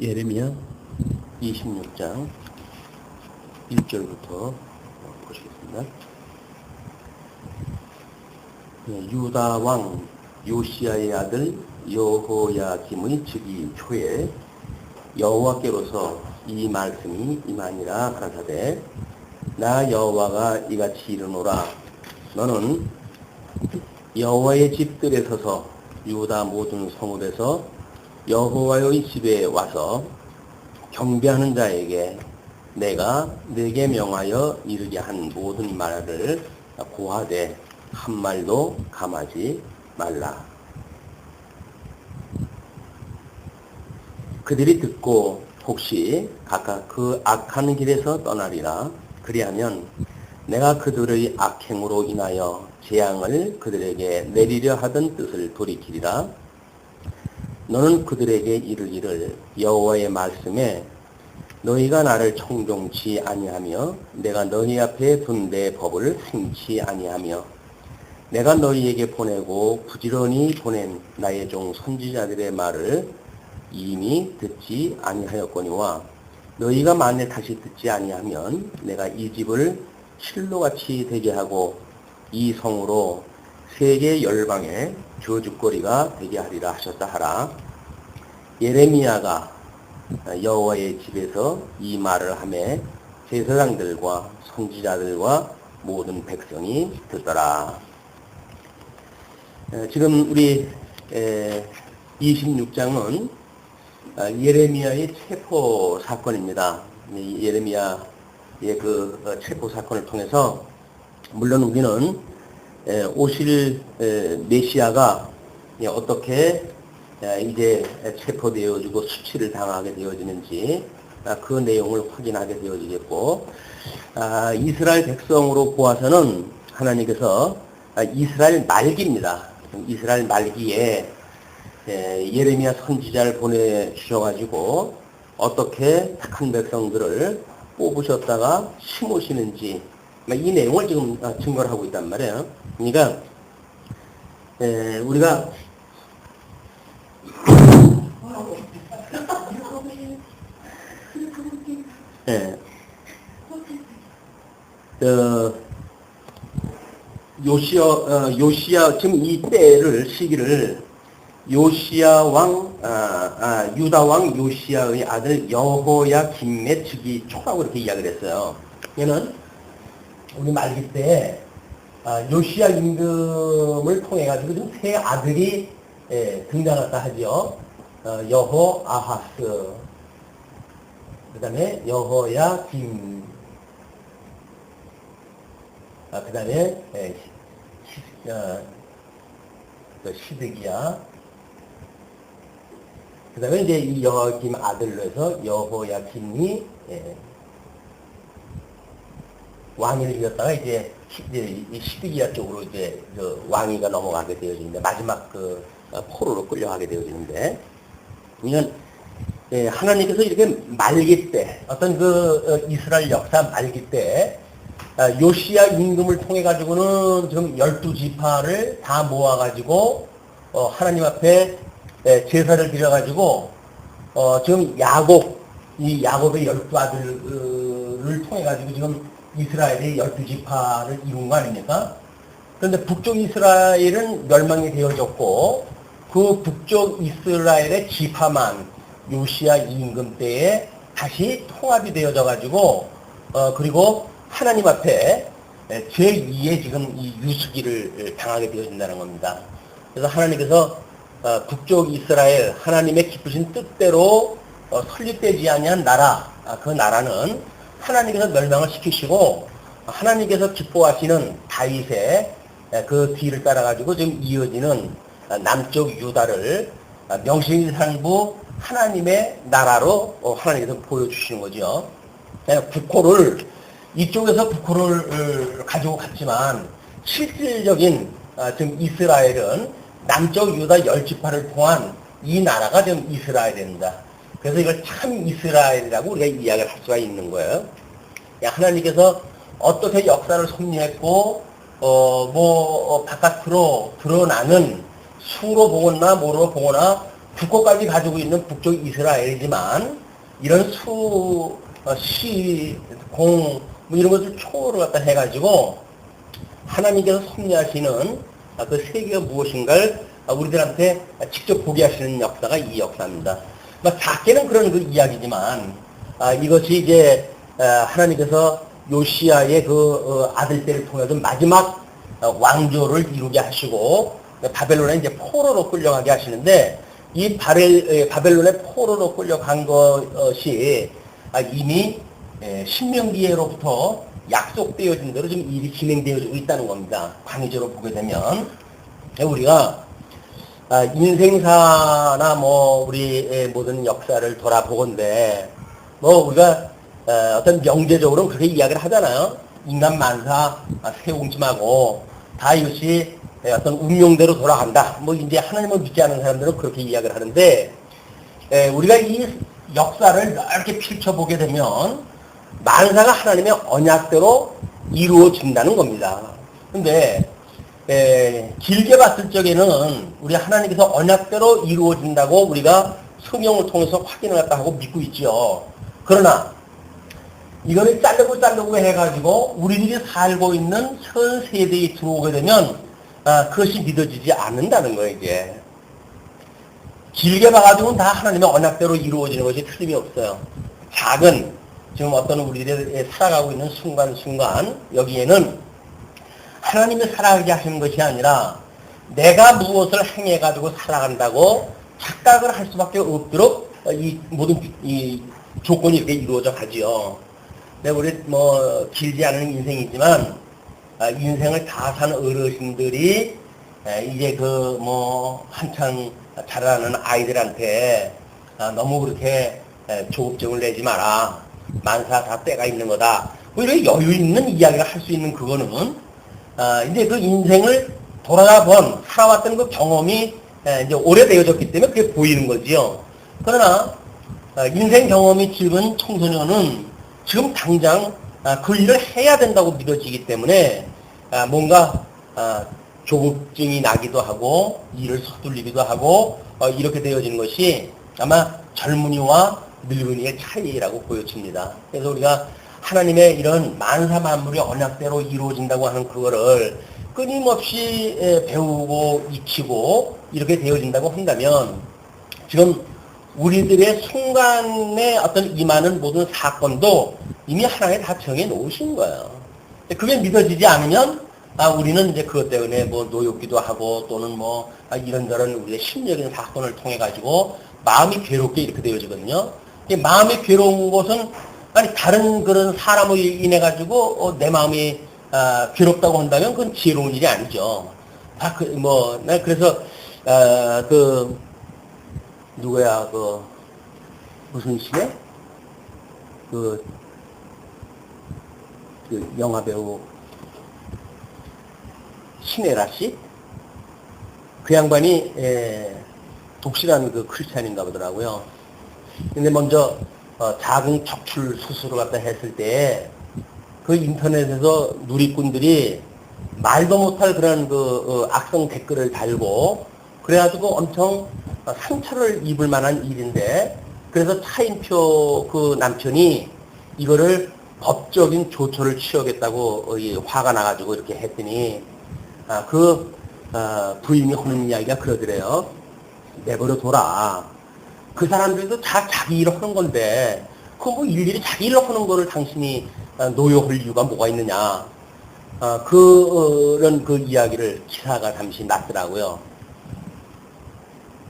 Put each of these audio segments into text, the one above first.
예레미야 26장 1절부터 보시겠습니다. 유다 왕 요시야의 아들 여호야김의 즉위 초에 여호와께로서 이 말씀이 임하니라 가라사대, 나 여호와가 이같이 이르노라. 너는 여호와의 집들에 서서 유다 모든 성읍에서 여호와의 집에 와서 경배하는 자에게 내가 네게 명하여 이르게 한 모든 말을 고하되 한 말도 감하지 말라. 그들이 듣고 혹시 각각 그 악한 길에서 떠나리라. 그리하면 내가 그들의 악행으로 인하여 재앙을 그들에게 내리려 하던 뜻을 돌이키리라. 너는 그들에게 이르기를, 여호와의 말씀에 너희가 나를 청종치 아니하며 내가 너희 앞에 둔 내 법을 행치 아니하며 내가 너희에게 보내고 부지런히 보낸 나의 종 선지자들의 말을 이미 듣지 아니하였거니와 너희가 만일 다시 듣지 아니하면 내가 이 집을 실로같이 되게 하고 이 성으로 세계 열방의 저주거리가 되게 하리라 하셨다 하라. 예레미야가 여호와의 집에서 이 말을 하매 제사장들과 선지자들과 모든 백성이 듣더라. 지금 우리 26장은 예레미야의 체포 사건입니다. 예레미야의 그 체포 사건을 통해서 물론 우리는 오실 메시아가 어떻게 이제 체포되어지고 수치를 당하게 되어지는지 그 내용을 확인하게 되어지겠고, 이스라엘 백성으로 보아서는 하나님께서 이스라엘 말기입니다. 이스라엘 말기에 예레미야 선지자를 보내주셔가지고 어떻게 착한 백성들을 뽑으셨다가 심으시는지 이 내용을 지금 증거를 하고 있단 말이에요. 그러니까 우리가 요시야 지금 이 때를 시기를 요시야 왕 유다 왕 요시야의 아들 여호야김의 즉위 초라고 이렇게 이야기를 했어요. 얘는 우리 말기 때 요시야 임금을 통해 가지고 지금 세 아들이 등장했다 하죠. 여호아하스, 그 다음에 여호야김, 그 다음에 시드기야, 그 다음에 이제 이 여호야김 아들로 해서 여호야김이 왕위를 이겼다가 이제 이 시드기야 쪽으로 이제 그 왕위가 넘어가게 되어지는데, 마지막 그 포로로 끌려가게 되어지는데, 그러면 하나님께서 이렇게 말기 때, 어떤 그 이스라엘 역사 말기 때 요시야 임금을 통해 가지고는 지금 12지파를 다 모아 가지고 하나님 앞에 제사를 드려 가지고 지금 이 야곱의 12아들을 통해 가지고 지금 이스라엘의 12지파를 이룬 거 아닙니까? 그런데 북쪽 이스라엘은 멸망이 되어졌고, 그 북쪽 이스라엘의 지파만 요시야 임금 때에 다시 통합이 되어져 가지고 그리고 하나님 앞에 제2의 지금 이 유수기를 당하게 되어진다는 겁니다. 그래서 하나님께서 북쪽 이스라엘 하나님의 기쁘신 뜻대로 설립되지 아니한 나라, 그 나라는 하나님께서 멸망을 시키시고 하나님께서 기뻐하시는 다윗의 그 뒤를 따라 가지고 지금 이어지는 남쪽 유다를 명실상부 하나님의 나라로 하나님께서 보여주시는 거죠. 국호를 이쪽에서 국호를 가지고 갔지만 실질적인 지금 이스라엘은 남쪽 유다 10지파를 통한 이 나라가 지금 이스라엘입니다. 그래서 이걸 참 이스라엘이라고 우리가 이야기를 할 수가 있는 거예요. 하나님께서 어떻게 역사를 섭리했고 바깥으로 드러나는 수로 보거나 뭐로 보거나 주권까지 가지고 있는 북쪽 이스라엘이지만 이런 수, 시, 공, 뭐 이런 것을 초월을 갖다 해가지고 하나님께서 섭리하시는 그 세계가 무엇인가를 우리들한테 직접 보게 하시는 역사가 이 역사입니다. 작게는 그런 그 이야기지만 이것이 이제 하나님께서 요시야의 그 아들 때를 통해서 마지막 왕조를 이루게 하시고 바벨론에 이제 포로로 끌려가게 하시는데 이 바벨론의 포로로 끌려간 것이 이미 신명기에로부터 약속되어진 대로 지금 일이 진행되어지고 있다는 겁니다. 광의적으로 보게 되면 우리가 인생사나 뭐 우리 모든 역사를 돌아보건대 뭐 우리가 어떤 명제적으로는 그렇게 이야기를 하잖아요. 인간 만사 세옹심하고 다 이것이 어떤 운명대로 돌아간다. 뭐 이제 하나님을 믿지 않는 사람들은 그렇게 이야기를 하는데 우리가 이 역사를 넓게 펼쳐보게 되면 만사가 하나님의 언약대로 이루어진다는 겁니다. 근데 길게 봤을 적에는 우리 하나님께서 언약대로 이루어진다고 우리가 성경을 통해서 확인을 했다 하고 믿고 있죠. 그러나 이거는 자르고 해가지고 우리들이 살고 있는 현 세대에 들어오게 되면 그것이 믿어지지 않는다는 거예요. 이게 길게 봐가지고는 다 하나님의 언약대로 이루어지는 것이 틀림이 없어요. 작은 지금 어떤 우리들이 살아가고 있는 순간순간 여기에는 하나님이 살아가게 하시는 것이 아니라 내가 무엇을 행해가지고 살아간다고 착각을 할 수밖에 없도록 이 모든 이 조건이 이렇게 이루어져 가지요. 네, 우리 뭐 길지 않은 인생이지만 인생을 다 산 어르신들이 이제 그 뭐 한창 자라는 아이들한테 너무 그렇게 조급증을 내지 마라. 만사 다 때가 있는 거다. 뭐 이렇게 여유 있는 이야기를 할 수 있는 그거는 이제 그 인생을 돌아가 본 살아왔던 그 경험이 이제 오래되어졌기 때문에 그게 보이는 거지요. 그러나 인생 경험이 적은 청소년은 지금 당장 그 일을 해야 된다고 믿어지기 때문에 뭔가 조급증이 나기도 하고 일을 서둘리기도 하고 이렇게 되어지는 것이 아마 젊은이와 늙은이의 차이라고 보여집니다. 그래서 우리가 하나님의 이런 만사 만물이 언약대로 이루어진다고 하는 그거를 끊임없이 배우고 익히고 이렇게 되어진다고 한다면 지금 우리들의 순간에 어떤 임하는 모든 사건도 이미 하나님 다 정해 놓으신 거예요. 그게 믿어지지 않으면 우리는 이제 그것 때문에 뭐 노엽기도 하고 또는 뭐 이런저런 우리의 심리적인 사건을 통해 가지고 마음이 괴롭게 이렇게 되어지거든요. 마음이 괴로운 것은 아니 다른 그런 사람을 인해 가지고 내 마음이 괴롭다고 한다면 그건 지혜로운 일이 아니죠. 그래서 누구야 무슨 시네 그 영화 배우 신혜라 씨? 그 양반이 독실한 그 크리스찬인가 보더라고요. 근데 먼저 자궁 척출 수술을 갖다 했을 때 그 인터넷에서 누리꾼들이 말도 못할 그런 악성 댓글을 달고 그래가지고 엄청 상처를 입을 만한 일인데 그래서 차인표 그 남편이 이거를 법적인 조처를 취하겠다고 화가 나가지고 이렇게 했더니 부인이 하는 이야기가 그러더래요. 내버려 둬라. 그 사람들도 다 자기 일을 하는 건데 뭐 일일이 자기 일을 하는 거를 당신이 노여할 이유가 뭐가 있느냐. 그런 그 이야기를 기사가 잠시 났더라고요.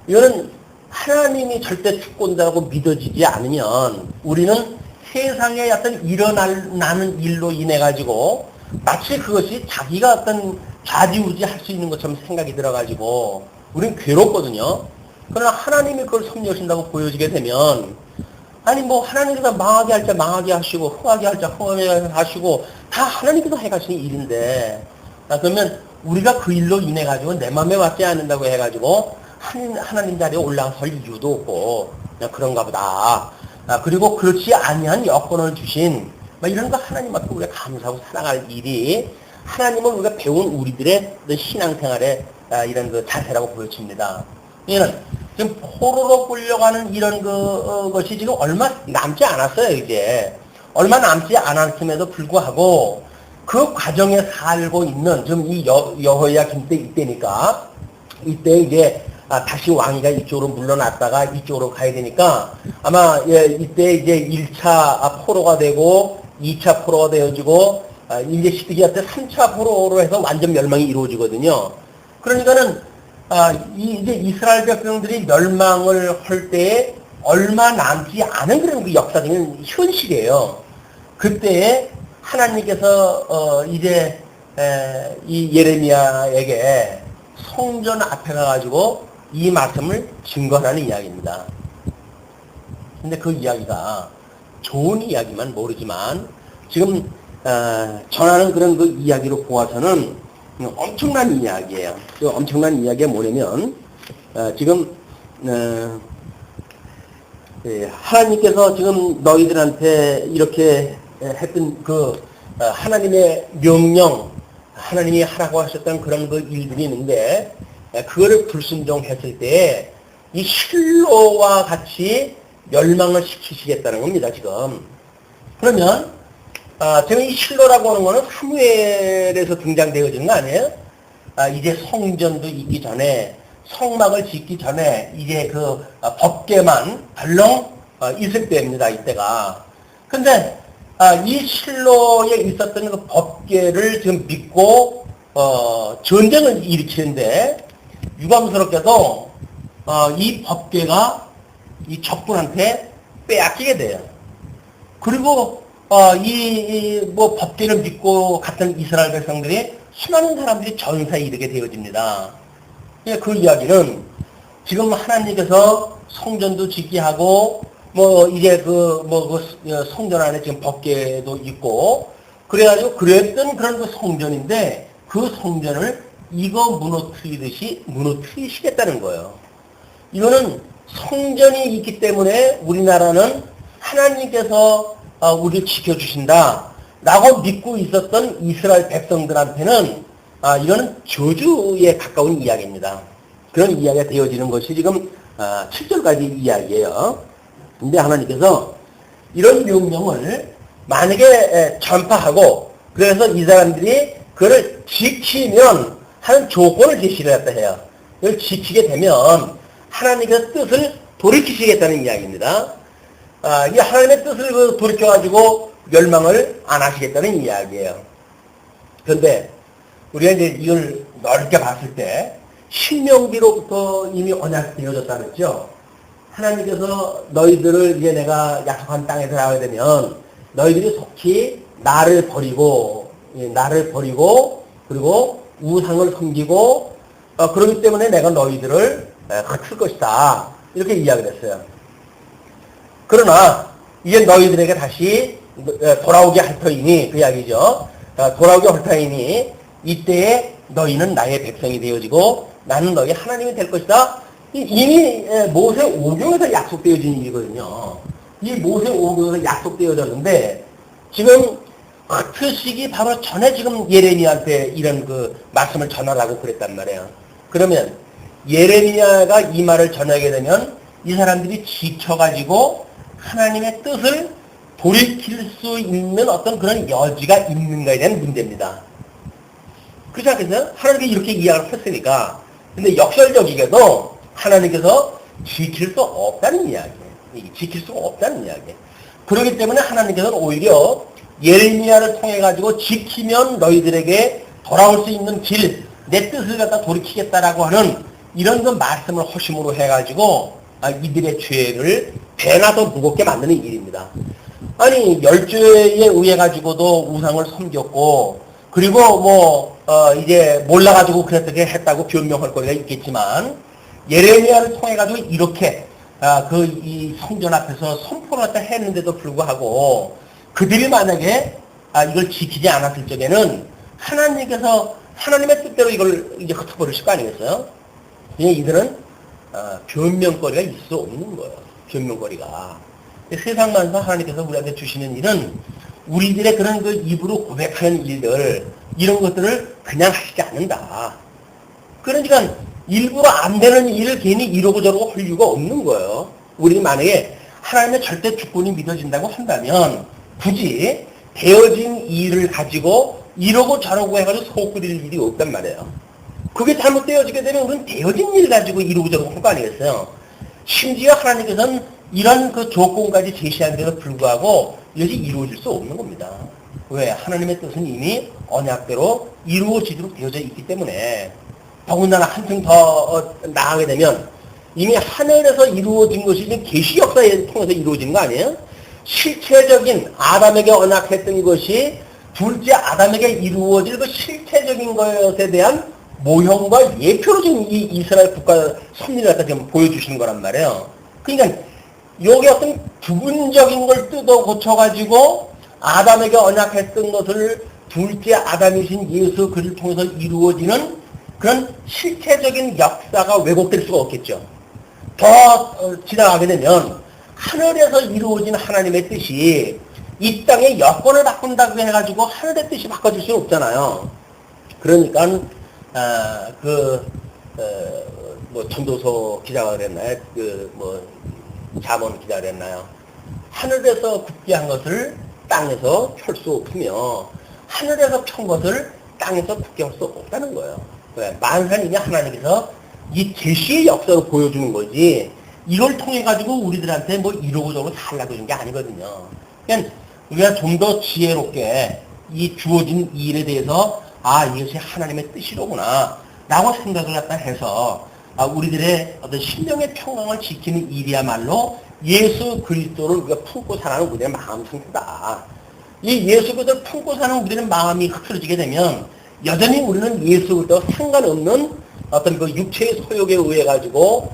이거는 하나님이 절대 축권자라고 믿어지지 않으면 우리는 세상에 어떤 일어나는 일로 인해 가지고 마치 그것이 자기가 어떤 좌지우지 할 수 있는 것처럼 생각이 들어가지고 우리는 괴롭거든요. 그러나 하나님이 그걸 섭리하신다고 보여지게 되면 아니 뭐 하나님께서 망하게 할 자 망하게 하시고 흥하게 할 자 흥하게 하시고 다 하나님께서 해가시는 일인데 그러면 우리가 그 일로 인해 가지고 내 마음에 맞지 않는다고 해가지고 하나님 자리에 올라설 이유도 없고 그냥 그런가 보다. 그리고 그렇지 아니한 여건을 주신 이런 거 하나님 앞에 우리가 감사하고 살아갈 일이 하나님은 우리가 배운 우리들의 신앙생활의 이런 그 자세라고 보여집니다. 얘는 지금 포로로 끌려가는 이런 것이 지금 얼마 남지 않았어요, 이제. 얼마 남지 않았음에도 불구하고 그 과정에 살고 있는 지금 이 여호야김 때 이때니까 이때 이제 다시 왕위가 이쪽으로 물러났다가 이쪽으로 가야 되니까 아마 이때 이제 1차 포로가 되고 2차 포로가 되어지고 이제 시드기야 때 3차 포로로 해서 완전 멸망이 이루어지거든요. 그러니까는 이제 이스라엘 백성들이 멸망을 할 때에 얼마 남지 않은 그런 그 역사적인 현실이에요. 그때에 하나님께서 이제 이 예레미야에게 성전 앞에 가가지고 이 말씀을 증거하는 이야기입니다. 근데 그 이야기가 좋은 이야기만 모르지만 지금 전하는 그런 그 이야기로 보아서는 엄청난 이야기예요. 그 엄청난 이야기가 뭐냐면 지금 하나님께서 지금 너희들한테 이렇게 했던 그 하나님의 명령, 하나님이 하라고 하셨던 그런 그 일들이 있는데 그거를 불순종했을 때 이 실로와 같이 멸망을 시키시겠다는 겁니다, 지금. 그러면 지금 이 실로라고 하는 거는 사무엘에서 등장되어지는 거 아니에요? 이제 성전도 있기 전에 성막을 짓기 전에 이제 그 법궤만 덜렁 있을 때입니다, 이때가. 근데 이 실로에 있었던 그 법궤를 지금 믿고 전쟁을 일으키는데 유감스럽게도 이 법궤가 이 적군한테 빼앗기게 돼요. 그리고 뭐 법궤를 믿고 갔던 이스라엘 백성들이 수많은 사람들이 전사에 이르게 되어집니다. 그 이야기는 지금 하나님께서 성전도 짓게 하고 뭐 이제 그 성전 안에 지금 법궤도 있고 그래가지고 그랬던 그런 그 성전인데 그 성전을 이거 무너뜨리시겠다는 거예요. 이거는 성전이 있기 때문에 우리나라는 하나님께서 우리를 지켜주신다 라고 믿고 있었던 이스라엘 백성들한테는 이거는 저주에 가까운 이야기입니다. 그런 이야기가 되어지는 것이 지금 7절까지 이야기예요. 근데 하나님께서 이런 명령을 만약에 전파하고 그래서 이 사람들이 그걸 지키면 하는 조건을 제시를 했다 해요. 이걸 지키게 되면 하나님의 뜻을 돌이키시겠다는 이야기입니다. 이 하나님의 뜻을 돌이켜가지고 멸망을 안 하시겠다는 이야기예요. 그런데 우리가 이제 이걸 넓게 봤을 때 신명기로부터 이미 언약되어졌다 그랬죠. 하나님께서 너희들을 이제 내가 약속한 땅에서 나가게 되면 너희들이 속히 나를 버리고 그리고 우상을 섬기고 그러기 때문에 내가 너희들을 흩을 것이다. 이렇게 이야기를 했어요. 그러나 이제 너희들에게 다시 돌아오게 할 터이니 그 이야기죠. 돌아오게 할 터이니 이때에 너희는 나의 백성이 되어지고 나는 너희 하나님이 될 것이다. 이미 모세 오경에서 약속되어진 일이거든요. 이 모세 오경에서 약속되어졌는데 지금 그 시기 바로 전에 지금 예레미야한테 이런 그 말씀을 전하라고 그랬단 말이에요. 그러면 예레미야가 이 말을 전하게 되면 이 사람들이 지켜가지고 하나님의 뜻을 돌이킬 수 있는 어떤 그런 여지가 있는가에 대한 문제입니다. 그렇지 않겠어요? 하나님께 이렇게 이야기를 했으니까. 근데 역설적이게도 하나님께서 지킬 수 없다는 이야기예요. 지킬 수가 없다는 이야기예요. 그렇기 때문에 하나님께서는 오히려 예레미야를 통해 가지고 지키면 너희들에게 돌아올 수 있는 길, 내 뜻을 갖다 돌이키겠다라고 하는 이런 그 말씀을 허심으로 해가지고 이들의 죄를 배나 더 무겁게 만드는 일입니다. 아니 열죄에 의해 가지고도 우상을 섬겼고 그리고 이제 몰라가지고 그랬게 했다고 변명할 거리가 있겠지만 예레미야를 통해 가지고 이렇게 이 성전 앞에서 선포를 갖다 했는데도 불구하고 그들이 만약에 이걸 지키지 않았을 적에는 하나님께서 하나님의 뜻대로 이걸 이제 흩어버리실 거 아니겠어요? 그냥 이들은 변명거리가 있을 수 없는 거예요. 변명거리가. 세상만서 하나님께서 우리한테 주시는 일은 우리들의 그런 그 입으로 고백하는 일들 이런 것들을 그냥 하시지 않는다. 그러니까 일부러 안 되는 일을 괜히 이러고 저러고 할 이유가 없는 거예요. 우리 만약에 하나님의 절대 주권이 믿어진다고 한다면 굳이 되어진 일을 가지고 이러고 저러고 해가지고 속 끓일 일이 없단 말이에요. 그게 잘못되어지게 되면 우리는 되어진 일 가지고 이러고 저러고 할 거 아니겠어요. 심지어 하나님께서는 이런 그 조건까지 제시한 데도 불구하고 이것이 이루어질 수 없는 겁니다. 왜? 하나님의 뜻은 이미 언약대로 이루어지도록 되어져 있기 때문에. 더군다나 한층 더 나아가게 되면 이미 하늘에서 이루어진 것이 지금 계시 역사에 통해서 이루어지는 거 아니에요? 실체적인 아담에게 언약했던 것이 둘째 아담에게 이루어질 그 실체적인 것에 대한 모형과 예표로 지금 이 이스라엘 국가 섭리를 갖다 지금 보여주시는 거란 말이에요. 그러니까 여기 어떤 부분적인 걸 뜯어 고쳐가지고 아담에게 언약했던 것을 둘째 아담이신 예수 그를 통해서 이루어지는 그런 실체적인 역사가 왜곡될 수가 없겠죠. 더 지나가게 되면 하늘에서 이루어진 하나님의 뜻이 이 땅의 여건을 바꾼다고 해가지고 하늘의 뜻이 바꿔질 수는 없잖아요. 그러니까 전도서 기자가 그랬나요? 잠언 기자가 그랬나요? 하늘에서 굳게 한 것을 땅에서 펼 수 없으며 하늘에서 편 것을 땅에서 굳게 할 수 없다는 거예요. 왜? 만상이냐 하나님께서 이 계시의 역사를 보여주는 거지 이걸 통해 가지고 우리들한테 뭐 이러고 저러고 살라고 하는 게 아니거든요. 그냥 우리가 좀 더 지혜롭게 이 주어진 일에 대해서 이것이 하나님의 뜻이로구나 라고 생각을 갖다 해서 우리들의 어떤 심령의 평강을 지키는 일이야말로 예수 그리스도를 우리가 품고 사는 우리의 마음 상태다. 이 예수 그리스도를 품고 사는 우리의 마음이 흐트러지게 되면 여전히 우리는 예수 그리스도와 상관없는 어떤 그 육체의 소욕에 의해 가지고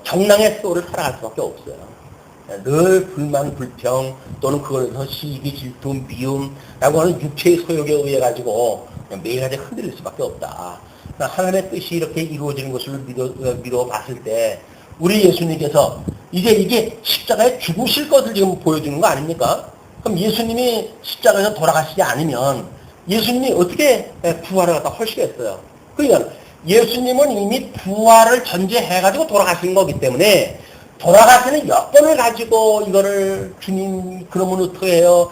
정랑의 소를 살아갈 수밖에 없어요. 늘 불만, 불평 또는 그걸로 시기, 질투, 미움라고 하는 육체의 소욕에 의해 가지고 매일같이 흔들릴 수밖에 없다. 하나님의 뜻이 이렇게 이루어지는 것을 미뤄 봤을 때 우리 예수님께서 이제 이게 십자가에 죽으실 것을 지금 보여주는 거 아닙니까? 그럼 예수님이 십자가에서 돌아가시지 않으면 예수님이 어떻게 부활을 갖다 하시겠어요? 그러니까 예수님은 이미 부활을 전제해가지고 돌아가신 거기 때문에 돌아가시는 여건을 가지고 이거를 주님 그러면 어떻게 해요?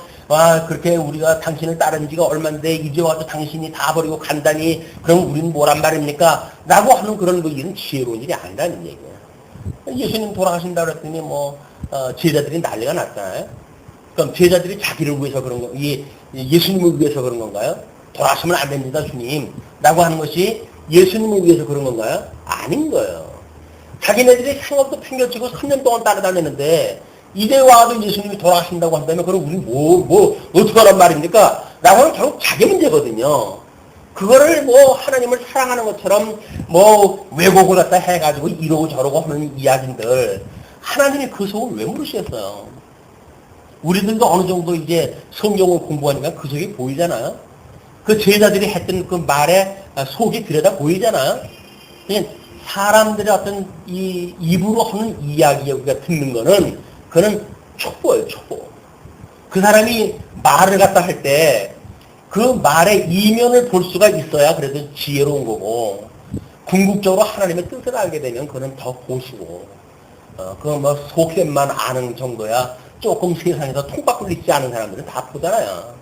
그렇게 우리가 당신을 따른 지가 얼만데 이제 와서 당신이 다 버리고 간다니 그럼 우리는 뭐란 말입니까? 라고 하는 그런 거 일은 지혜로운 일이 아니라는 얘기예요. 예수님 돌아가신다고 했더니 제자들이 난리가 났잖아요. 그럼 제자들이 자기를 위해서 그런 거, 예수님을 위해서 그런 건가요? 돌아가시면 안 됩니다, 주님. 라고 하는 것이 예수님을 위해서 그런 건가요? 아닌 거예요. 자기네들이 생업도 팽겨치고 3년 동안 따라다녔는데 이제 와도 예수님이 돌아가신다고 한다면 그럼 우리 어떻게 하란 말입니까? 라고 하면 결국 자기 문제거든요. 그거를 하나님을 사랑하는 것처럼 왜곡을 갖다 해가지고 이러고 저러고 하는 이야기들 하나님이 그 속을 왜 모르시겠어요? 우리들도 어느 정도 이제 성경을 공부하니까 그 속이 보이잖아요. 그 제자들이 했던 그 말에 속이 들여다 보이잖아요. 그냥 사람들의 어떤 이 입으로 하는 이야기 우리가 듣는 거는 그거는 촉보예요, 촉보. 그 사람이 말을 갖다 할 때 그 말의 이면을 볼 수가 있어야 그래도 지혜로운 거고 궁극적으로 하나님의 뜻을 알게 되면 그는 더 고수고 속셈만 아는 정도야 조금 세상에서 통박을 잊지 않은 사람들은 다 보잖아요.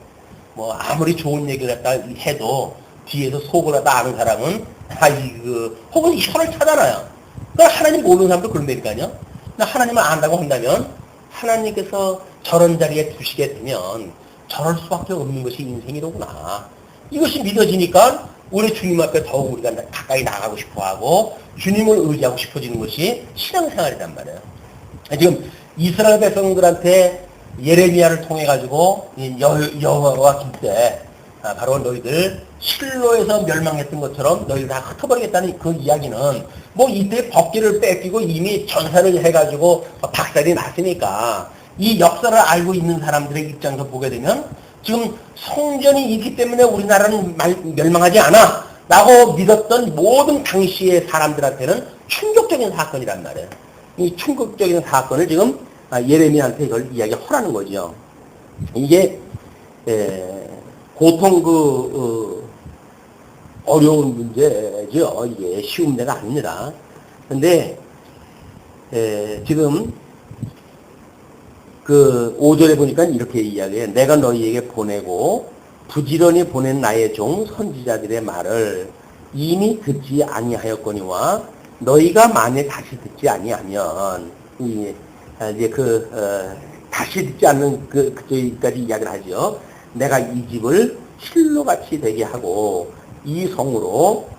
아무리 좋은 얘기를 갖다 해도 뒤에서 속을 갖다 아는 사람은 혹은 혀를 차잖아요. 그러니까 하나님 모르는 사람도 그런다니까요. 하나님을 안다고 한다면 하나님께서 저런 자리에 두시게 되면 저럴 수밖에 없는 것이 인생이로구나. 이것이 믿어지니까 우리 주님 앞에 더욱 우리가 가까이 나가고 싶어하고 주님을 의지하고 싶어지는 것이 신앙생활이란 말이에요. 지금 이스라엘 백성들한테 예레미야를 통해 가지고 여호와가 길때 바로 너희들 실로에서 멸망했던 것처럼 너희들 다 흩어버리겠다는 그 이야기는 이때 법궤를 뺏기고 이미 전사를 해가지고 박살이 났으니까 이 역사를 알고 있는 사람들의 입장에서 보게 되면 지금 성전이 있기 때문에 우리나라는 멸망하지 않아 라고 믿었던 모든 당시의 사람들한테는 충격적인 사건이란 말이에요. 이 충격적인 사건을 지금 예레미야한테 이걸 이야기하라는 거죠. 이게 보통 어려운 문제죠. 이게 쉬운 문제가 아닙니다. 근데 지금 그 5절에 보니까 이렇게 이야기해. 내가 너희에게 보내고 부지런히 보낸 나의 종 선지자들의 말을 이미 듣지 아니하였거니와 너희가 만일 다시 듣지 아니하면 이제 다시 듣지 않는 그저기까지 이야기를 하죠. 내가 이 집을 실로같이 되게 하고 이 성으로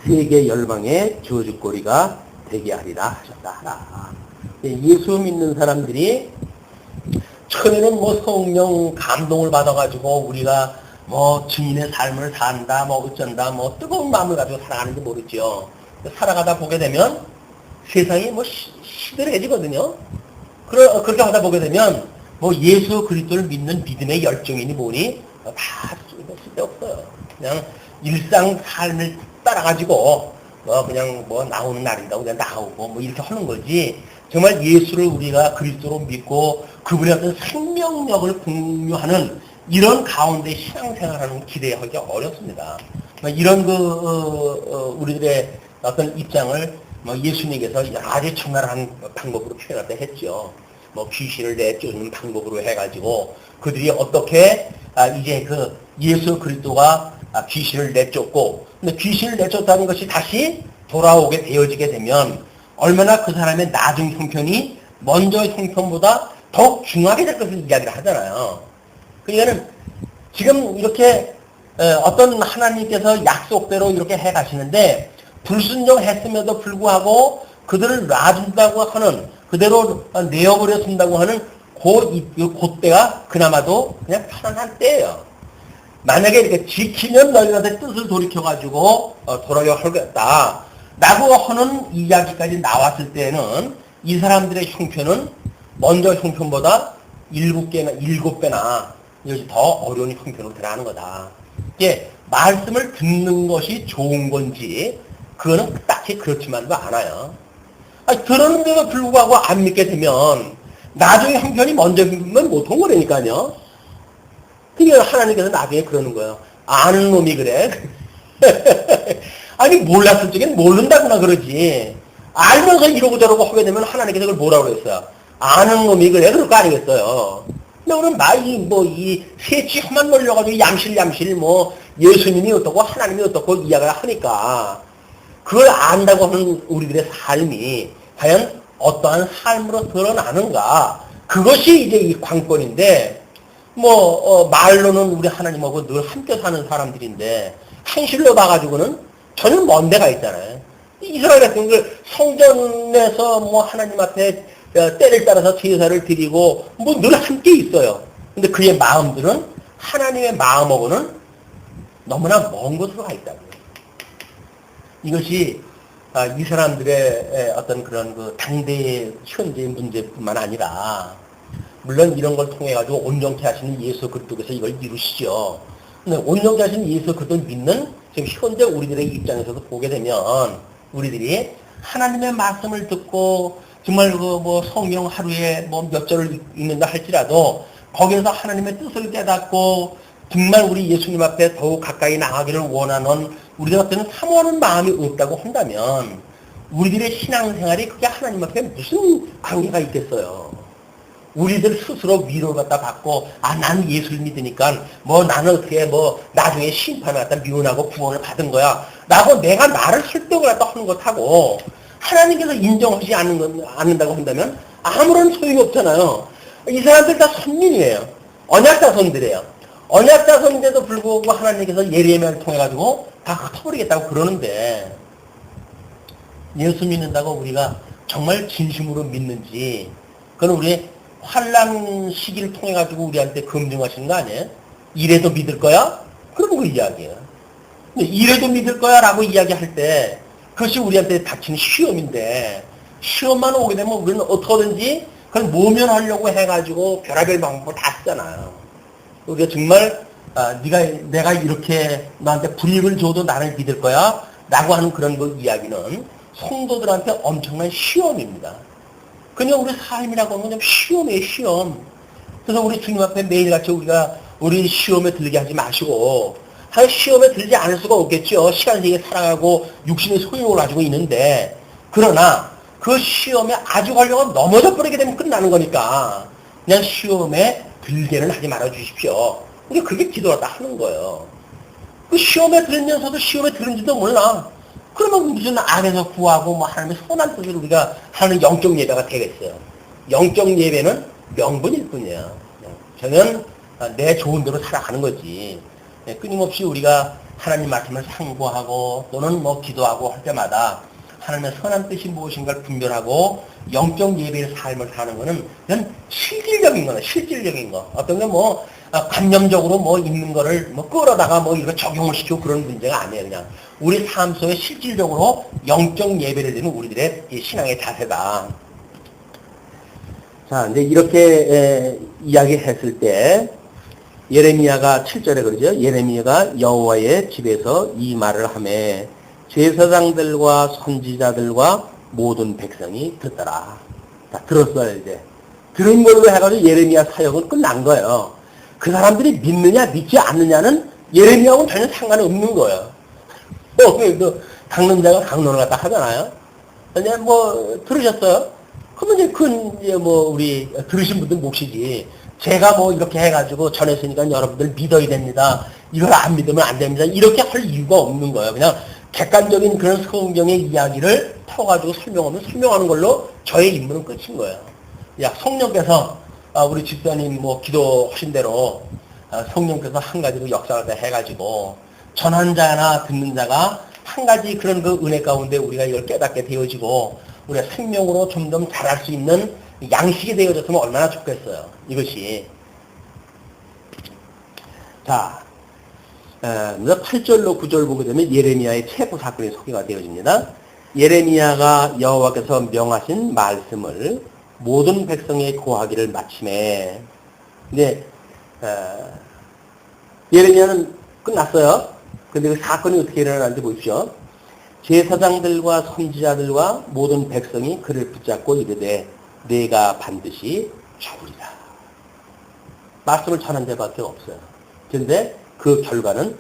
세계 열방의 저주거리가 되게 하리라 하셨다. 예수 믿는 사람들이 처음에는 뭐 성령 감동을 받아가지고 우리가 뭐 증인의 삶을 산다, 뭐 어쩐다, 뭐 뜨거운 마음을 가지고 살아가는지 모르죠. 살아가다 보게 되면 세상이 뭐 시들해지거든요. 그렇게 하다 보게 되면 뭐 예수 그리스도를 믿는 믿음의 열정이니 뭐니 다 쓸데없어요. 그냥 일상 삶을 따라가지고 그냥 뭐 나오는 날인다고 그냥 나오고 뭐 이렇게 하는 거지. 정말 예수를 우리가 그리스도로 믿고 그분의 어떤 생명력을 공유하는 이런 가운데 신앙생활하는 기대하기 어렵습니다. 이런 우리들의 어떤 입장을 예수님께서 여러 가지 청나라한 방법으로 표현할 때 했죠. 뭐 귀신을 내쫓는 방법으로 해가지고 그들이 어떻게 이제 그 예수 그리스도가 귀신을 내쫓고 근데 귀신을 내쫓다는 것이 다시 돌아오게 되어지게 되면 얼마나 그 사람의 나중 형편이 먼저의 형편보다 더 중하게 될 것을 이야기를 하잖아요. 그러니까는 지금 이렇게 어떤 하나님께서 약속대로 이렇게 해 가시는데 불순종했음에도 불구하고 그들을 놔준다고 하는 그대로 내어버려 둔다고 하는 그때가 그나마도 그냥 편안한 때예요. 만약에 이렇게 지키면 너희한테 뜻을 돌이켜가지고 돌아가겠다 라고 하는 이야기까지 나왔을 때는 이 사람들의 형편은 먼저 형편보다 7배나 이것이 더 어려운 형편으로 들어가는 거다. 이게 말씀을 듣는 것이 좋은 건지 그거는 딱히 그렇지만도 않아요. 들었는데도 불구하고 안 믿게 되면 나중에 형편이 먼저 믿으면 못 온 거라니까요. 그러니까 하나님께서 나중에 그러는 거예요. 아는 놈이 그래. 아니 몰랐을 적엔 모른다구나 그러지. 알면서 이러고 저러고 하게 되면 하나님께서 그걸 뭐라고 그랬어요. 아는 놈이 그래. 그럴 거 아니겠어요. 근데 오늘 이 새치 험한 놀려가지고 얌실 뭐 예수님이 어떻고 하나님이 어떻고 이야기를 하니까 그걸 안다고 하는 우리들의 삶이 과연 어떠한 삶으로 드러나는가. 그것이 이제 이 관건인데 말로는 우리 하나님하고 늘 함께 사는 사람들인데 현실로 봐가지고는 전혀 먼 데가 있잖아요. 이스라엘 같은 걸 성전에서 하나님 앞에 때를 따라서 제사를 드리고 늘 함께 있어요. 근데 그의 마음들은 하나님의 마음하고는 너무나 먼 곳으로 가 있다고요. 이것이 이 사람들의 어떤 그런 당대의 현재의 문제뿐만 아니라 물론 이런 걸 통해 가지고 온전케 하시는 예수 그리스도께서 이걸 이루시죠. 근데 온전케 하시는 예수 그리스도를 믿는 지금 현재 우리들의 입장에서도 보게 되면 우리들이 하나님의 말씀을 듣고 정말 성경 하루에 몇 절을 읽는다 할지라도 거기에서 하나님의 뜻을 깨닫고 정말 우리 예수님 앞에 더욱 가까이 나가기를 원하는 우리가 어떤 사모하는 마음이 없다고 한다면 우리들의 신앙생활이 그게 하나님 앞에 무슨 관계가 있겠어요. 우리들 스스로 위로를 갖다 받고 나는 예수를 믿으니까 나는 어떻게 나중에 심판을 갖다 미워하고 구원을 받은 거야 라고 내가 나를 설득을 갖다 하는 것하고 하나님께서 인정하지 않는다고 한다면 아무런 소용이 없잖아요. 이 사람들 다 선민이에요. 언약자손들이에요. 언약자손인데도 불구하고 하나님께서 예레미야를 통해 가지고 다 흩어버리겠다고 그러는데 예수 믿는다고 우리가 정말 진심으로 믿는지 그건 우리 환란 시기를 통해 가지고 우리한테 검증하시는 거 아니에요? 이래도 믿을 거야? 그런 거 이야기예요. 근데 이래도 믿을 거야 라고 이야기할 때 그것이 우리한테 닥치는 시험인데 시험만 오게 되면 우리는 어떻게든지 그걸 모면하려고 해가지고 별의별 방법을 다 쓰잖아요. 우리가 정말 내가 이렇게 너한테 불이익을 줘도 나를 믿을 거야 라고 하는 그런 그 이야기는 성도들한테 엄청난 시험입니다. 그냥 우리 삶이라고 하는 건 시험이에요, 시험. 그래서 우리 주님 앞에 매일같이 우리 시험에 들게 하지 마시고 시험에 들지 않을 수가 없겠죠. 시간세계 살아가고 육신의 소용을 가지고 있는데, 그러나 그 시험에 아주 걸려가 넘어져 버리게 되면 끝나는 거니까 그냥 시험에 들게는 하지 말아 주십시오. 우리 그게 기도하다 하는 거예요. 그 시험에 들면서도 시험에 들은지도 몰라. 그러면 무슨 악에서 구하고 뭐 하나님의 선한 뜻을 우리가 하는 영적 예배가 되겠어요. 영적 예배는 명분일 뿐이에요. 저는 내 좋은 대로 살아가는 거지. 끊임없이 우리가 하나님 말씀을 상고하고 또는 뭐 기도하고 할 때마다 하나님의 선한 뜻이 무엇인가를 분별하고 영적 예배의 삶을 사는 거는 그냥 실질적인 거는 실질적인 거. 어떤 게 뭐 관념적으로 뭐 있는 거를 뭐 끌어다가 뭐 이거 적용을 시키고 그런 문제가 아니에요. 그냥 우리 삶 속에 실질적으로 영적 예배를 드리는 우리들의 신앙의 자세다. 자, 이제 이렇게 이야기했을 때 예레미야가 7절에 그러죠. 예레미야가 여호와의 집에서 이 말을 하매 제사장들과 선지자들과 모든 백성이 듣더라. 자, 들었어요, 이제. 들은 걸로 해가지고 예레미야 사역은 끝난 거예요. 그 사람들이 믿느냐, 믿지 않느냐는 예레미야하고는 전혀 상관이 없는 거예요. 그 강론자가 강론을 갖다 하잖아요. 그냥 뭐, 들으셨어요? 그러면 이제 우리 들으신 분들 몫이지. 제가 뭐 이렇게 해가지고 전했으니까 여러분들 믿어야 됩니다. 이걸 안 믿으면 안 됩니다. 이렇게 할 이유가 없는 거예요. 그냥 객관적인 그런 성경의 이야기를 터가지고 설명하는 걸로 저의 임무는 끝인 거예요. 야, 성령께서 우리 집사님 뭐 기도하신 대로 성령께서 한 가지로 역사를 다 해가지고 전하는 자나 듣는 자가 한 가지 그런 그 은혜 가운데 우리가 이걸 깨닫게 되어지고 우리가 생명으로 점점 자랄 수 있는 양식이 되어졌으면 얼마나 좋겠어요. 이것이. 자, 8절로 9절 보게 되면 예레미야의 체포 사건이 소개가 되어집니다. 예레미야가 여호와께서 명하신 말씀을 모든 백성에 고하기를 마침에, 근데 예레미야는 끝났어요. 근데 그 사건이 어떻게 일어나는지 보십시오. 제사장들과 선지자들과 모든 백성이 그를 붙잡고 이르되 내가 반드시 죽으리라. 말씀을 전한 데밖에 없어요. 그런데 그 결과는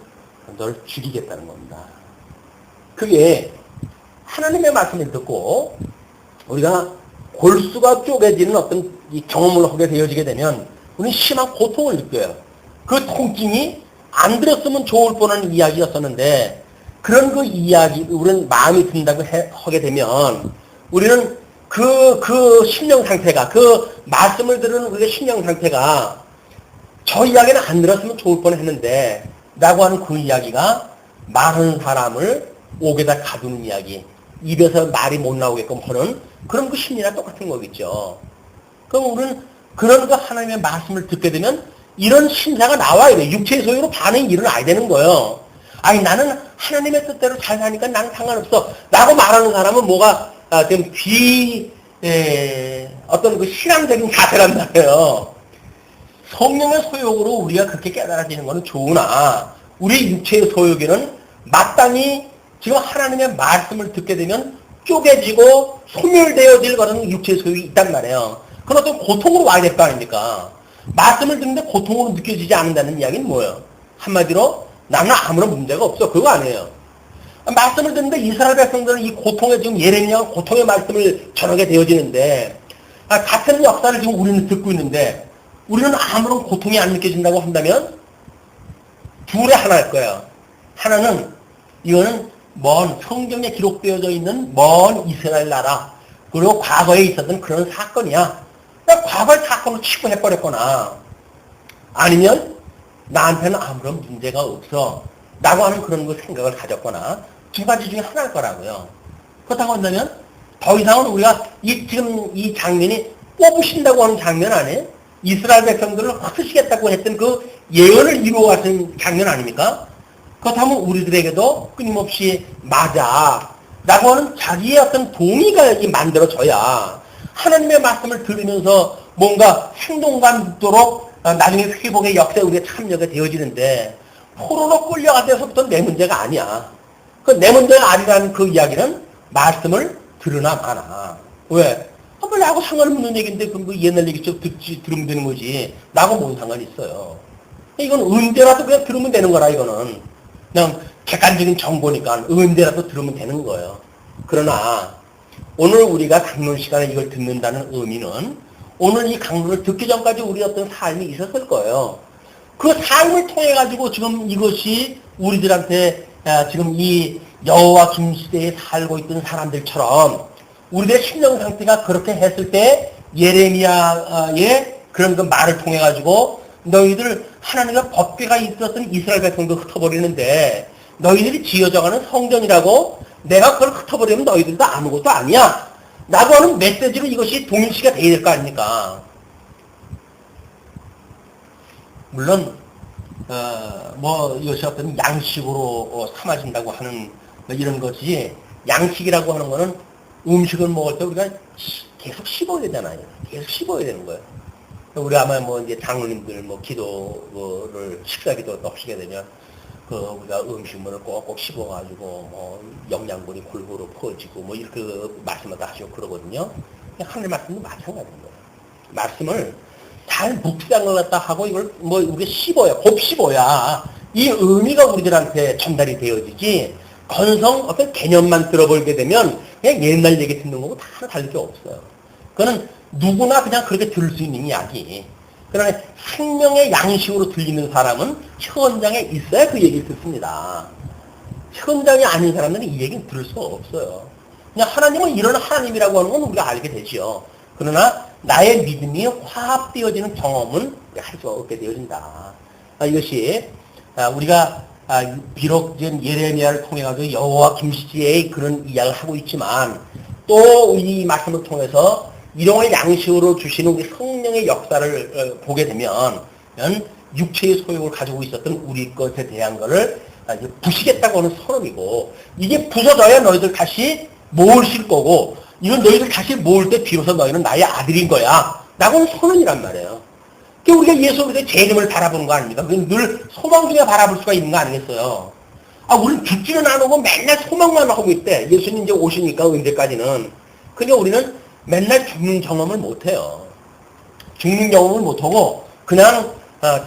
널 죽이겠다는 겁니다. 그게 하나님의 말씀을 듣고 우리가 골수가 쪼개지는 어떤 이 경험을 하게 되어지게 되면 우리는 심한 고통을 느껴요. 그 통증이 안 들었으면 좋을 뻔한 이야기였었는데 그런 그 이야기, 우리는 마음이 든다고 하게 되면 우리는 그 심령 상태가, 그 말씀을 들은 우리의 심령 상태가 저 이야기는 안 들었으면 좋을 뻔 했는데 라고 하는 그 이야기가 많은 사람을 옥에다 가두는 이야기, 입에서 말이 못 나오게끔 하는 그런 그 심리나 똑같은 거겠죠. 그럼 우리는 그런 그 하나님의 말씀을 듣게 되면 이런 심사가 나와야 돼. 육체의 소유로 반응이 일어나야 되는 거예요. 아니 나는 하나님의 뜻대로 잘 사니까 나는 상관없어 라고 말하는 사람은 뭐가 좀 어떤 그 신앙적인 자세란 말이에요. 성령의 소욕으로 우리가 그렇게 깨달아지는 것은 좋으나 우리 육체의 소욕에는 마땅히 지금 하나님의 말씀을 듣게 되면 쪼개지고 소멸되어질 그런 육체의 소욕이 있단 말이에요. 그건 어떤 고통으로 와야 될 거 아닙니까? 말씀을 듣는데 고통으로 느껴지지 않는다는 이야기는 뭐예요? 한마디로 나는 아무런 문제가 없어. 그거 아니에요. 말씀을 듣는데 이스라엘 백성들은 이 고통에 지금 예레미야가 고통의 말씀을 전하게 되어지는데 같은 역사를 지금 우리는 듣고 있는데 우리는 아무런 고통이 안 느껴진다고 한다면 둘의 하나일 거예요. 하나는 이거는 먼 성경에 기록되어져 있는 먼 이스라엘 나라 그리고 과거에 있었던 그런 사건이야. 그러니까 과거의 사건을 치고 해버렸거나 아니면 나한테는 아무런 문제가 없어 라고 하는 그런 그 생각을 가졌거나 두 가지 중에 하나일 거라고요. 그렇다고 한다면 더 이상은 우리가 지금 이 장면이 뽑으신다고 하는 장면 안에 이스라엘 백성들을 흩으시겠다고 했던 그 예언을 이루어가신 장면 아닙니까? 그렇다면 우리들에게도 끊임없이 맞아 라고 하는 자기의 어떤 동의가 만들어져야 하나님의 말씀을 들으면서 뭔가 행동감 있도록 나중에 회복의 역사에 우리가 참여가 되어지는데 포로로 끌려갈 때서부터 내 문제가 아니야. 그 내 문제가 아니라는 그 이야기는 말씀을 들으나 마나. 왜? 뭐 나하고 상관없는 얘기인데 그럼 그 옛날 얘기 좀 들으면 되는 거지. 나하고 뭔 상관이 있어요. 이건 언제라도 그냥 들으면 되는 거라 이거는. 그냥 객관적인 정보니까 언제라도 들으면 되는 거예요. 그러나 오늘 우리가 강론 시간에 이걸 듣는다는 의미는 오늘 이 강론을 듣기 전까지 우리 어떤 삶이 있었을 거예요. 그 삶을 통해 가지고 지금 이것이 우리들한테 지금 이 여호와 김시대에 살고 있던 사람들처럼 우리들의 심령 상태가 그렇게 했을 때 예레미야의 그런 그 말을 통해 가지고 너희들 하나님과 법궤가 있었던 이스라엘 백성도 흩어버리는데 너희들이 지어져가는 성전이라고 내가 그걸 흩어버리면 너희들도 아무것도 아니야 라고 하는 메시지로 이것이 동일시가 돼야 될 거 아닙니까? 물론 뭐 이것이 어떤 양식으로 삼아진다고 하는 뭐 이런 것이 양식이라고 하는 거는 음식을 먹을 때 우리가 계속 씹어야 되잖아요. 계속 씹어야 되는 거예요. 우리 아마 뭐 이제 장로님들 뭐 기도를 식사 기도 하시게 되면 그 우리가 음식물을 꼭꼭 씹어가지고 뭐 영양분이 골고루 퍼지고 뭐 이렇게 말씀을 다 하시고 그러거든요. 하늘 말씀도 마찬가지인 거예요. 말씀을 잘 묵상을 갖다 하고 이걸 뭐 우리가 씹어야 곱 씹어야 이 의미가 우리들한테 전달이 되어지지 건성 어떤 개념만 들어버리게 되면 그냥 옛날 얘기 듣는 거고 다 다를 게 없어요. 그거는 누구나 그냥 그렇게 들을 수 있는 이야기. 그러나 생명의 양식으로 들리는 사람은 현장에 있어야 그 얘기를 듣습니다. 현장이 아닌 사람들은 이 얘기는 들을 수가 없어요. 그냥 하나님은 이런 하나님이라고 하는 건 우리가 알게 되죠. 그러나 나의 믿음이 화합되어지는 경험은 할 수가 없게 되어진다. 이것이 우리가 비록 예레미야를 통해 가지고 여호와 김시지의 그런 이야기를 하고 있지만 또 이 말씀을 통해서 일용할 양식으로 주시는 우리 성령의 역사를 보게 되면 육체의 소욕을 가지고 있었던 우리 것에 대한 것을 부시겠다고 하는 선언이고 이게 부서져야 너희들 다시 모으실 거고 이건 너희들 다시 모을 때 비로소 너희는 나의 아들인 거야 라고 하는 선언이란 말이에요. 우리가 예수 그리스도의 재림을 바라보는 거 아닙니까? 그건 늘 소망 중에 바라볼 수가 있는 거 아니겠어요? 우리는 죽지는 않고 맨날 소망만 하고 있대. 예수님 이제 오시니까 언제까지는. 그러니까 우리는 맨날 죽는 경험을 못해요. 죽는 경험을 못하고 그냥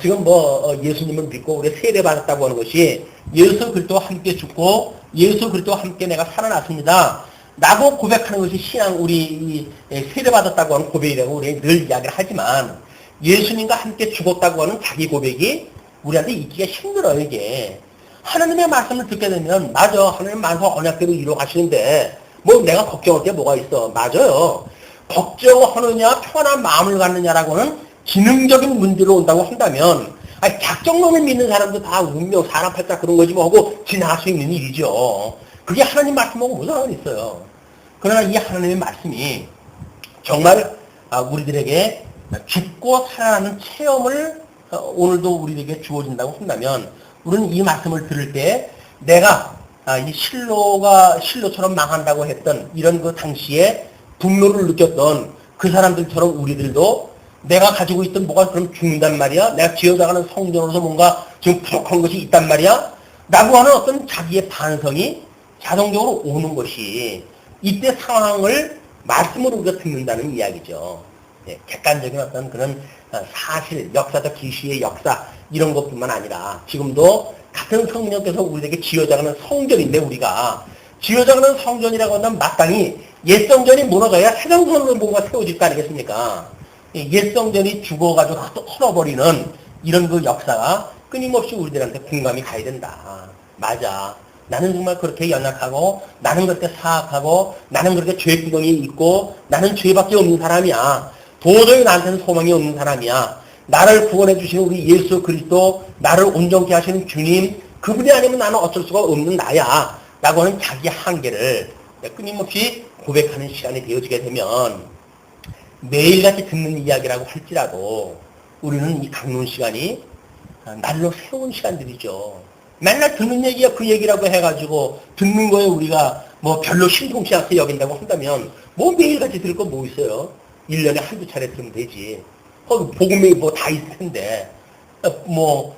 지금 뭐 예수님을 믿고 우리 세례받았다고 하는 것이 예수 그리스도와 함께 죽고 예수 그리스도와 함께 내가 살아났습니다. 라고 고백하는 것이 신앙 우리 세례받았다고 하는 고백이라고 우리 늘 이야기를 하지만 예수님과 함께 죽었다고 하는 자기 고백이 우리한테 있기가 힘들어요. 이게 하나님의 말씀을 듣게 되면 맞아 하나님 만성 언약대로 이루어 가시는데 뭐 내가 걱정할 게 뭐가 있어. 맞아요. 걱정하느냐 편한 마음을 갖느냐라고는 기능적인 문제로 온다고 한다면 작정론을 믿는 사람도 다 운명 사람 팔자 그런 거지 뭐 하고 지나갈 수 있는 일이죠. 그게 하나님 말씀하고 무슨 상관이 있어요. 그러나 이 하나님의 말씀이 정말 우리들에게 죽고 살아나는 체험을 오늘도 우리에게 주어진다고 한다면 우리는 이 말씀을 들을 때 내가 이 실로처럼 망한다고 했던 이런 그 당시에 분노를 느꼈던 그 사람들처럼 우리들도 내가 가지고 있던 뭐가 그럼 죽는단 말이야? 내가 지어나가는 성전으로서 뭔가 지금 부족한 것이 있단 말이야? 라고 하는 어떤 자기의 반성이 자동적으로 오는 것이 이때 상황을 말씀으로 우리가 듣는다는 이야기죠. 객관적인 어떤 그런 사실, 역사적 기시의 역사 이런 것뿐만 아니라 지금도 같은 성령께서 우리에게 지어져가는 성전인데 우리가 지어져가는 성전이라고 하면 마땅히 옛 성전이 무너져야 새 성전으로 뭔가 세워질 거 아니겠습니까? 옛 성전이 죽어가지고 헐어버리는 이런 그 역사가 끊임없이 우리들한테 공감이 가야 된다. 맞아. 나는 정말 그렇게 연약하고 나는 그렇게 사악하고 나는 그렇게 죄구덩이 있고 나는 죄밖에 없는 사람이야. 도저히 나한테는 소망이 없는 사람이야. 나를 구원해 주시는 우리 예수 그리스도 나를 온전케 하시는 주님 그분이 아니면 나는 어쩔 수가 없는 나야. 라고 하는 자기 한계를 끊임없이 고백하는 시간이 되어지게 되면 매일같이 듣는 이야기라고 할지라도 우리는 이 강론 시간이 날로 새로운 시간들이죠. 맨날 듣는 얘기가 그 얘기라고 해가지고 듣는 거에 우리가 뭐 별로 신통치 않게 여긴다고 한다면 뭐 매일같이 들을 거 뭐 있어요. 1년에 한두 차례 들으면 되지. 복음이 뭐 다 있을 텐데 뭐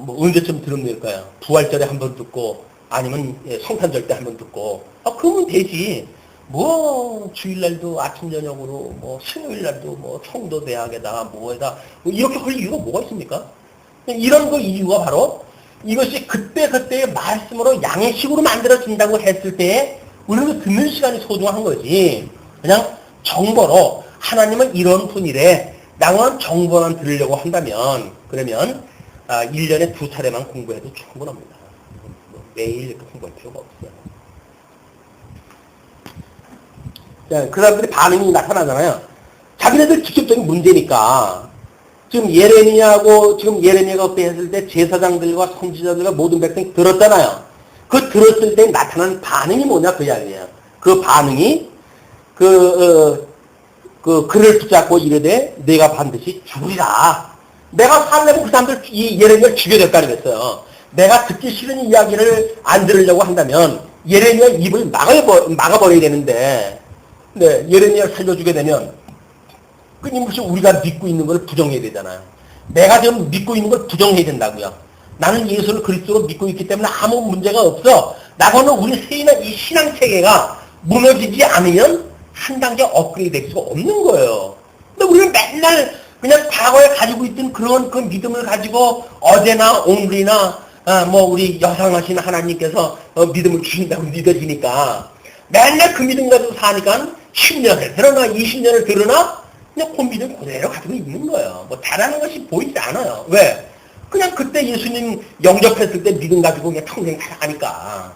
언제쯤 들으면 될까요? 부활절에 한 번 듣고 아니면 성탄절 때 한 번 듣고 그러면 되지. 뭐 주일날도 아침 저녁으로 뭐 수요일날도 뭐 청도 대학에다가 뭐에다 뭐 이렇게 할 이유가 뭐가 있습니까? 이런 거 이유가 바로 이것이 그때그때의 말씀으로 양식으로 만들어진다고 했을 때 우리는 듣는 시간이 소중한 거지. 그냥 정보로 하나님은 이런 분이래 라고 정보만 들으려고 한다면 그러면 1년에 2차례만 공부해도 충분합니다. 매일 이렇게 공부할 필요가 없어요. 자, 그 사람들이 반응이 나타나잖아요. 자기네들 직접적인 문제니까 지금 예레미야가 어떻게 했을 때 제사장들과 선지자들과 모든 백성이 들었잖아요. 그 들었을 때 나타나는 반응이 뭐냐 그 이야기예요. 그 반응이 그를 붙잡고 이르되 내가 반드시 죽으리라. 내가 살려고 그 사람들 이 예레미야를 죽여야 될까 그랬어요. 내가 듣기 싫은 이야기를 안 들으려고 한다면 예레미야 입을 막아버려야 되는데 네, 예레미야를 살려주게 되면 끊임없이 우리가 믿고 있는 걸 부정해야 되잖아요. 내가 지금 믿고 있는 걸 부정해야 된다고요. 나는 예수를 그리스도로 믿고 있기 때문에 아무 문제가 없어. 나고는 우리 이 신앙체계가 무너지지 않으면 한 단계 업그레이드 될 수가 없는 거예요. 근데 우리는 맨날 그냥 과거에 가지고 있던 그런 그 믿음을 가지고 어제나 오늘이나 우리 여상하신 하나님께서 믿음을 주신다고 믿어지니까 맨날 그 믿음 가지고 사니까 10년을 들으나 20년을 들으나 그냥 그 믿음 그대로 가지고 있는 거예요. 뭐 잘하는 것이 보이지 않아요. 왜? 그냥 그때 예수님 영접했을 때 믿음 가지고 그냥 평생 살아가니까.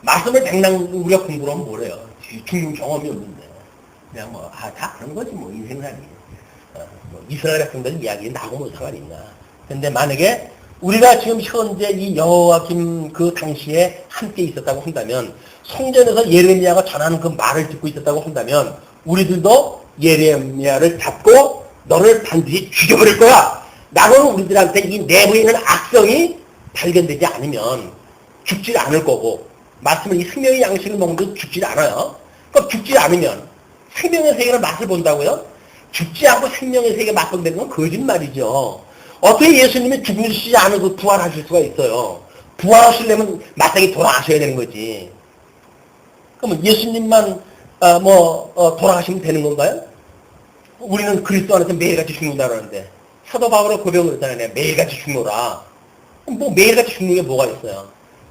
말씀을 백날 우리가 공부를 하면 뭐래요? 죽는 경험이 없는데. 그냥 다 그런 거지 뭐 인생살이. 이스라엘 백성들 이야기 나하고 뭐 상관이 있나. 근데 만약에 우리가 지금 현재 이 여호와김 그 당시에 함께 있었다고 한다면 성전에서 예레미야가 전하는 그 말을 듣고 있었다고 한다면 우리들도 예레미야를 잡고 너를 반드시 죽여버릴 거야 라고 우리들한테 이 내부에 있는 악성이 발견되지 않으면 죽지 않을 거고 말씀은 이 생명의 양식을 먹는 죽지 않아요. 그럼 죽지 않으면 생명의 세계를 맛을 본다고요? 죽지 않고 생명의 세계 맛을 본다는 건 거짓말이죠. 어떻게 예수님이 죽으시지 않고 부활하실 수가 있어요? 부활하시려면 마땅히 돌아가셔야 되는 거지. 그러면 예수님만 돌아가시면 되는 건가요? 우리는 그리스도 안에서 매일같이 죽는다 그러는데 사도 바울은 고백을 했잖아요. 매일같이 죽노라. 뭐 매일같이 죽는 게 뭐가 있어요?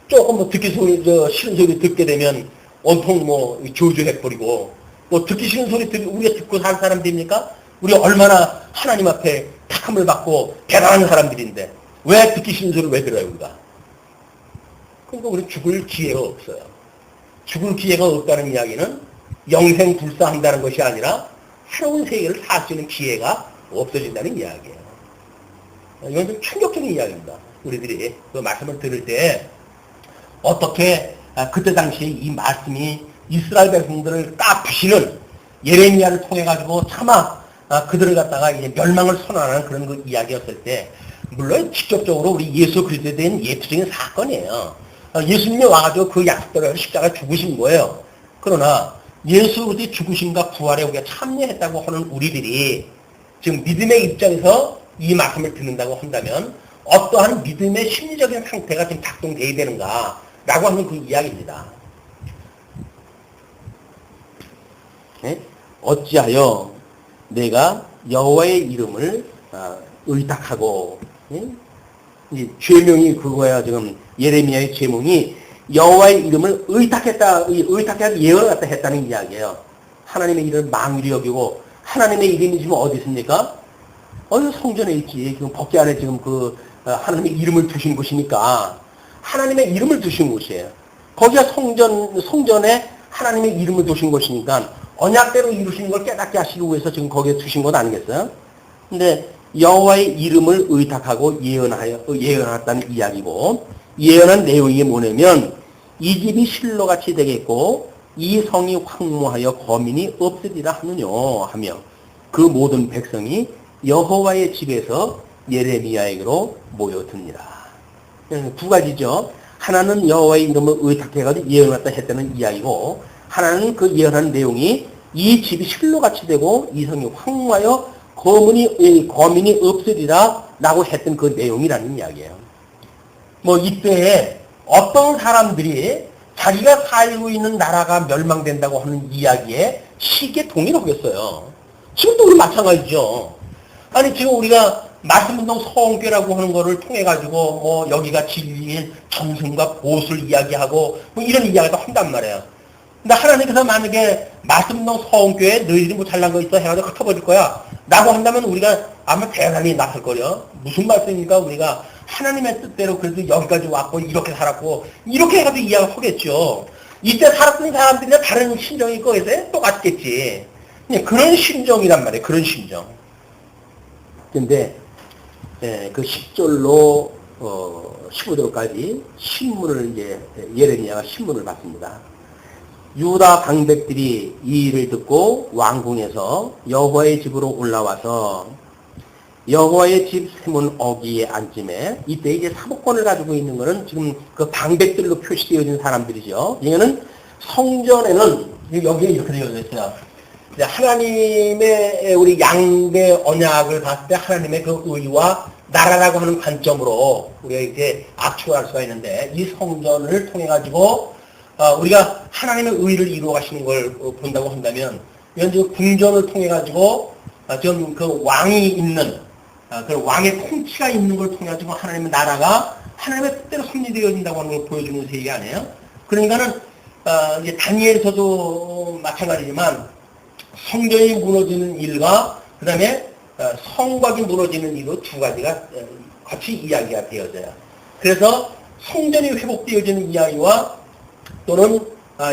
조금 듣기 싫은 소리 듣게 되면 온통 저주해버리고 듣기 싫은 소리 우리가 듣고 사는 사람들입니까? 우리 얼마나 하나님 앞에 택함을 받고 대단한 사람들인데 왜 듣기 싫은 소리를 왜 들어요 우리가? 그러니까 우리 죽을 기회가 없어요. 죽을 기회가 없다는 이야기는 영생불사한다는 것이 아니라 새로운 세계를 살 수 있는 기회가 없어진다는 이야기예요. 이건 좀 충격적인 이야기입니다. 우리들이 그 말씀을 들을 때 어떻게 그때 당시에 이 말씀이 이스라엘 백성들을 딱 부시는 예레미야를 통해 가지고 차마 그들을 갖다가 이제 멸망을 선언하는 그런 그 이야기였을 때 물론 직접적으로 우리 예수 그리스도에 대한 예표적인 사건이에요. 예수님이 와가지고 그 약속대로 십자가에 죽으신 거예요. 그러나 예수 그리스도의 죽으심과 부활에 우리가 참여했다고 하는 우리들이 지금 믿음의 입장에서 이 말씀을 듣는다고 한다면 어떠한 믿음의 심리적인 상태가 지금 작동돼야 되는가라고 하는 그 이야기입니다. 네? 어찌하여 내가 여호와의 이름을 의탁하고 이 죄명이 그거야. 지금 예레미야의 죄명이 여호와의 이름을 의탁해서 예언을 갖다 했다는 이야기예요. 하나님의 이름을 망위로 여기고 하나님의 이름이 지금 어디 있습니까? 성전에 있지. 지금 법궤 안에 지금 하나님의 이름을 두신 곳이니까 하나님의 이름을 두신 곳이에요. 거기가 성전에 하나님의 이름을 두신 곳이니까 언약대로 이루신 걸 깨닫게 하시기 위해서 지금 거기에 두신 것 아니겠어요? 근데 여호와의 이름을 의탁하고 예언했다는 이야기고 예언한 내용이 뭐냐면 이 집이 실로같이 되겠고 이 성이 황무하여 거민이 없으리라 하느뇨 하며 그 모든 백성이 여호와의 집에서 예레미야에게로 모여드니라. 두 가지죠. 하나는 여호와의 이름을 의탁해가지고 예언했다 했다는 이야기고 하나는 그 예언한 내용이 이 집이 실로같이 되고 이 성이 황무하여 거민이 없으리라 라고 했던 그 내용이라는 이야기예요. 이때에 어떤 사람들이 자기가 살고 있는 나라가 멸망된다고 하는 이야기에 쉽게 동의를 하겠어요. 지금도 우리 마찬가지죠. 아니 지금 우리가 말씀운동 서원교라고 하는 거를 통해 가지고 뭐 여기가 진리인 정승과 보수를 이야기하고 뭐 이런 이야기도 한단 말이에요. 근데 하나님께서 만약에 말씀운동 서원교에 너희들이 뭐 잘난 거 있어 해가지고 흩어버릴 거야 라고 한다면 우리가 아마 대단히 나설 거려. 무슨 말씀입니까? 우리가 하나님의 뜻대로 그래도 여기까지 왔고 이렇게 살았고 이렇게 해가지고 이야기하겠죠. 이때 살았던 사람들이나 다른 심정이 거기서 똑같겠지. 그런 심정이란 말이에요. 그런 심정. 근데 그 10절로 15절까지 신문을 이제 예레미야가 신문을 받습니다. 유다 방백들이 이 일을 듣고 왕궁에서 여호와의 집으로 올라와서 여호와의 집 세문 어귀에 앉음에 이때 이제 사복권을 가지고 있는 거는 지금 그 방백들로 표시되어진 사람들이죠. 이거는 성전에는 여기에 이렇게 되어 있어요. 하나님의 우리 양대 언약을 봤을 때 하나님의 그 의와 나라라고 하는 관점으로 우리가 이렇게 압축할 수가 있는데 이 성전을 통해 가지고 우리가 하나님의 의를 이루어 가시는 걸 본다고 한다면 이건 지금 궁전을 통해 가지고 좀 그 왕이 있는 그 왕의 통치가 있는 걸 통해 가지고 하나님의 나라가 하나님의 뜻대로 섭리되어진다고 하는 걸 보여주는 세계 아니에요? 그러니까는 이제 다니엘서도 마찬가지지만 성전이 무너지는 일과 그 다음에 성곽이 무너지는 일로 두 가지가 같이 이야기가 되어져요. 그래서 성전이 회복되어지는 이야기와 또는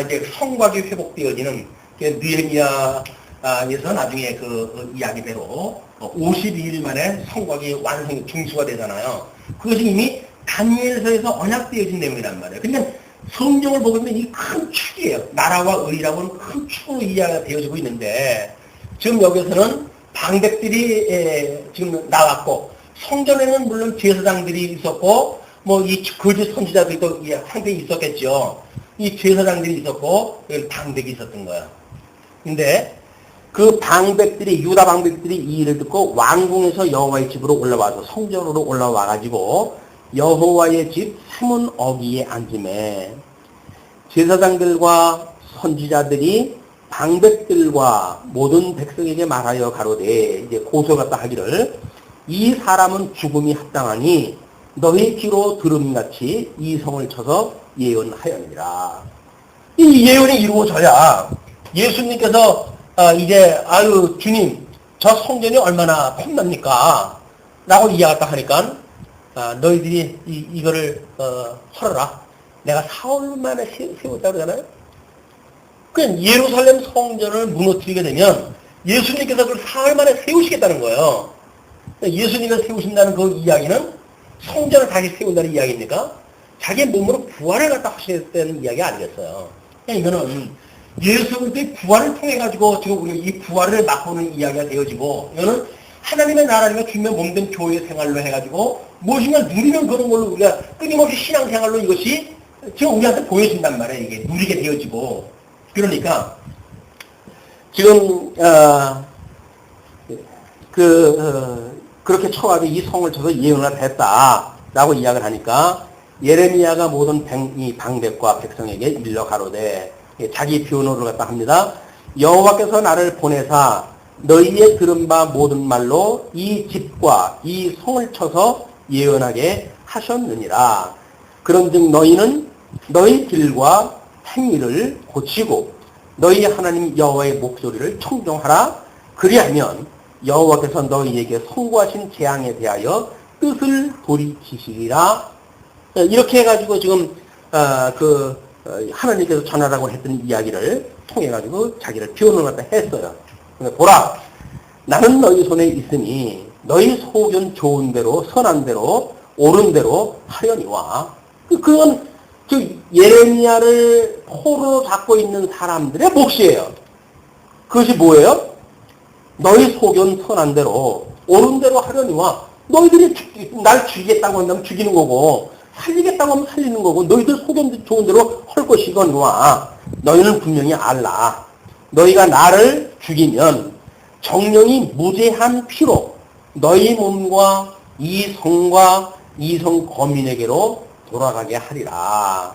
이제 성곽이 회복되어지는 느헤미야에서 나중에 그 이야기대로 52일 만에 성곽이 완성 중수가 되잖아요. 그것이 이미 다니엘서에서 언약되어진 내용이란 말이에요. 근데 성경을 보면 이 큰 축이에요. 나라와 의라고는 큰 축으로 이해가 되어지고 있는데 지금 여기서는 방백들이 지금 나왔고 성전에는 물론 제사장들이 있었고 뭐 이 거짓 선지자들이 또 한데 있었겠죠. 이 제사장들이 있었고 방백이 있었던 거예요. 근데 그 방백들이 유다 방백들이 이 일을 듣고 왕궁에서 여호와의 집으로 올라와서 성전으로 올라와 가지고 여호와의 집 세문 어귀에 앉음에 제사장들과 선지자들이 방백들과 모든 백성에게 말하여 가로되 이제 고소갔다 하기를 이 사람은 죽음이 합당하니 너희 귀로 들음같이 이 성을 쳐서 예언하였느니라. 이 예언이 이루어져야 예수님께서 이제 아유 주님 저 성전이 얼마나 험납니까? 라고 이야기했다 하니까 너희들이 이거를 헐어라. 내가 사흘 만에 세웠다고 그러잖아요. 그냥 예루살렘 성전을 무너뜨리게 되면 예수님께서 그걸 사흘 만에 세우시겠다는 거예요. 예수님께서 세우신다는 그 이야기는 성전을 다시 세운다는 이야기입니까? 자기 몸으로 부활을 갖다 하시겠다는 이야기 아니겠어요. 이거는 예수 그리스도의 부활을 통해 가지고 지금 우리가 이 부활을 맛보는 이야기가 되어지고 이거는 하나님의 나라님의 주님의 몸된 교회 생활로 해가지고 무엇인가 누리는 그런 걸로 우리가 끊임없이 신앙생활로 이것이 지금 우리한테 보여진단 말이에요. 이게 누리게 되어지고 그러니까 지금 그렇게 쳐가지고 이 성을 쳐서 예언을 했다라고 이야기를 하니까 예레미야가 모든 이 방백과 백성에게 일러 가로되 자기 변호를 갖다 합니다. 여호와께서 나를 보내사 너희의 들은 바 모든 말로 이 집과 이 성을 쳐서 예언하게 하셨느니라. 그런즉 너희는 너희 길과 행위를 고치고 너희 하나님 여호와의 목소리를 청종하라. 그리하면 여호와께서 너희에게 선고하신 재앙에 대하여 뜻을 돌이키시리라. 이렇게 해가지고 지금 하나님께서 전하라고 했던 이야기를 통해 가지고 자기를 표현을 갖다 했어요. 보라, 나는 너희 손에 있으니 너희 소견 좋은 대로 선한 대로 옳은 대로 하려니와. 그건 예레미야를 포로로 잡고 있는 사람들의 몫이에요. 그것이 뭐예요? 너희 소견 선한 대로 옳은 대로 하려니와. 너희들이 날 죽이겠다고 한다면 죽이는 거고 살리겠다고 하면 살리는 거고 너희들 소견 좋은 대로 할 것이거니와. 너희는 분명히 알라. 너희가 나를 죽이면 정령이 무죄한 피로 너희 몸과 이 성과 이 성 거민에게로 돌아가게 하리라.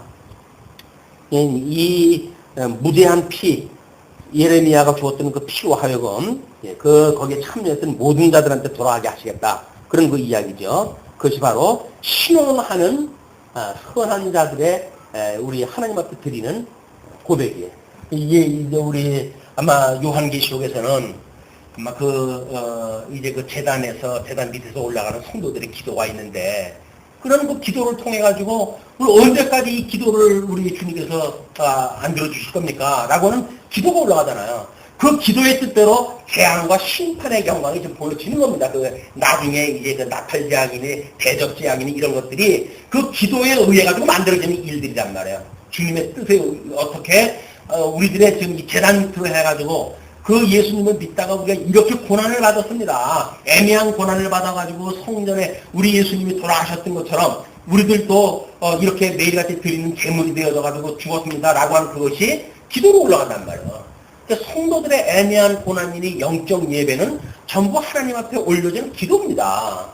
이 무죄한 피, 예레미야가 주었던 그 피로 하여금 거기에 참여했던 모든 자들한테 돌아가게 하시겠다. 그런 그 이야기죠. 그것이 바로 신원하는 선한 자들의 우리 하나님 앞에 드리는 고백이에요. 이게 이제 우리 아마 요한계시록에서는 아마 이제 그 재단 밑에서 올라가는 성도들의 기도가 있는데, 그런 그 기도를 통해 가지고 우리 언제까지 이 기도를 우리 주님께서 안 들어주실 겁니까? 라고는 기도가 올라가잖아요. 그 기도의 뜻대로 재앙과 심판의 경광이 좀 보여지는 겁니다. 나중에 이제 그 나팔 재앙이니 대적 재앙이니 이런 것들이 그 기도에 의해 가지고 만들어지는 일들이란 말이에요. 주님의 뜻에 어떻게 우리들의 지금 이 재단 밑으로 해가지고 그 예수님을 믿다가 우리가 이렇게 고난을 받았습니다. 애매한 고난을 받아가지고 성전에 우리 예수님이 돌아가셨던 것처럼 우리들도 이렇게 매일같이 드리는 제물이 되어져가지고 죽었습니다. 라고 하는 그것이 기도로 올라간단 말이에요. 그러니까 성도들의 애매한 고난이니 영적 예배는 전부 하나님 앞에 올려진 기도입니다.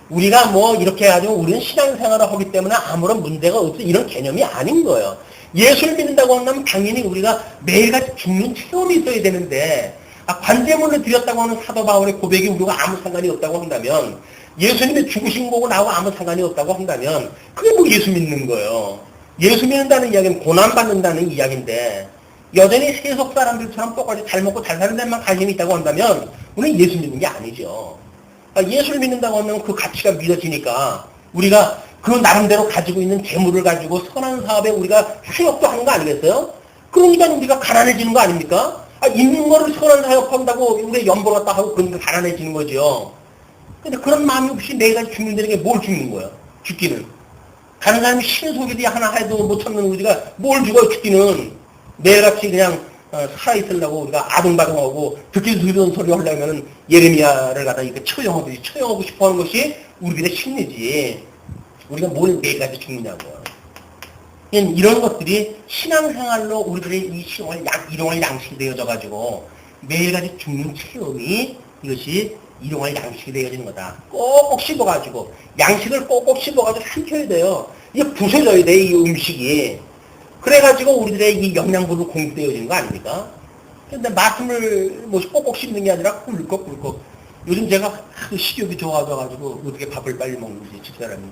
우리가 뭐 이렇게 해가지고 우리는 신앙생활을 하기 때문에 아무런 문제가 없어 이런 개념이 아닌 거예요. 예수를 믿는다고 한다면 당연히 우리가 매일같이 죽는 체험이 있어야 되는데, 관제물로 드렸다고 하는 사도 바울의 고백이 우리가 아무 상관이 없다고 한다면, 예수님의 죽으신 거고 나하고 아무 상관이 없다고 한다면 그게 뭐 예수 믿는 거예요. 예수 믿는다는 이야기는 고난받는다는 이야기인데, 여전히 세속 사람들처럼 똑같이 잘 먹고 잘 사는 데만 관심이 있다고 한다면 우리는 예수 믿는 게 아니죠. 예수를 믿는다고 하면 그 가치가 믿어지니까 우리가 그 나름대로 가지고 있는 재물을 가지고 선한 사업에 우리가 휴업도 하는 거 아니겠어요? 그러니까 우리가 가난해지는 거 아닙니까? 있는 거를 선한 사업한다고 우리 연봉 갖다 하고 그러니까 가난해지는 거죠. 근데 그런 마음이 없이 매일같이 죽는다는 게 뭘 죽는 거야? 죽기는. 다른 사람이 신속이 하나 해도 못 참는 우리가 뭘 죽어 죽기는. 매일같이 그냥 살아있으려고 우리가 아둥바둥하고 듣기 들은 소리 하려면 예레미야를 갖다 이렇게 처형하고 싶어 하는 것이 우리들의 심리지. 우리가 뭘 매일같이 죽느냐고요. 이런 것들이 신앙생활로 우리들의 이 일용할 양식이 되어져가지고 매일같이 죽는 체험이 이것이 일용할 양식이 되어지는 거다. 꼭꼭 씹어가지고 양식을 꼭꼭 씹어가지고 삼켜야 돼요. 이게 부서져야 돼, 이 음식이. 그래가지고 우리들의 이 영양분으로 공급되어지는 거 아닙니까? 근데 말씀을 뭐 꼭꼭 씹는 게 아니라 꿀꺽꿀꺽. 요즘 제가 식욕이 좋아져가지고 어떻게 밥을 빨리 먹는지 집사람이.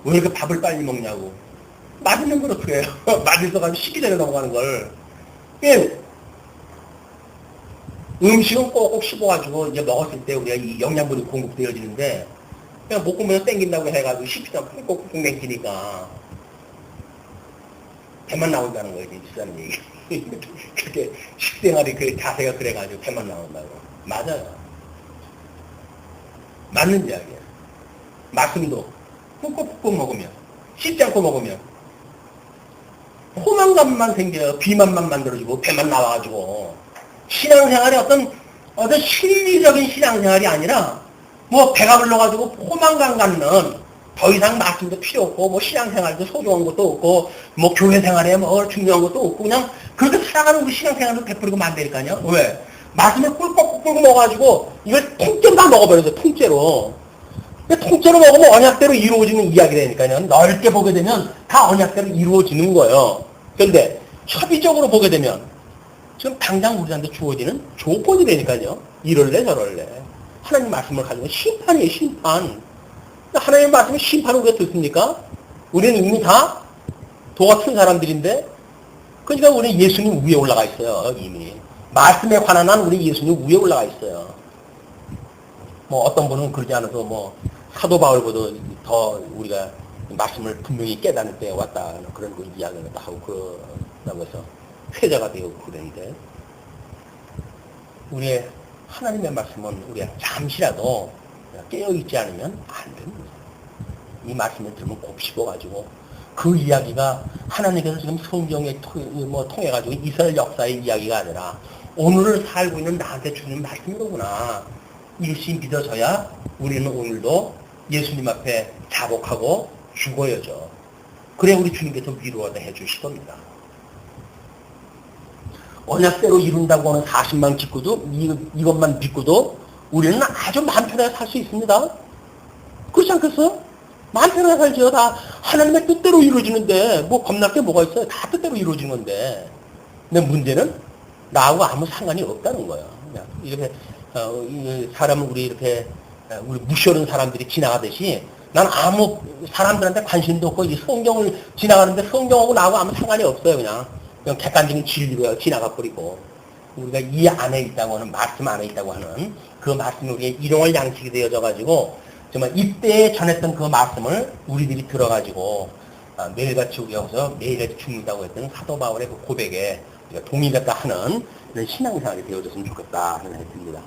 왜 이렇게 밥을 빨리 먹냐고. 맛있는 걸 어떻게 해요? 맛있어가지고 식기 전에 넘어가는 걸. 음식은 꼭꼭 씹어가지고 이제 먹었을 때 우리가 이 영양분이 공급되어지는데 그냥 목구멍에서 땡긴다고 해가지고 씹히다 꼭꼭 땡기니까 배만 나온다는 거예요, 집사람 얘기. 그렇게 식생활이 그 자세가 그래가지고 배만 나온다고. 맞아요. 맞는 이야기예요. 말씀도 꾹꾹꾹 먹으면, 씹지 않고 먹으면 포만감만 생겨요. 비만만 만들어지고 배만 나와가지고. 신앙생활이 어떤 실리적인 신앙생활이 아니라 뭐 배가 불러가지고 포만감 갖는 더 이상 말씀도 필요 없고 뭐 신앙생활도 소중한 것도 없고 뭐 교회생활에 뭐 중요한 것도 없고 그냥 그렇게 살아가는 우리 신앙생활도 베풀고 만들니까요. 왜? 말씀을 꿀꺽꿀꺽 먹어가지고 이걸 통째로 다 먹어버려서 통째로. 통째로 먹으면 언약대로 이루어지는 이야기라니까요. 넓게 보게 되면 다 언약대로 이루어지는 거예요. 그런데 협의적으로 보게 되면 지금 당장 우리한테 주어지는 조건이 되니까요. 이럴래 저럴래. 하나님 말씀을 가지고 심판이에요. 심판. 하나님 말씀이 심판을 우리가 듣습니까? 우리는 이미 다 도같은 사람들인데 그러니까 우리는 예수님 위에 올라가 있어요. 이미. 말씀에 관한 한 우리 예수님 위에 올라가 있어요. 뭐 어떤 분은 그러지 않아서 뭐 사도 바울보다 더 우리가 말씀을 분명히 깨닫는 때에 왔다 그런 그 이야기를 하고 그러면서 회자가 되고 그러는데 우리의 하나님의 말씀은 우리가 잠시라도 깨어있지 않으면 안 됩니다. 이 말씀을 들으면 곱씹어가지고 그 이야기가 하나님께서 지금 성경에 통해가지고 이스라엘 역사의 이야기가 아니라 오늘을 살고 있는 나한테 주는 말씀이로구나. 이것이 믿어져야 우리는 오늘도 예수님 앞에 자복하고 죽어야죠. 그래 우리 주님께서 위로하다 해주실 겁니다. 언약대로 이룬다고 하는 40만 짓고도 이것만 믿고도 우리는 아주 마음 편하게 살 수 있습니다. 그렇지 않겠어요? 마음 편하게 살죠. 다 하나님의 뜻대로 이루어지는데 뭐 겁날 게 뭐가 있어요? 다 뜻대로 이루어지는 건데. 근데 문제는 나하고 아무 상관이 없다는 거예요. 그냥 이렇게 사람은 우리 이렇게 우리 무시하는 사람들이 지나가듯이 난 아무 사람들한테 관심도 없고 이 성경을 지나가는데 성경하고 나하고 아무 상관이 없어요. 그냥 객관적인 진리로 지나가 버리고 우리가 이 안에 있다고 하는 말씀 안에 있다고 하는 그 말씀이 우리의 일용할 양식이 되어져 가지고 정말 이때에 전했던 그 말씀을 우리들이 들어가지고 매일같이 우리가 여기서 매일같이 죽는다고 했던 사도 바울의 그 고백에 우리가 동의했다 하는 이런 신앙생활이 되어졌으면 좋겠다 하는 생각이 듭니다.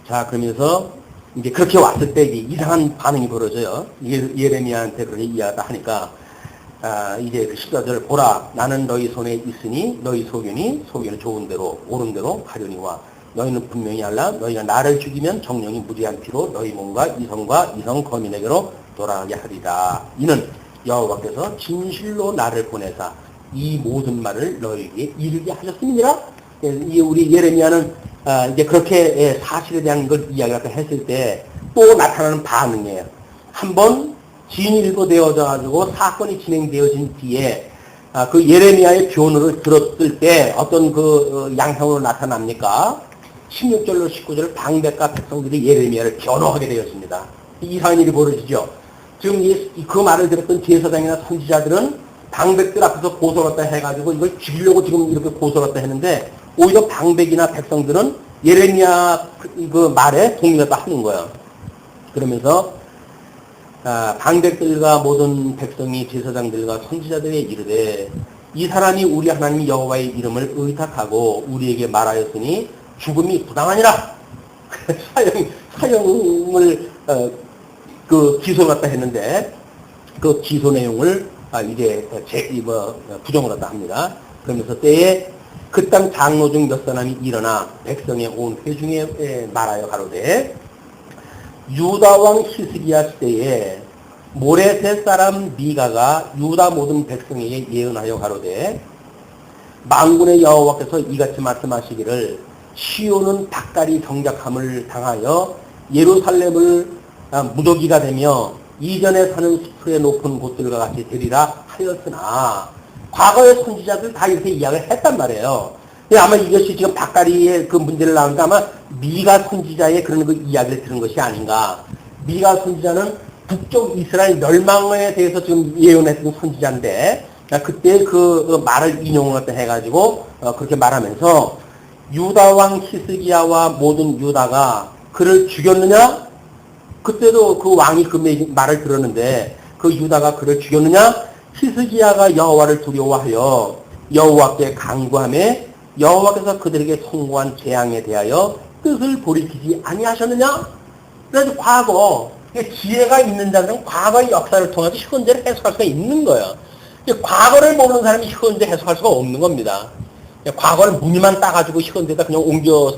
자, 그러면서 이제 그렇게 왔을 때 이상한 반응이 벌어져요. 예레미야한테 그렇게 이야기하다 하니까 이제 그 14절 보라 나는 너희 손에 있으니 너희 소견은 좋은 대로 옳은 대로 하려니와 너희는 분명히 알라 너희가 나를 죽이면 정령이 무지한 피로 너희 몸과 이성 거민에게로 돌아가게 하리라. 이는 여호와께서 진실로 나를 보내사 이 모든 말을 너희에게 이르게 하셨습니다. 우리 예레미야는 이제 그렇게 사실에 대한 걸 이야기를 했을 때 또 나타나는 반응이에요. 한번 진일보되어져 가지고 사건이 진행되어진 뒤에 그 예레미야의 변호를 들었을 때 어떤 그 양상으로 나타납니까? 16절로 19절 방백과 백성들이 예레미야를 변호하게 되었습니다. 이상한 일이 벌어지죠. 지금 그 말을 들었던 제사장이나 선지자들은 방백들 앞에서 고소했다 해가지고 이걸 죽이려고 지금 이렇게 고소했다 했는데 오히려 방백이나 백성들은 예레미야 그 말에 동의했다 하는 거예요. 그러면서 방백들과 모든 백성이 제사장들과 선지자들에게 이르되 이 사람이 우리 하나님 여호와의 이름을 의탁하고 우리에게 말하였으니 죽음이 부당하니라. 사형을 그 기소를 했다 했는데 그 기소 내용을 이제 부정을 했다 합니다. 그러면서 때에 그 땅 장로 중 몇 사람이 일어나 백성의 온 회중에 말하여 가로되 유다 왕 히스기야 시대에 모레셋 사람 미가가 유다 모든 백성에게 예언하여 가로되 만군의 여호와께서 이같이 말씀하시기를 시온은 닭다리 경작함을 당하여 예루살렘을 무더기가 되며 이전에 사는 수풀의 높은 곳들과 같이 되리라 하였으나 과거의 선지자들 다 이렇게 이야기를 했단 말이에요. 아마 이것이 지금 닭다리의 그 문제를 나오니까 아마 미가 선지자의 그런 그 이야기를 들은 것이 아닌가. 미가 선지자는 북쪽 이스라엘 멸망에 대해서 지금 예언했던 선지자인데 그때 그 말을 인용을 해가지고 그렇게 말하면서 유다 왕 히스기야와 모든 유다가 그를 죽였느냐? 그때도 그 왕이 그 말을 들었는데 그 유다가 그를 죽였느냐? 히스기야가 여호와를 두려워하여 여호와께 간구하며 여호와께서 그들에게 선고한 재앙에 대하여 뜻을 돌이키지 아니하셨느냐? 그래서 과거 지혜가 있는 자들은 과거의 역사를 통해서 현재를 해석할 수가 있는 거예요. 과거를 모르는 사람이 현재 해석할 수가 없는 겁니다. 과거를 무늬만 따가지고 현재에다 그냥 옮겨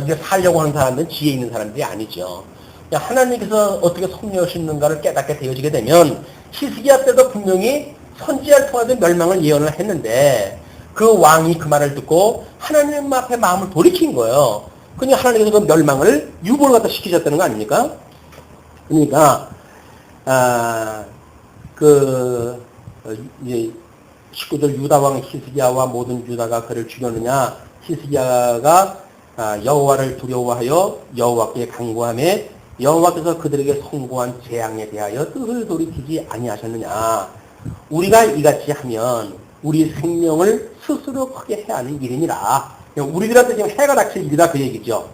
이제 살려고 하는 사람들은 지혜 있는 사람들이 아니죠. 하나님께서 어떻게 섭리하시는가를 깨닫게 되어지게 되면 히스기야 때도 분명히 선지자를 통해서 멸망을 예언을 했는데 그 왕이 그 말을 듣고 하나님 앞에 마음을 돌이킨 거예요. 그러니까 하나님께서 그 멸망을 유보를 갖다 시키셨다는 거 아닙니까? 그러니까 이제 19절 유다 왕 히스기야와 모든 유다가 그를 죽였느냐? 히스기야가 여호와를 두려워하여 여호와께 간구하며 여호와께서 그들에게 선고한 재앙에 대하여 뜻을 돌이키지 아니하셨느냐? 우리가 이같이 하면 우리 생명을 스스로 크게 해야 하는 일이니라. 우리들한테 지금 해가 닥칠 일이다 그 얘기죠.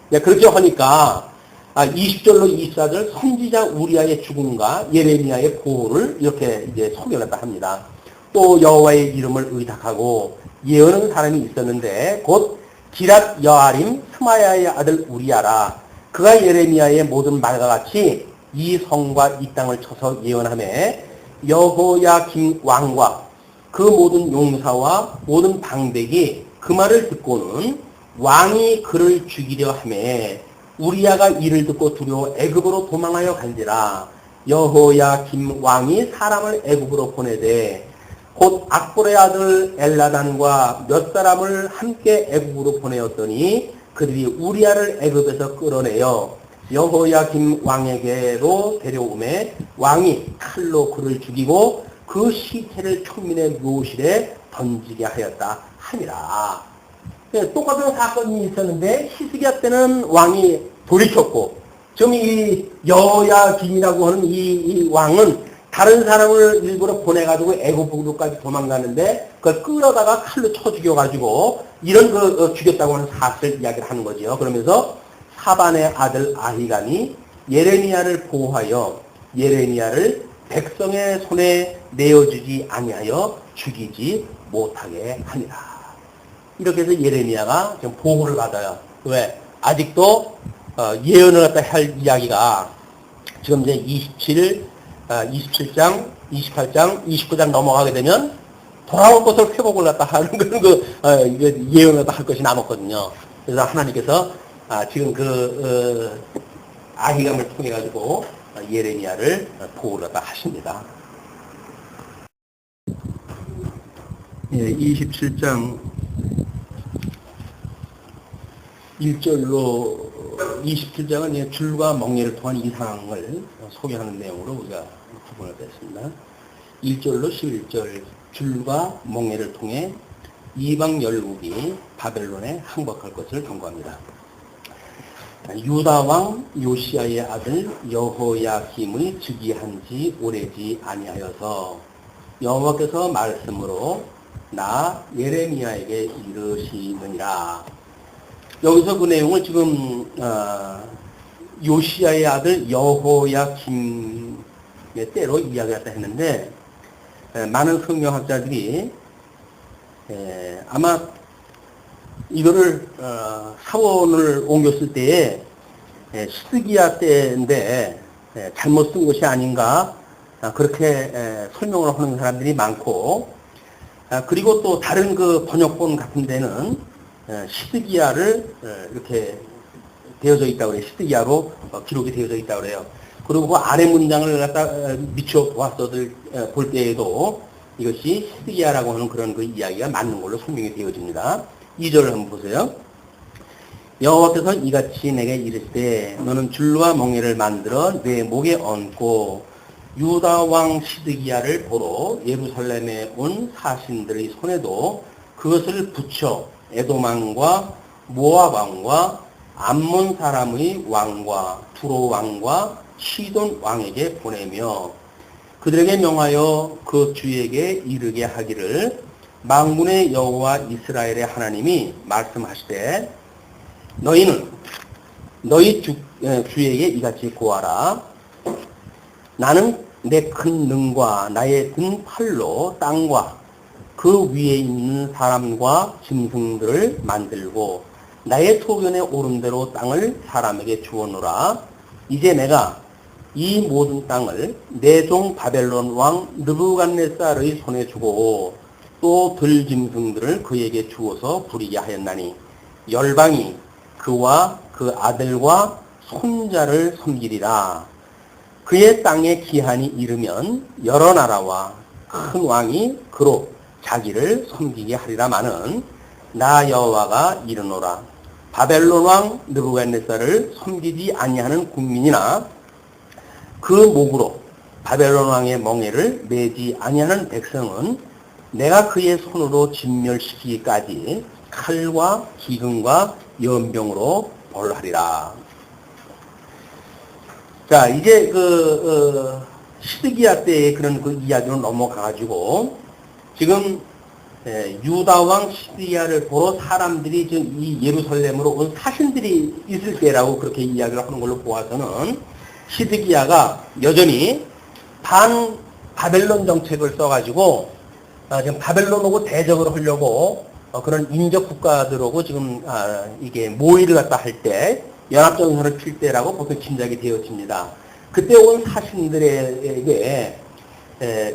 그렇게 하니까 20절로 24절 선지자 우리아의 죽음과 예레미야의 보호를 이렇게 이제 소개했다 합니다. 또 여호와의 이름을 의탁하고 예언하는 사람이 있었는데 곧 기랏 여아림 스마야의 아들 우리아라. 그가 예레미야의 모든 말과 같이 이 성과 이 땅을 쳐서 예언하며 여호야김 왕과 그 모든 용사와 모든 방백이 그 말을 듣고는 왕이 그를 죽이려 하매 우리아가 이를 듣고 두려워 애굽으로 도망하여 간지라. 여호야김 왕이 사람을 애굽으로 보내되 곧 악보의 아들 엘라단과 몇 사람을 함께 애굽으로 보내었더니 그들이 우리아를 애굽에서 끌어내어 여호야김 왕에게로 데려오매 왕이 칼로 그를 죽이고 그 시체를 총민의 묘실에 던지게 하였다 하니라. 똑같은 사건이 있었는데 히스기야 때는 왕이 돌이켰고, 지금 이 여호야김이라고 하는 이 왕은 다른 사람을 일부러 보내가지고 애굽으로까지 도망가는데 그걸 끌어다가 칼로 쳐 죽여가지고 이런 죽였다고 하는 사실을 이야기를 하는 거죠. 그러면서 사반의 아들 아히감이 예레미야를 보호하여 예레미야를 백성의 손에 내어주지 아니하여 죽이지 못하게 하니라. 이렇게 해서 예레미야가 지금 보호를 받아요. 왜? 아직도 예언을 갖다 할 이야기가 지금 이제 27장, 28장, 29장 넘어가게 되면 돌아올 것을 회복을 갖다 하는 그런 예언을 갖다 할 것이 남았거든요. 그래서 하나님께서 지금 아히감을 통해 가지고 예레미야를 보호를 갖다 하십니다. 27장 1절로 27장은 줄과 멍에를 통한 이 상황을 소개하는 내용으로 우리가 구분을 했습니다. 1절로 11절 줄과 멍에를 통해 이방 열국이 바벨론에 항복할 것을 경고합니다. 유다 왕 요시야의 아들 여호야김의 즉위한 지 오래지 아니하여서 여호와께서 말씀으로 나 예레미야에게 이르시느니라. 여기서 그 내용을 지금 요시야의 아들 여호야김의 때로 이야기했다 했는데 많은 성경학자들이 아마 이거를 사원을 옮겼을 때에 시드기야 때인데 잘못 쓴 것이 아닌가 그렇게 설명을 하는 사람들이 많고 그리고 또 다른 그 번역본 같은 데는 시드기야를 이렇게 되어져 있다고 그래요. 시드기야로 기록이 되어져 있다고 그래요. 그리고 그 아래 문장을 갖다 미처 보았어들 볼 때에도 이것이 시드기야라고 하는 그런 그 이야기가 맞는 걸로 설명이 되어집니다. 2절을 한번 보세요. 여호와께서 이같이 내게 이르시되 너는 줄과 멍에를 만들어 내 목에 얹고 유다 왕 시드기야를 보러 예루살렘에 온 사신들의 손에도 그것을 붙여 에돔 왕과 모압 왕과 암몬 사람의 왕과 두로 왕과 시돈 왕에게 보내며 그들에게 명하여 그 주에게 이르게 하기를 만군의 여호와 이스라엘의 하나님이 말씀하시되 너희는 너희 주에게 이같이 고하라. 나는 내 큰 능과 나의 든 팔로 땅과 그 위에 있는 사람과 짐승들을 만들고 나의 소견에 오른 대로 땅을 사람에게 주어노라. 이제 내가 이 모든 땅을 내 종 바벨론 왕 느부갓네살의 손에 주고 또 들짐승들을 그에게 주어서 부리게 하였나니 열방이 그와 그 아들과 손자를 섬기리라. 그의 땅의 기한이 이르면 여러 나라와 큰 왕이 그로 자기를 섬기게 하리라마는 나 여호와가 이르노라. 바벨론 왕 느부갓네살을 섬기지 아니하는 국민이나 그 목으로 바벨론 왕의 멍에를 매지 아니하는 백성은 내가 그의 손으로 진멸시키기까지 칼과 기근과 연병으로 벌하리라. 자, 이제 시드기야 때의 그런 그 이야기로 넘어가가지고 지금 유다 왕 시드기야를 보러 사람들이 지금 이 예루살렘으로 온 사신들이 있을 때라고 그렇게 이야기를 하는 걸로 보아서는 시드기야가 여전히 반 바벨론 정책을 써가지고 지금 바벨론하고 대적을 하려고 그런 인접 국가들하고 지금 이게 모의를 갖다 할 때 연합정선을 필 때라고 보통 짐작이 되어집니다. 그때 온 사신들에게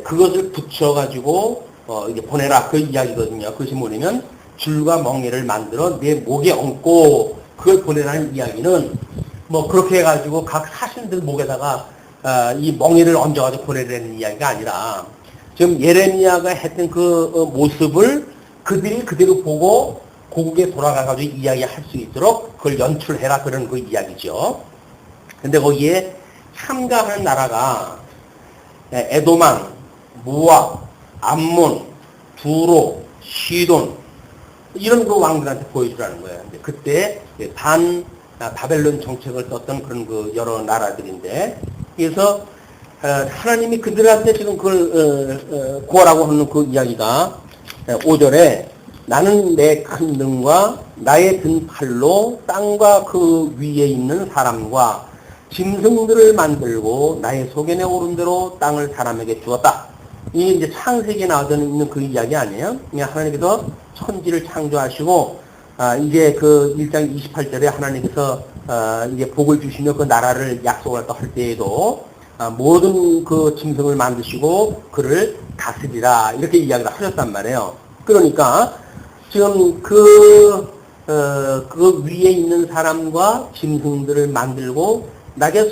그것을 붙여가지고 이제 보내라 그 이야기거든요. 그것이 뭐냐면 줄과 멍에를 만들어 내 목에 얹고 그걸 보내라는 이야기는 뭐 그렇게 해가지고 각 사신들 목에다가 이 멍에를 얹어가지고 보내라는 이야기가 아니라 지금 예레미야가 했던 그 모습을 그들이 그대로 보고 고국에 돌아가가지고 이야기할 수 있도록 그걸 연출해라 그런 그 이야기죠. 근데 거기에 참가하는 나라가 에돔왕, 모압, 암몬, 두로, 시돈 이런 그 왕들한테 보여주라는 거예요. 근데 그때 반 바벨론 정책을 썼던 그런 그 여러 나라들인데, 그래서 하나님이 그들한테 지금 그걸 구하라고 하는 그 이야기가 5절에 나는 내 큰 능과 나의 든 팔로 땅과 그 위에 있는 사람과 짐승들을 만들고 나의 소견에 오른 대로 땅을 사람에게 주었다. 이게 이제 창세기에 나와 있는 그 이야기 아니에요? 그냥 하나님께서 천지를 창조하시고, 이제 그 1장 28절에 하나님께서, 이제 복을 주시며 그 나라를 약속을 할 때에도, 모든 그 짐승을 만드시고 그를 다스리라. 이렇게 이야기를 하셨단 말이에요. 그러니까, 지금 그 위에 있는 사람과 짐승들을 만들고, 나의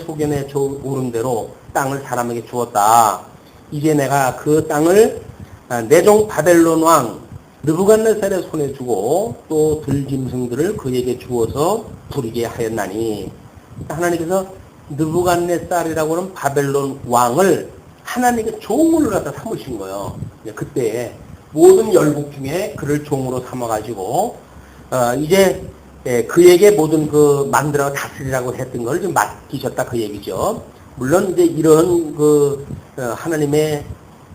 소견에 오른 대로 땅을 사람에게 주었다. 이제 내가 그 땅을 내 종 바벨론 왕 느부갓네살의 손에 주고 또 들짐승들을 그에게 주어서 부리게 하였나니, 하나님께서 느부갓네살이라고 하는 바벨론 왕을 하나님께 종으로 갖다 삼으신 거예요. 그때 모든 열국 중에 그를 종으로 삼아가지고 이제 그에게 모든 그 만들어 다스리라고 했던 걸 좀 맡기셨다 그 얘기죠. 물론 이제 이런 그 하나님의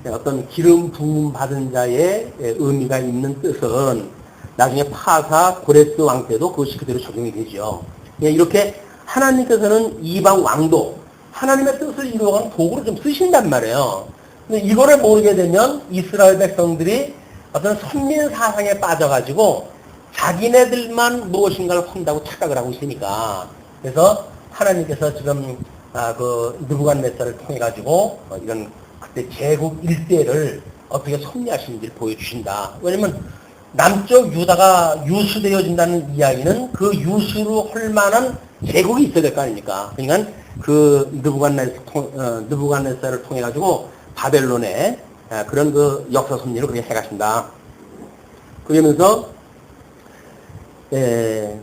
어떤 기름 부음 받은 자의 의미가 있는 뜻은 나중에 파사 고레스 왕 때도 그것이 그대로 적용이 되죠. 이렇게 하나님께서는 이방 왕도 하나님의 뜻을 이루어가는 도구로 좀 쓰신단 말이에요. 근데 이거를 모르게 되면 이스라엘 백성들이 어떤 선민 사상에 빠져가지고 자기네들만 무엇인가를 한다고 착각을 하고 있으니까, 그래서 하나님께서 지금 그 느부갓네살을 통해 가지고 이런 그때 제국 일대를 어떻게 섭리하시는지를 보여주신다. 왜냐면 남쪽 유다가 유수되어진다는 이야기는 그 유수로 할 만한 제국이 있어야 될 거 아닙니까? 그러니까 그 느부갓네살을 통해 가지고 바벨론에 그런 그 역사 섭리를 그렇게 해가신다. 그러면서 그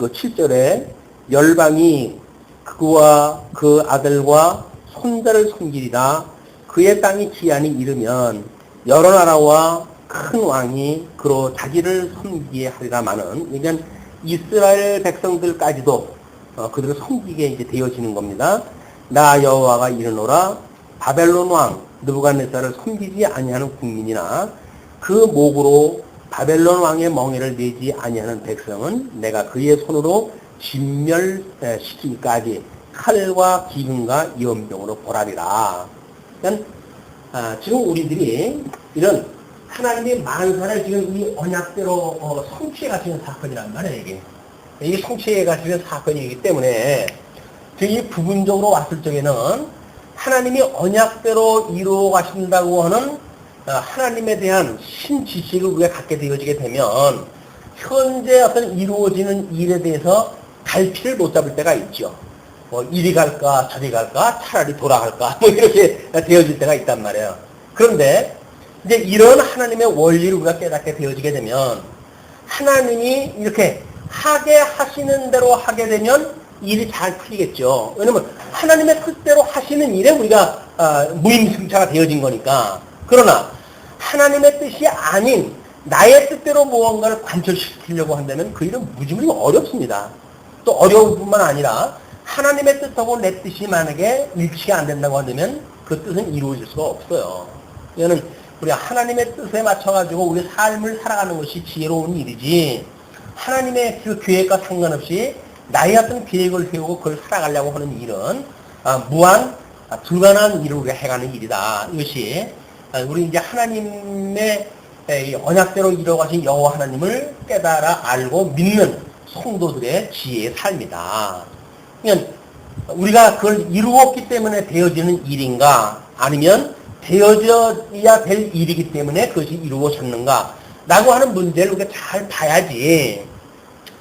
7절에 열방이 그와 그 아들과 손자를 섬기리라. 그의 땅이 기한이 이르면 여러 나라와 큰 왕이 그로 자기를 섬기게 하리라마는, 그러니까 이스라엘 백성들까지도 그들을 섬기게 이제 되어지는 겁니다. 나 여호와가 이르노라. 바벨론 왕 느부갓네살을 섬기지 아니하는 국민이나 그 목으로 바벨론 왕의 멍에를 내지 아니하는 백성은 내가 그의 손으로 진멸시키기까지 칼과 기근과 연병으로 벌하리라. 그러니까 지금 우리들이 이런 하나님의 만사를 지금 이 언약대로 성취해 가시는 사건이란 말이에요. 이게 성취해 가시는 사건이기 때문에 이 부분적으로 왔을 적에는 하나님이 언약대로 이루어 가신다고 하는 하나님에 대한 신지식을 우리가 갖게 되어지게 되면 현재 어떤 이루어지는 일에 대해서 갈피를 못 잡을 때가 있죠. 이리 갈까 저리 갈까 차라리 돌아갈까 이렇게 되어질 때가 있단 말이에요. 그런데 이제 이런 하나님의 원리를 우리가 깨닫게 되어지게 되면 하나님이 이렇게 하게 하시는 대로 하게 되면 일이 잘 풀리겠죠. 왜냐면 하나님의 뜻대로 하시는 일에 우리가 무임승차가 되어진 거니까. 그러나 하나님의 뜻이 아닌 나의 뜻대로 무언가를 관철시키려고 한다면 그 일은 무지무지 어렵습니다. 또 어려울 뿐만 아니라 하나님의 뜻하고 내 뜻이 만약에 일치가 안 된다고 한다면 그 뜻은 이루어질 수가 없어요. 이거는 우리가 하나님의 뜻에 맞춰가지고 우리 삶을 살아가는 것이 지혜로운 일이지, 하나님의 그 계획과 상관없이 나의 어떤 계획을 세우고 그걸 살아가려고 하는 일은 무한 불가능한 일을 우리가 해가는 일이다. 이것이 우리 이제 하나님의 언약대로 이루어가신 여호와 하나님을 깨달아 알고 믿는 성도들의 지혜의 삶이다. 그러니까 우리가 그걸 이루었기 때문에 되어지는 일인가, 아니면 되어져야 될 일이기 때문에 그것이 이루어졌는가 라고 하는 문제를 우리가 잘 봐야지,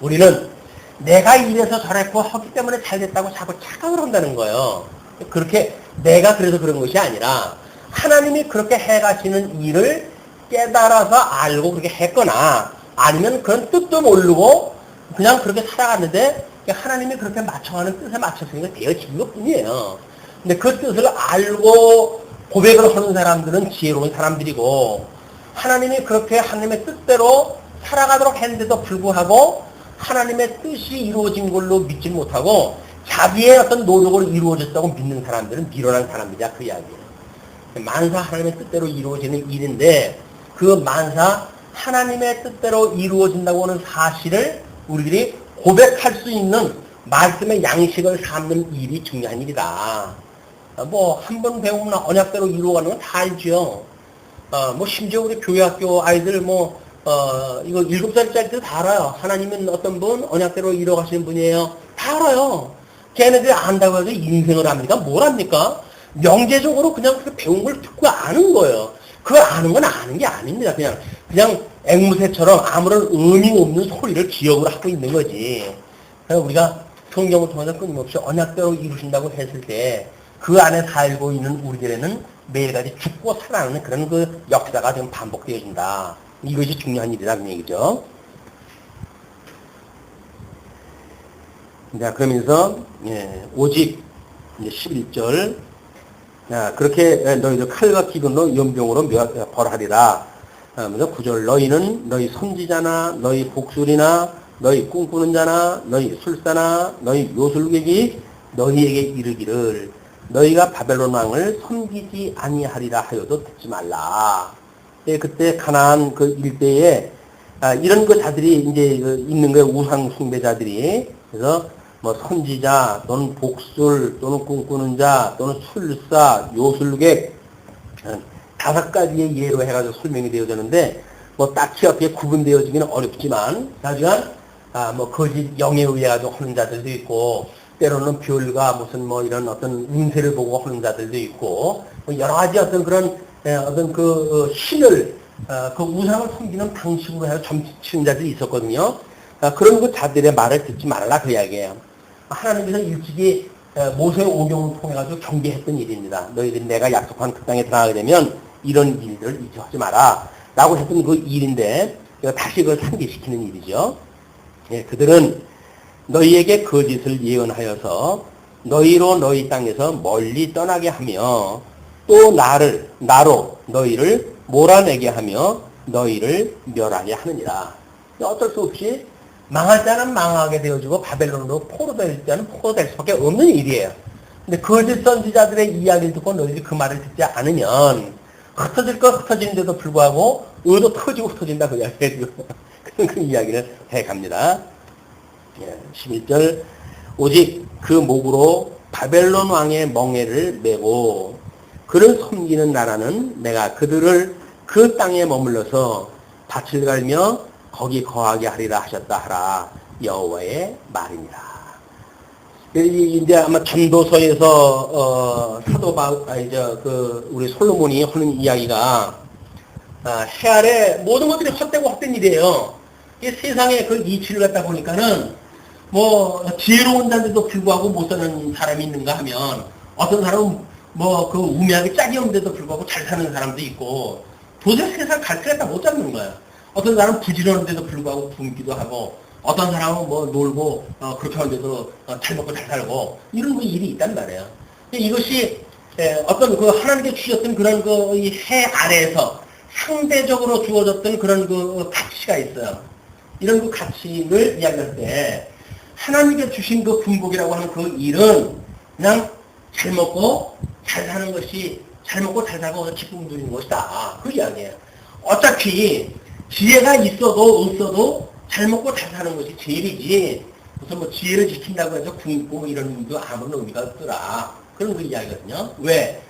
우리는 내가 이래서 저랬고 하기 때문에 잘 됐다고 자꾸 착각을 한다는 거예요. 그렇게 내가 그래서 그런 것이 아니라 하나님이 그렇게 해가시는 일을 깨달아서 알고 그렇게 했거나, 아니면 그런 뜻도 모르고 그냥 그렇게 살아갔는데 하나님이 그렇게 맞춰가는 뜻에 맞춰서 되어진 것 뿐이에요. 근데 그 뜻을 알고 고백을 하는 사람들은 지혜로운 사람들이고, 하나님이 그렇게 하나님의 뜻대로 살아가도록 했는데도 불구하고 하나님의 뜻이 이루어진 걸로 믿지 못하고 자기의 어떤 노력으로 이루어졌다고 믿는 사람들은 미련한 사람이다 그 이야기예요. 만사 하나님의 뜻대로 이루어지는 일인데 그 만사 하나님의 뜻대로 이루어진다고 하는 사실을 우리들이 고백할 수 있는 말씀의 양식을 삼는 일이 중요한 일이다. 뭐 한 번 배우면 언약대로 이루어가는 건 다 알죠. 뭐 심지어 우리 교회학교 아이들 이거 7살짜리 때도 다 알아요. 하나님은 어떤 분 언약대로 이루어가시는 분이에요. 다 알아요. 걔네들이 안다고 해서 인생을 합니까? 뭘 합니까? 명제적으로 그냥 그 배운 걸 듣고 아는 거예요. 그 아는 건 아는 게 아닙니다. 그냥 앵무새처럼 아무런 의미 없는 소리를 기억을 하고 있는 거지. 그래서 우리가 성경을 통해서 끊임없이 언약대로 이루신다고 했을 때 그 안에 살고 있는 우리들에는 매일같이 죽고 살아나는 그런 그 역사가 지금 반복되어진다. 이것이 중요한 일이라는 얘기죠. 자, 그러면서 오직 이제 11절 그렇게 너희들 칼과 기근으로 연병으로 벌하리라. 그래서 9절 너희는 너희 선지자나 너희 복술이나 너희 꿈꾸는 자나 너희 술사나 너희 요술객이 너희에게 이르기를 너희가 바벨론 왕을 섬기지 아니하리라 하여도 듣지 말라. 그때 가나안 그 일대에 이런 그 자들이 이제 있는 거예요. 우상 숭배자들이. 그래서 뭐 선지자 또는 복술 또는 꿈꾸는 자 또는 술사 요술객 5가지의 예로 해가지고 설명이 되어졌는데 뭐 딱히 어떻게 구분되어지기는 어렵지만 하지만 뭐 거짓 영에 의해 가지고 하는 자들도 있고 때로는 별과 무슨 뭐 이런 어떤 운세를 보고 하는 자들도 있고 뭐 여러 가지 어떤 그런 어떤 그 신을 그 우상을 섬기는 방식으로 해서 점치는 자들이 있었거든요. 그런 그 자들의 말을 듣지 말라 그 이야기예요. 하나님께서 일찍이 모세의 오경을 통해 가지고 경계했던 일입니다. 너희들이 내가 약속한 그 땅에 들어가게 되면 이런 일들을 잊지 마라 라고 했던 그 일인데 다시 그걸 상기시키는 일이죠. 그들은 너희에게 거짓을 예언하여서 너희로 너희 땅에서 멀리 떠나게 하며 또 나로 너희를 몰아내게 하며 너희를 멸하게 하느니라. 어쩔 수 없이 망할 때는 망하게 되어지고 바벨론으로 포로될 때는 포로될 수밖에 없는 일이에요. 근데 거짓 선지자들의 이야기를 듣고 너희들이 그 말을 듣지 않으면 흩어질 거 흩어지는데도 불구하고 의도 터지고 흩어진다 그 이야기예요. 그 이야기를 해갑니다. 11절 오직 그 목으로 바벨론 왕의 멍에를 메고 그를 섬기는 나라는 내가 그들을 그 땅에 머물러서 밭을 갈며 거기 거하게 하리라 하셨다 하라 여호와의 말입니다. 이제 아마 전도서에서 우리 솔로몬이 하는 이야기가 해 아래 모든 것들이 헛되고 헛된 일이에요. 이 세상에 그 이치를 갖다 보니까는 뭐 지혜로운 자들도 불구하고 못 사는 사람이 있는가 하면 어떤 사람은 뭐 그 우매하게 짝이 없는데도 불구하고 잘 사는 사람도 있고 도저히 세상 갈 길을 다 못 잡는 거야. 어떤 사람은 부지런한데도 불구하고 굶기도 하고 어떤 사람은 뭐 놀고 그렇게 하는데도 잘 먹고 잘 살고 이런 그 일이 있단 말이에요. 이것이 어떤 그 하나님께 주셨던 그런 그 해 아래에서 상대적으로 주어졌던 그런 그 가치가 있어요. 이런 그 가치를 이야기할 때 하나님께 주신 그 군복이라고 하는 그 일은 그냥 잘 먹고 잘 사는 것이 잘 먹고 잘 살고 기쁨 누리는 것이다. 그 이야기예요. 어차피 지혜가 있어도 없어도 잘 먹고 잘 사는 것이 제일이지 무슨 뭐 지혜를 지킨다고 해서 굶고 이런 의미도 아무런 의미가 없더라. 그런 그 이야기거든요. 왜?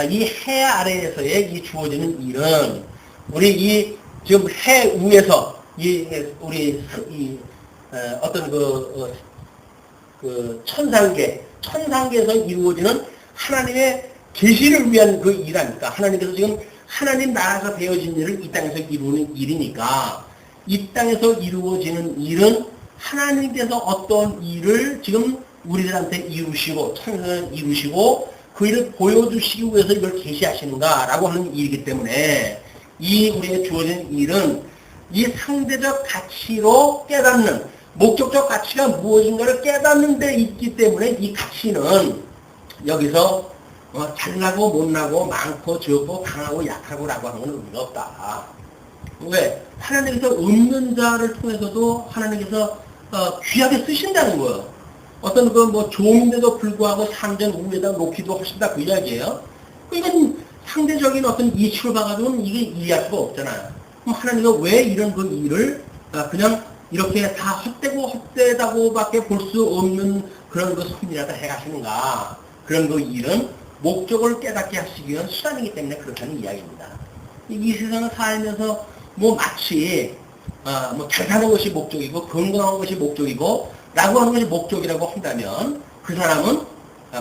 이 해 아래에서의 이 주어지는 일은 우리 이 지금 해 위에서 어떤 그 천상계에서 이루어지는 하나님의 계시를 위한 그 일 아닙니까? 하나님께서 지금 하나님 나라가 되어진 일을 이 땅에서 이루는 일이니까 이 땅에서 이루어지는 일은 하나님께서 어떤 일을 지금 우리들한테 이루시고 천상을 이루시고 그 일을 보여주시기 위해서 이걸 계시하시는가라고 하는 일이기 때문에 이 우리의 주어진 일은 이 상대적 가치로 깨닫는 목적적 가치가 무엇인가를 깨닫는 데 있기 때문에 이 가치는 여기서 잘나고 못나고 많고 적고 강하고 약하고라고 하는 건 의미가 없다. 왜? 하나님께서 없는 자를 통해서도 하나님께서 귀하게 쓰신다는 거예요. 어떤 그 뭐 종인데도 불구하고 상전 우에다 놓기도 하신다 그 이야기예요. 그러니까 상대적인 어떤 이치를 봐가지고는 이게 이해할 수가 없잖아요. 그럼 하나님은 왜 이런 그 일을 그냥 이렇게 다 헛되고 헛되다고밖에 볼 수 없는 그런 그 섭리라도 해가시는가? 그런 그 일은 목적을 깨닫게 하시기 위한 수단이기 때문에 그렇다는 이야기입니다. 이 세상을 살면서 뭐 마치 뭐 잘 사는 것이 목적이고 건강한 것이 목적이고 라고 하는 것이 목적이라고 한다면 그 사람은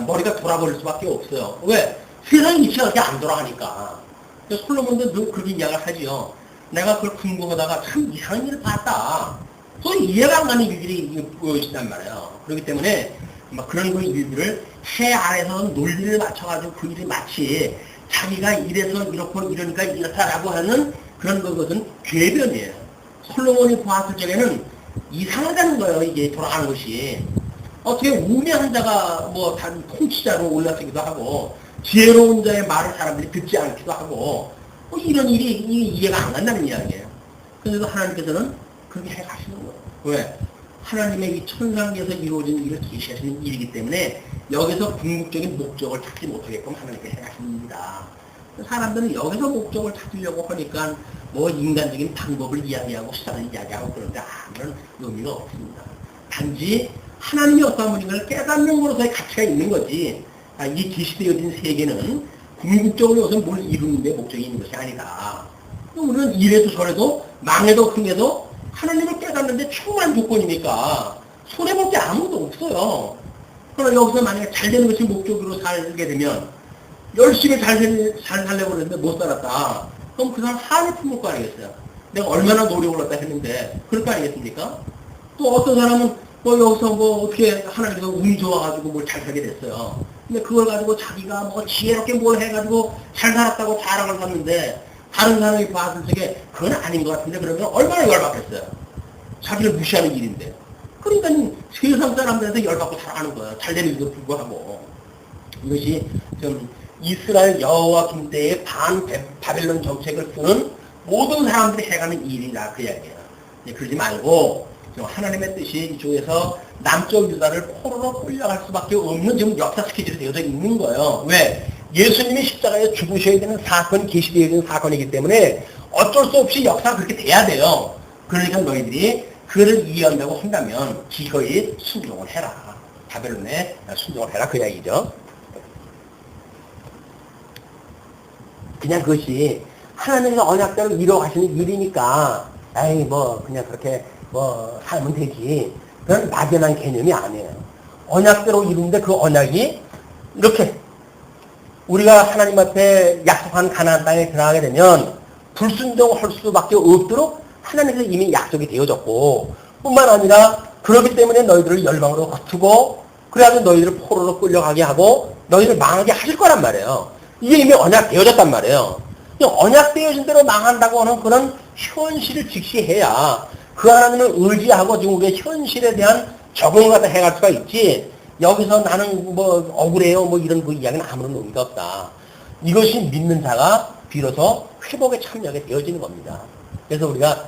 머리가 돌아버릴 수밖에 없어요. 왜? 세상이 이치가 그렇게 안 돌아가니까. 솔로몬도 늘 그렇게 이야기를 하지요. 내가 그걸 궁금하다가 참 이상한 일을 봤다. 또 이해가 안 가는 일들이 보여진단 말이에요. 그렇기 때문에 막 그런 그 일들을 해 아래서 논리를 맞춰가지고 그 일이 마치 자기가 이래서 이렇고 이러니까 이렇다라고 하는 그런 것은 궤변이에요. 솔로몬이 보았을 적에는 이상하다는 거예요. 이게 돌아가는 것이. 어떻게 우매한 자가 뭐 단 통치자로 올라서기도 하고 지혜로운 자의 말을 사람들이 듣지 않기도 하고 뭐 이런 일이 이해가 안 간다는 이야기예요. 그래서 하나님께서는 그렇게 해 가시는 거예요. 왜? 하나님의 이 천상에서 이루어진 일을 계시하시는 일이기 때문에 여기서 궁극적인 목적을 찾지 못하게끔 하나님께 해 가십니다. 사람들은 여기서 목적을 찾으려고 하니까 뭐 인간적인 방법을 이야기하고 수단을 이야기하고 그런데 아무런 의미가 없습니다. 단지 하나님이 어떤 분인가를 깨닫는 것으로서의 가치가 있는 거지. 이 계시되어진 세계는 궁극적으로 여기서 뭘 이루는 데 목적이 있는 것이 아니다. 우리는 이래도 저래도 망해도 흥해도 하나님을 깨닫는데 충분한 조건이니까 손해볼 게 아무것도 없어요. 그러나 여기서 만약에 잘 되는 것이 목적으로 살게 되면 열심히 잘 살려고 그랬는데 못 살았다. 그럼 그 사람 한이 품을 거 아니겠어요? 내가 얼마나 노력을 했다 했는데 그럴 거 아니겠습니까? 또 어떤 사람은 뭐 여기서 뭐 어떻게 하나님께서 운이 좋아가지고 뭘 잘 살게 됐어요. 근데 그걸 가지고 자기가 뭐 지혜롭게 뭘 해가지고 잘 살았다고 자랑을 하는데 다른 사람이 봤을 적에 그건 아닌 것 같은데 그러면 얼마나 열받겠어요. 자기를 무시하는 일인데. 그러니까 세상 사람들한테 열받고 살아가는 거예요. 잘 되는 일도 불구하고. 이것이 좀 이스라엘 여호와김 때의 바벨론 정책을 쓰는 모든 사람들이 해가는 일이다 그 이야기예요. 그러지 말고 하나님의 뜻이 이쪽에서 남쪽 유다를 포로로 끌려갈 수밖에 없는 지금 역사 스케줄이 되어져 있는 거예요. 왜? 예수님이 십자가에 죽으셔야 되는 사건, 계시되어야 되는 사건이기 때문에 어쩔 수 없이 역사가 그렇게 돼야 돼요. 그러니까 너희들이 그를 이해한다고 한다면 기꺼이 순종을 해라. 바벨론에 순종을 해라 그 이야기죠. 그냥 그것이 하나님의 언약대로 이루어가시는 일이니까 에이 뭐 그냥 그렇게 뭐 살면 되지. 그건 막연한 개념이 아니에요. 언약대로 이루는데 그 언약이 이렇게 우리가 하나님 앞에 약속한 가나안 땅에 들어가게 되면 불순종할 수밖에 없도록 하나님께서 이미 약속이 되어졌고 뿐만 아니라 그렇기 때문에 너희들을 열방으로 흩트고 그래야지 너희들을 포로로 끌려가게 하고 너희를 망하게 하실 거란 말이에요. 이게 이미 언약되어졌단 말이에요. 언약되어진 대로 망한다고 하는 그런 현실을 직시해야 그 하나님을 의지하고 지금 우리의 현실에 대한 적응을 갖다 해갈 수가 있지. 여기서 나는 뭐 억울해요 뭐 이런 그 이야기는 아무런 의미가 없다. 이것이 믿는 자가 비로소 회복에 참여하게 되어지는 겁니다. 그래서 우리가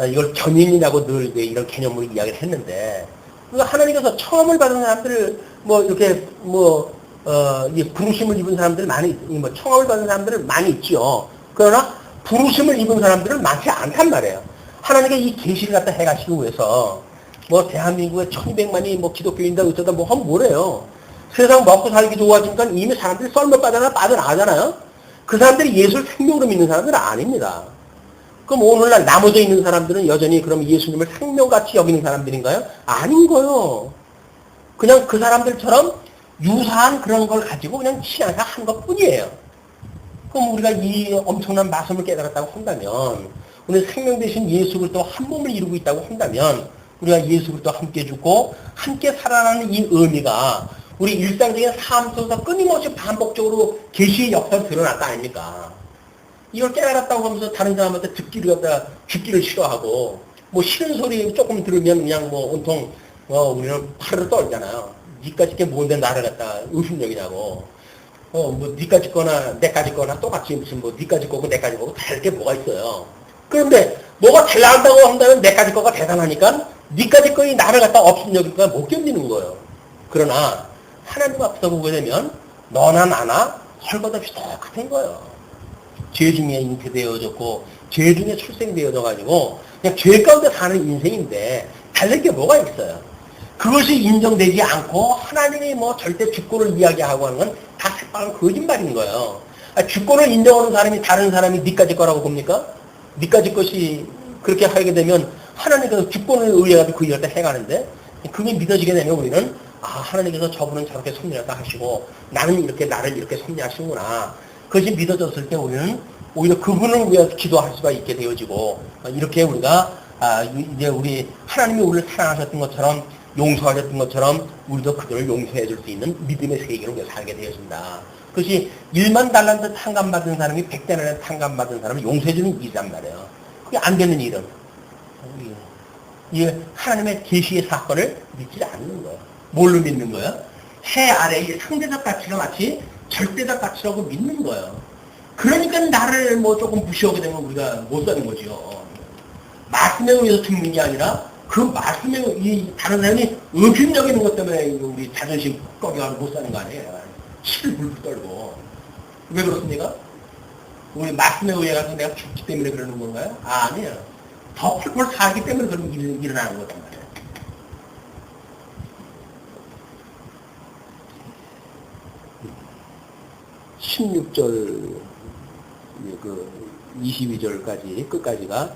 이걸 견인이라고 늘 이런 개념으로 이야기를 했는데 하나님께서 처음을 받은 사람들을 뭐 이렇게 부르심을 입은 사람들 많이 뭐 청함을 받은 사람들은 많이 있죠. 그러나 부르심을 입은 사람들은 많지 않단 말이에요. 하나님께 이 계시를 갖다 해가시기 위해서 뭐 대한민국에 1200만이 뭐 기독교인다 어쩌다 뭐 하면 뭐래요. 세상 먹고 살기 좋아지니까 이미 사람들이 썰매 빠져나가잖아요. 그 사람들이 예수를 생명으로 믿는 사람들은 아닙니다. 그럼 오늘날 나머져 있는 사람들은 여전히 그럼 예수님을 생명같이 여기는 사람들인가요? 아닌 거요. 그냥 그 사람들처럼 유사한 그런 걸 가지고 그냥 신앙생활 한 것뿐이에요. 그럼 우리가 이 엄청난 말씀을 깨달았다고 한다면 우리 생명 대신 예수 그리스도 한 몸을 이루고 있다고 한다면 우리가 예수 그리스도 함께 죽고 함께 살아나는 이 의미가 우리 일상적인 삶 속에서 끊임없이 반복적으로 계시의 역사로 드러났다 아닙니까? 이걸 깨달았다고 하면서 다른 사람한테 듣기를 싫어하고 뭐 싫은 소리 조금 들으면 그냥 뭐 온통 우리는 팔을 떨잖아요. 니까짓 게 뭔데 나를 갖다 의심력이냐고. 뭐 니까짓 거나 내까짓 거나 똑같이 무슨 뭐 니까짓 거고 내까짓 거고 다를 게 뭐가 있어요. 그런데 뭐가 달라한다고 한다면 내까짓 거가 대단하니까 니까지 거의 나를 갖다 업신여기니까 못 견디는 거예요. 그러나 하나님 앞에서 보게 되면 너나 나나 헐것없이 똑같은 거예요. 죄 중에 잉태되어졌고 죄 중에 출생되어져 가지고 그냥 죄 가운데 사는 인생인데 달릴 게 뭐가 있어요. 그것이 인정되지 않고 하나님이 뭐 절대 주권을 이야기하고 하는 건 다 새빨간 거짓말인 거예요. 주권을 인정하는 사람이 다른 사람이 니까지 거라고 봅니까? 니까지 것이 그렇게 하게 되면 하나님께서 주권을 의해가지고 그 일을 다 해가는데 그게 믿어지게 되면 우리는 하나님께서 저분은 저렇게 섭리하다 하시고 나는 이렇게 나를 이렇게 섭리하시구나. 그것이 믿어졌을 때 우리는 오히려 그분을 위해서 기도할 수가 있게 되어지고 이렇게 우리가 이제 우리 하나님이 우리를 사랑하셨던 것처럼 용서하셨던 것처럼 우리도 그들을 용서해 줄 수 있는 믿음의 세계로 우리가 살게 되어진다. 그것이 1만 달란트 탕감받은 사람이 100달란트 탕감받은 사람을 용서해 주는 일이란 말이에요. 그게 안 되는 일은 이 하나님의 계시의 사건을 믿지 않는 거예요. 뭘로 믿는 거예요? 해 아래의 상대적 가치가 마치 절대적 가치라고 믿는 거예요. 그러니까 나를 뭐 조금 무시하게 되면 우리가 못 사는 거죠. 말씀에 의해서 죽는 게 아니라 그 말씀에 이 다른 사람이 의심적인 것 때문에 우리 자존심 꺾여가지고 못 사는 거 아니에요. 치를 불불 떨고. 왜 그렇습니까? 우리 말씀에 의해서 내가 죽기 때문에 그러는 건가요? 아니에요. 더 펄펄 살기 때문에 그런 일이 일어나는 거단 말이에요. 16절, 22절까지, 끝까지가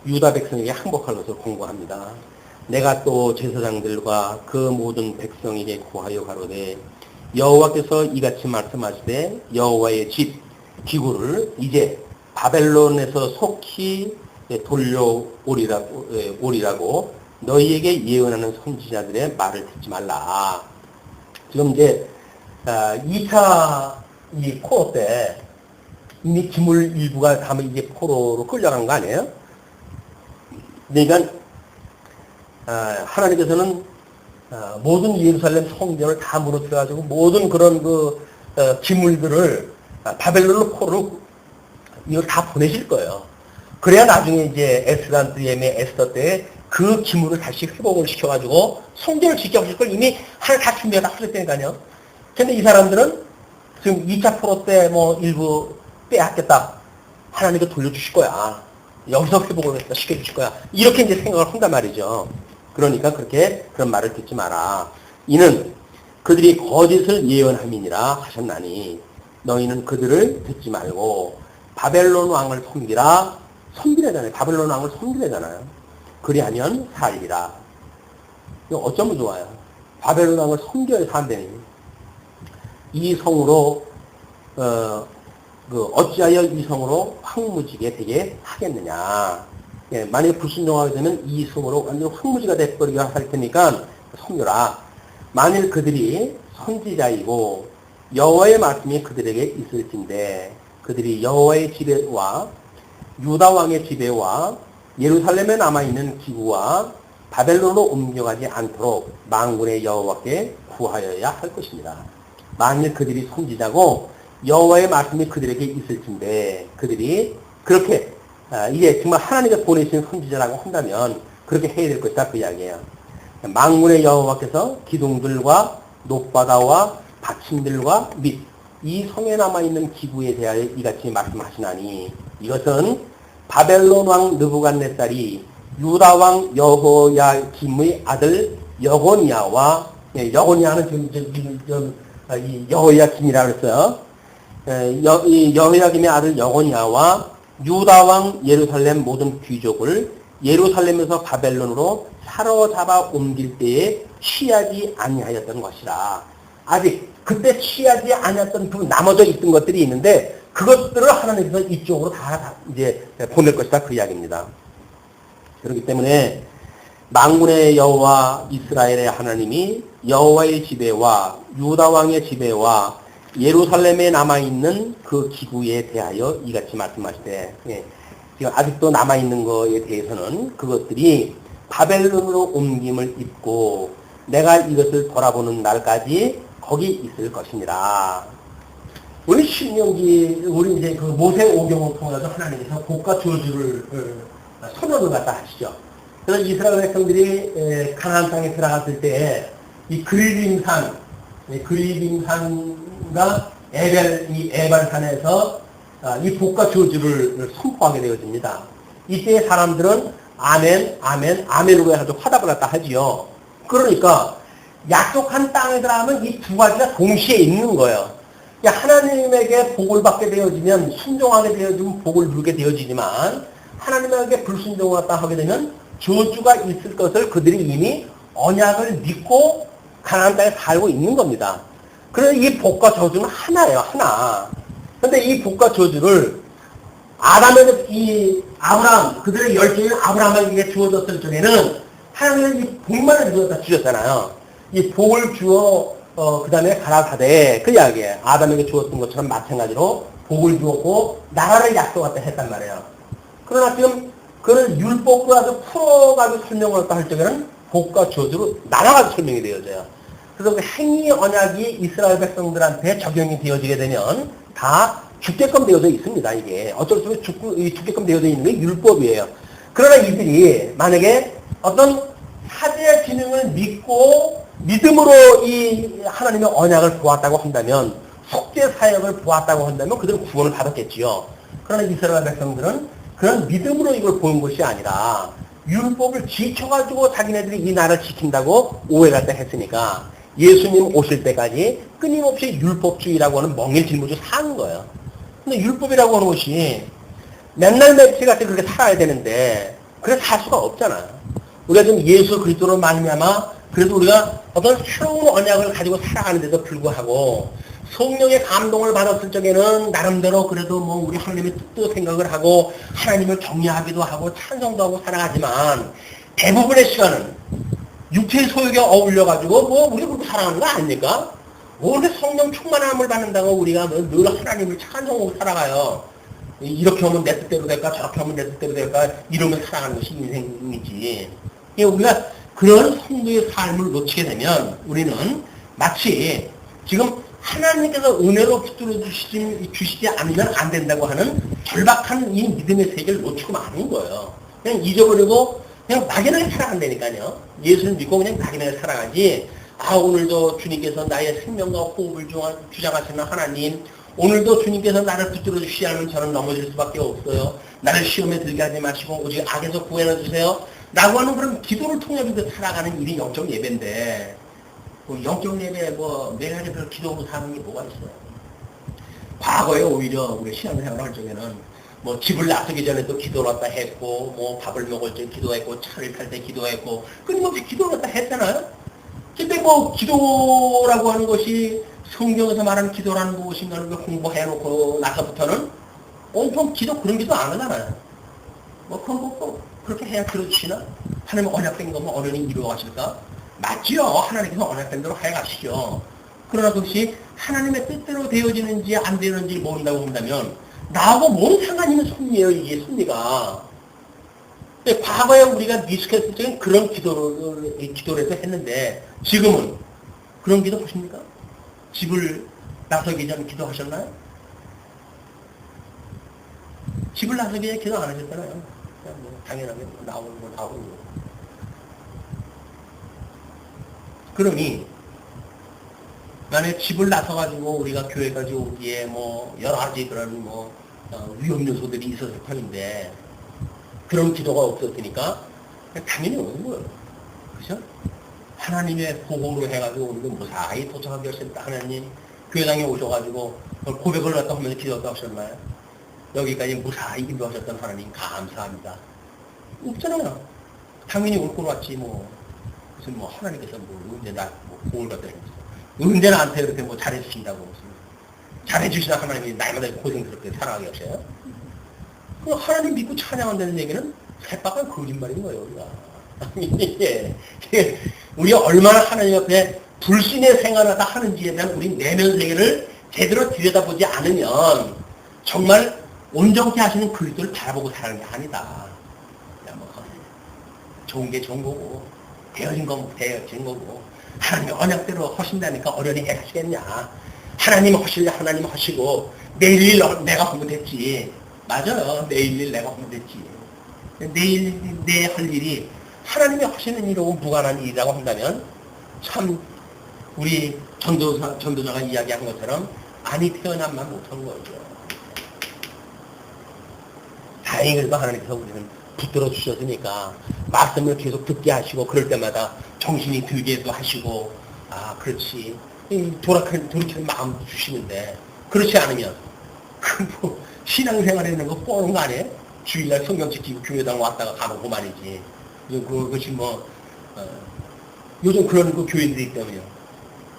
유다 백성에게 항복할 것을 공고합니다. 내가 또 제사장들과 그 모든 백성에게 구하여 가로되 여호와께서 이같이 말씀하시되 여호와의 집 기구를 이제 바벨론에서 속히 돌려오리라고 너희에게 예언하는 선지자들의 말을 듣지 말라. 지금 이제 2차 이 포로 때 이미 기물 일부가 다 이제 포로로 끌려간 거 아니에요? 그러니까 하나님께서는 모든 예루살렘 성전을 다 무너뜨려가지고 모든 그런 기물들을 바벨론으로 포로로 이걸 다 보내실 거예요. 그래야 나중에 이제 에스라드엠의 에스더 때 그 기물을 다시 회복을 시켜가지고 성전을 지켜보실 걸 이미 하나 다 준비가 다 하셨다니까요. 근데 이 사람들은 지금 2차 포로 때 뭐 일부 빼앗겠다. 하나님께 돌려주실 거야. 여기서 회복을 시켜주실 거야. 이렇게 이제 생각을 한단 말이죠. 그러니까 그런 말을 듣지 마라. 이는 그들이 거짓을 예언함이니라 하셨나니 너희는 그들을 듣지 말고 바벨론 왕을 섬기래잖아요. 바벨론 왕을 섬기래잖아요. 그리하면 살리라. 이거 어쩌면 좋아요. 바벨론 왕을 섬겨야 산다니. 이 성으로 어찌하여 이 성으로 황무지게 되게 하겠느냐. 예, 만약에 불순종하게 되면 이 성으로 완전 황무지가 돼버리게 할 테니까 섬겨라. 만일 그들이 선지자이고 여호와의 말씀이 그들에게 있을진데 그들이 여호와의 지배와 유다 왕의 지배와 예루살렘에 남아있는 기구와 바벨론으로 옮겨가지 않도록 만군의 여호와께 구하여야 할 것입니다. 만일 그들이 선지자고 여호와의 말씀이 그들에게 있을진데 그들이 그렇게 이게 정말 하나님께서 보내신 선지자라고 한다면 그렇게 해야 될 것이다 그 이야기예요. 만군의 여호와께서 기둥들과 높바다와 받침들과 및 이 성에 남아있는 기구에 대하여 이같이 말씀하시나니 이것은 바벨론 왕 느부갓네살이 유다 왕 여호야김의 아들 여고니아와 여고니아는 지금 여호야김이라고 했어요. 이 여호야김의 아들 여고니아와 유다 왕 예루살렘 모든 귀족을 예루살렘에서 바벨론으로 사로잡아 옮길 때에 취하지 아니하였던 것이라. 아직 그때 취하지 아니했던 그 나머져 있던 것들이 있는데 그것들을 하나님께서 이쪽으로 다 이제 보낼 것이다 그 이야기입니다. 그렇기 때문에 만군의 여호와 이스라엘의 하나님이 여호와의 지배와 유다 왕의 지배와 예루살렘에 남아있는 그 기구에 대하여 이같이 말씀하시되 지금 아직도 남아있는 것에 대해서는 그것들이 바벨론으로 옮김을 입고 내가 이것을 돌아보는 날까지 거기 있을 것입니다. 우리 신명기, 우리 이제 모세 오경을 통해서 하나님께서 복과 저주를 선언을 갖다 하시죠. 그래서 이스라엘 백성들이 가나안 땅에 들어갔을 때 이 그리빔산, 그리빔산과 이 에발산에서 이 복과 저주를 선포하게 되어집니다. 이때 사람들은 아멘, 아멘, 아멘으로 해가지고 화답을 갖다 하지요. 그러니까 약속한 땅에 들어가면 이 두 가지가 동시에 있는 거예요. 하나님에게 복을 받게 되어지면 순종하게 되어지면 복을 누리게 되어지지만 하나님에게 불순종을 하게 되면 저주가 있을 것을 그들이 이미 언약을 믿고 가나안 땅에 살고 있는 겁니다. 그래서 이 복과 저주는 하나예요, 하나. 그런데 이 복과 저주를 이 아브라함, 그들의 열정인 아브라함에게 주어졌을 적에는 하나님은 이 복만을 주셨잖아요. 이 복을 주어 그 다음에 가라사대 그 이야기에 아담에게 주었던 것처럼 마찬가지로 복을 주었고 나라를 약속했다 했단 말이에요. 그러나 지금 그걸 율법으로 아주 풀어가지고 설명을 할 적에는 복과 저주로 나눠가지고 설명이 되어져요. 그래서 그 행위 언약이 이스라엘 백성들한테 적용이 되어지게 되면 다 죽게끔 되어져 있습니다. 이게 어쩔 수 없이 죽게끔 되어져 있는 게 율법이에요. 그러나 이들이 만약에 어떤 사제의 기능을 믿고 믿음으로 이 하나님의 언약을 보았다고 한다면, 속죄 사역을 보았다고 한다면 그들은 구원을 받았겠지요. 그러나 이스라엘 백성들은 그런 믿음으로 이걸 보는 것이 아니라 율법을 지켜가지고 자기네들이 이 나라를 지킨다고 오해를 했으니까 예수님 오실 때까지 끊임없이 율법주의라고 하는 멍일 짊어지고 사는 거예요. 근데 율법이라고 하는 것이 맨날 맵시같이 그렇게 살아야 되는데 그렇게 살 수가 없잖아요. 우리가 지금 예수 그리스도로 말미암아 그래도 우리가 어떤 새로운 언약을 가지고 살아가는데도 불구하고 성령의 감동을 받았을 적에는 나름대로 그래도 뭐 우리 하나님의 뜻도 생각을 하고 하나님을 경외하기도 하고 찬송도 하고 살아가지만 대부분의 시간은 육체의 소욕에 어울려가지고 뭐 우리가 그렇게 살아가는 거 아닙니까? 뭐 이렇게 성령 충만함을 받는다고 우리가 늘 하나님을 찬송하고 살아가요. 이렇게 하면 내 뜻대로 될까 저렇게 하면 내 뜻대로 될까 이러면 살아가는 것이 인생이지. 우리가 그런 성도의 삶을 놓치게 되면 우리는 마치 지금 하나님께서 은혜로 붙들어 주시지 않으면 안 된다고 하는 절박한 이 믿음의 세계를 놓치고 마는 거예요. 그냥 잊어버리고 그냥 막연하게 살아간다니까요. 예수를 믿고 그냥 막연하게 살아가지. 오늘도 주님께서 나의 생명과 호흡을 주장하시는 하나님, 오늘도 주님께서 나를 붙들어 주시지 않으면 저는 넘어질 수밖에 없어요. 나를 시험에 들게 하지 마시고 오직 악에서 구해내 주세요. 라고 하는 그런 기도를 통해 살아가는 일이 영적 예배인데, 영적 예배 매일 그 기도로 사는 게 뭐가 있어요? 과거에 오히려 우리 신앙생활을 할 적에는 집을 나서기 전에도 기도를 했다 했고, 밥을 먹을 때 기도했고, 차를 탈 때 기도했고, 끊임없이 기도를 했다 했잖아요? 근데 기도라고 하는 것이 성경에서 말하는 기도라는 무엇인가를 공부해놓고 나서부터는 온통 기도 그런 기도 안 하잖아요. 그런 거 그렇게 해야 들어주시나? 하나님 언약된 거면 어련히 이루어가실까? 맞지요. 하나님께서 언약된 대로 해가시죠. 그러나 그것이 하나님의 뜻대로 되어지는지 안 되는지 모른다고 한다면 나하고 뭔 상관이 있는 섭리예요, 이게 섭리가. 근데 과거에 우리가 미숙했을 적엔 그런 기도를 해서 했는데 지금은 그런 기도 하십니까? 집을 나서기 전에 기도하셨나요? 집을 나서기 전에 기도 안 하셨잖아요. 그냥 당연하게 나오는 거 나오는 거. 그러니 만약에 집을 나서가지고 우리가 교회까지 오기에 여러 가지 그런 위험 요소들이 있었을 터인데 그런 기도가 없었으니까 당연히 오는 거예요. 그죠? 하나님의 보고로 해가지고 우리도 무사히 도착하게 하셨다. 하나님 교회당에 오셔가지고 고백을 갖다 하면서 기도했다 하셨나요? 여기까지 무사히 인도하셨던 하나님 감사합니다. 없잖아요. 당연히 올 건 왔지 무슨 하나님께서 언제 나 공을 갖다 해주셨어. 언제 나한테 그렇게 잘해주신다고 잘해주시나 하나님이 날마다 고생스럽게 살아가게 하셔요? 하나님 믿고 찬양한다는 얘기는 새빨간 거짓말인 거예요, 우리가. 우리가 얼마나 하나님 앞에 불신의 생활을 하는지에 대한 우리 내면 세계를 제대로 들여다보지 않으면 정말 온전케 하시는 그리스도를 바라보고 살아가는 게 아니다. 좋은 게 좋은 거고 되어진 건 되어진 거고 하나님의 언약대로 하신다니까 어련히 해가시겠냐. 하나님 하실래 하나님 하시고 내일 일 내가 하면 됐지. 맞아요. 내일 일 내가 하면 됐지. 내일 내 할 일이 하나님이 하시는 일하고 무관한 일이라고 한다면 참 우리 전도자가 이야기한 것처럼 안이 태어난만 못한 거죠. 다행히 그래도 하나님께서 우리는 붙들어 주셨으니까 말씀을 계속 듣게 하시고 그럴 때마다 정신이 들게도 하시고 그렇지 돌이키는 마음도 주시는데 그렇지 않으면 뭐 신앙생활에 있는 거 뻔한 거 아니에요? 주일날 성경 지키고 교회당 왔다가 가고 그만이지. 그것이 요즘 그런 교인들이 있다면요.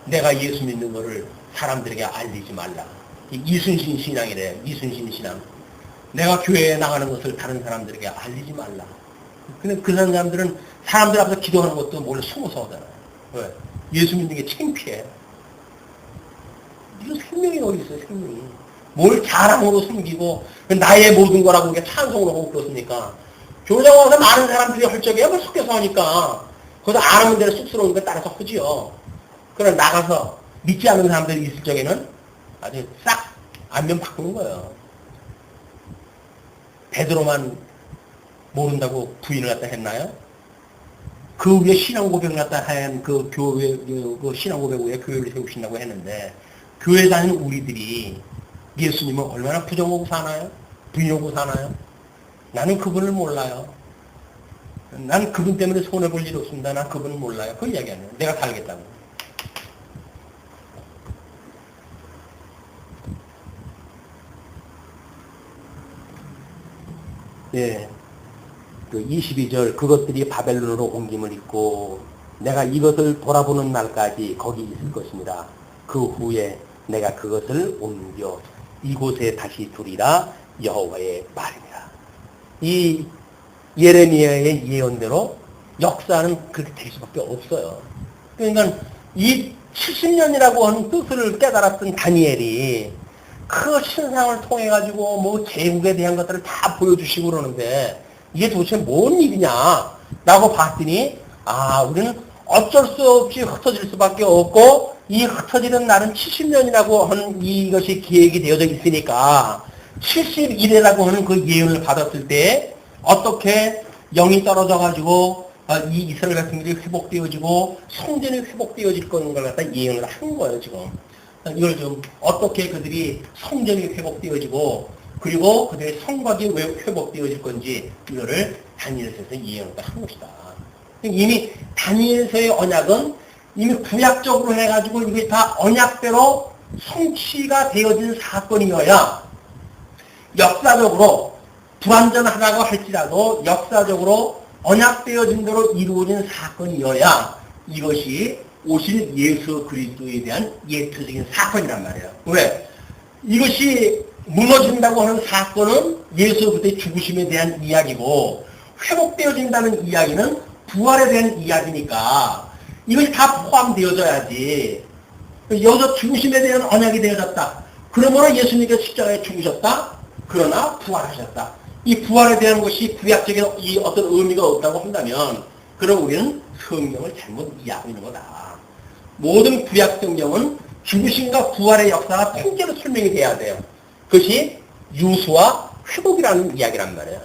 내가 예수 믿는 거를 사람들에게 알리지 말라. 이순신 신앙이래요. 이순신 신앙. 내가 교회에 나가는 것을 다른 사람들에게 알리지 말라. 근데 그 사람들은 사람들 앞에서 기도하는 것도 몰래 숨어서 하잖아요. 왜? 예수 믿는 게 창피해. 이런 생명이 어디 있어요, 생명이. 뭘 자랑으로 숨기고, 나의 모든 거라고 이렇게 찬송을 하고 그렇습니까? 교장 와서 많은 사람들이 헐적이야, 그걸 속여서 하니까. 거기서 안 하는 대로 쑥스러운 거 따라서 하지요. 그러나 나가서 믿지 않는 사람들이 있을 적에는 아주 싹 안면 바꾸는 거예요. 베드로만 모른다고 부인을 갖다 했나요? 그 위에 신앙 고백을 갖다 한 그 교회, 그 신앙 고백 위에 교회를 세우신다고 했는데, 교회 다니는 우리들이 예수님을 얼마나 부정하고 사나요? 부인하고 사나요? 나는 그분을 몰라요. 난 그분 때문에 손해볼 일 없습니다. 난 그분을 몰라요. 그 이야기 아니에요. 내가 살겠다고. 예. 그 22절, 그것들이 바벨론으로 옮김을 입고 내가 이것을 돌아보는 날까지 거기 있을 것입니다. 그 후에 내가 그것을 옮겨 이곳에 다시 두리라 여호와의 말입니다. 이 예레미야의 예언대로 역사는 그렇게 될 수밖에 없어요. 그러니까 이 70년이라고 하는 뜻을 깨달았던 다니엘이 그 신상을 통해 가지고 뭐 제국에 대한 것들을 다 보여주시고 그러는데 이게 도대체 뭔 일이냐라고 봤더니 우리는 어쩔 수 없이 흩어질 수밖에 없고 이 흩어지는 날은 70년이라고 하는 이것이 기획이 되어져 있으니까 71회라고 하는 그 예언을 받았을 때 어떻게 영이 떨어져 가지고 이 이스라엘 같은 것이 회복되어지고 성전이 회복되어질 거는 걸 갖다 예언을 한 거예요 지금. 이걸 좀 어떻게 그들이 성전이 회복되어지고 그리고 그들의 성곽이 왜 회복되어질 건지 이거를 다니엘서에서 예언을 한 것이다. 이미 다니엘서의 언약은 이미 구약적으로 해가지고 이게 다 언약대로 성취가 되어진 사건이어야 역사적으로 불완전하다고 할지라도 역사적으로 언약되어진 대로 이루어진 사건이어야 이것이 오실 예수 그리스도에 대한 예표적인 사건이란 말이에요. 왜? 이것이 무너진다고 하는 사건은 예수 그리스도의 죽으심에 대한 이야기고 회복되어진다는 이야기는 부활에 대한 이야기니까 이것이 다 포함되어져야지. 여기서 죽으심에 대한 언약이 되어졌다. 그러므로 예수님께서 십자가에 죽으셨다. 그러나 부활하셨다. 이 부활에 대한 것이 구약적인 이 어떤 의미가 없다고 한다면 그럼 우리는 성경을 잘못 이해하고 있는 거다. 모든 구약 성경은 죽으심과 부활의 역사가 통째로 설명이 돼야 돼요. 그것이 유수와 회복이라는 이야기란 말이에요.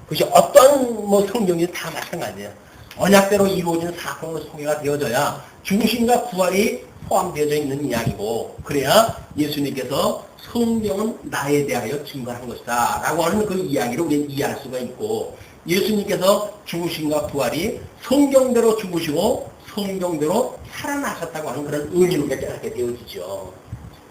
그것이 어떤 성경이 다 마찬가지예요. 언약대로 이루어진 사건으로 소개가 되어져야 죽으심과 부활이 포함되어져 있는 이야기고 그래야 예수님께서 성경은 나에 대하여 증거한 것이다 라고 하는 그 이야기를 우리는 이해할 수가 있고 예수님께서 죽으심과 부활이 성경대로 죽으시고 성경대로 살아나셨다고 하는 그런 의미로 깨닫게 되어지죠.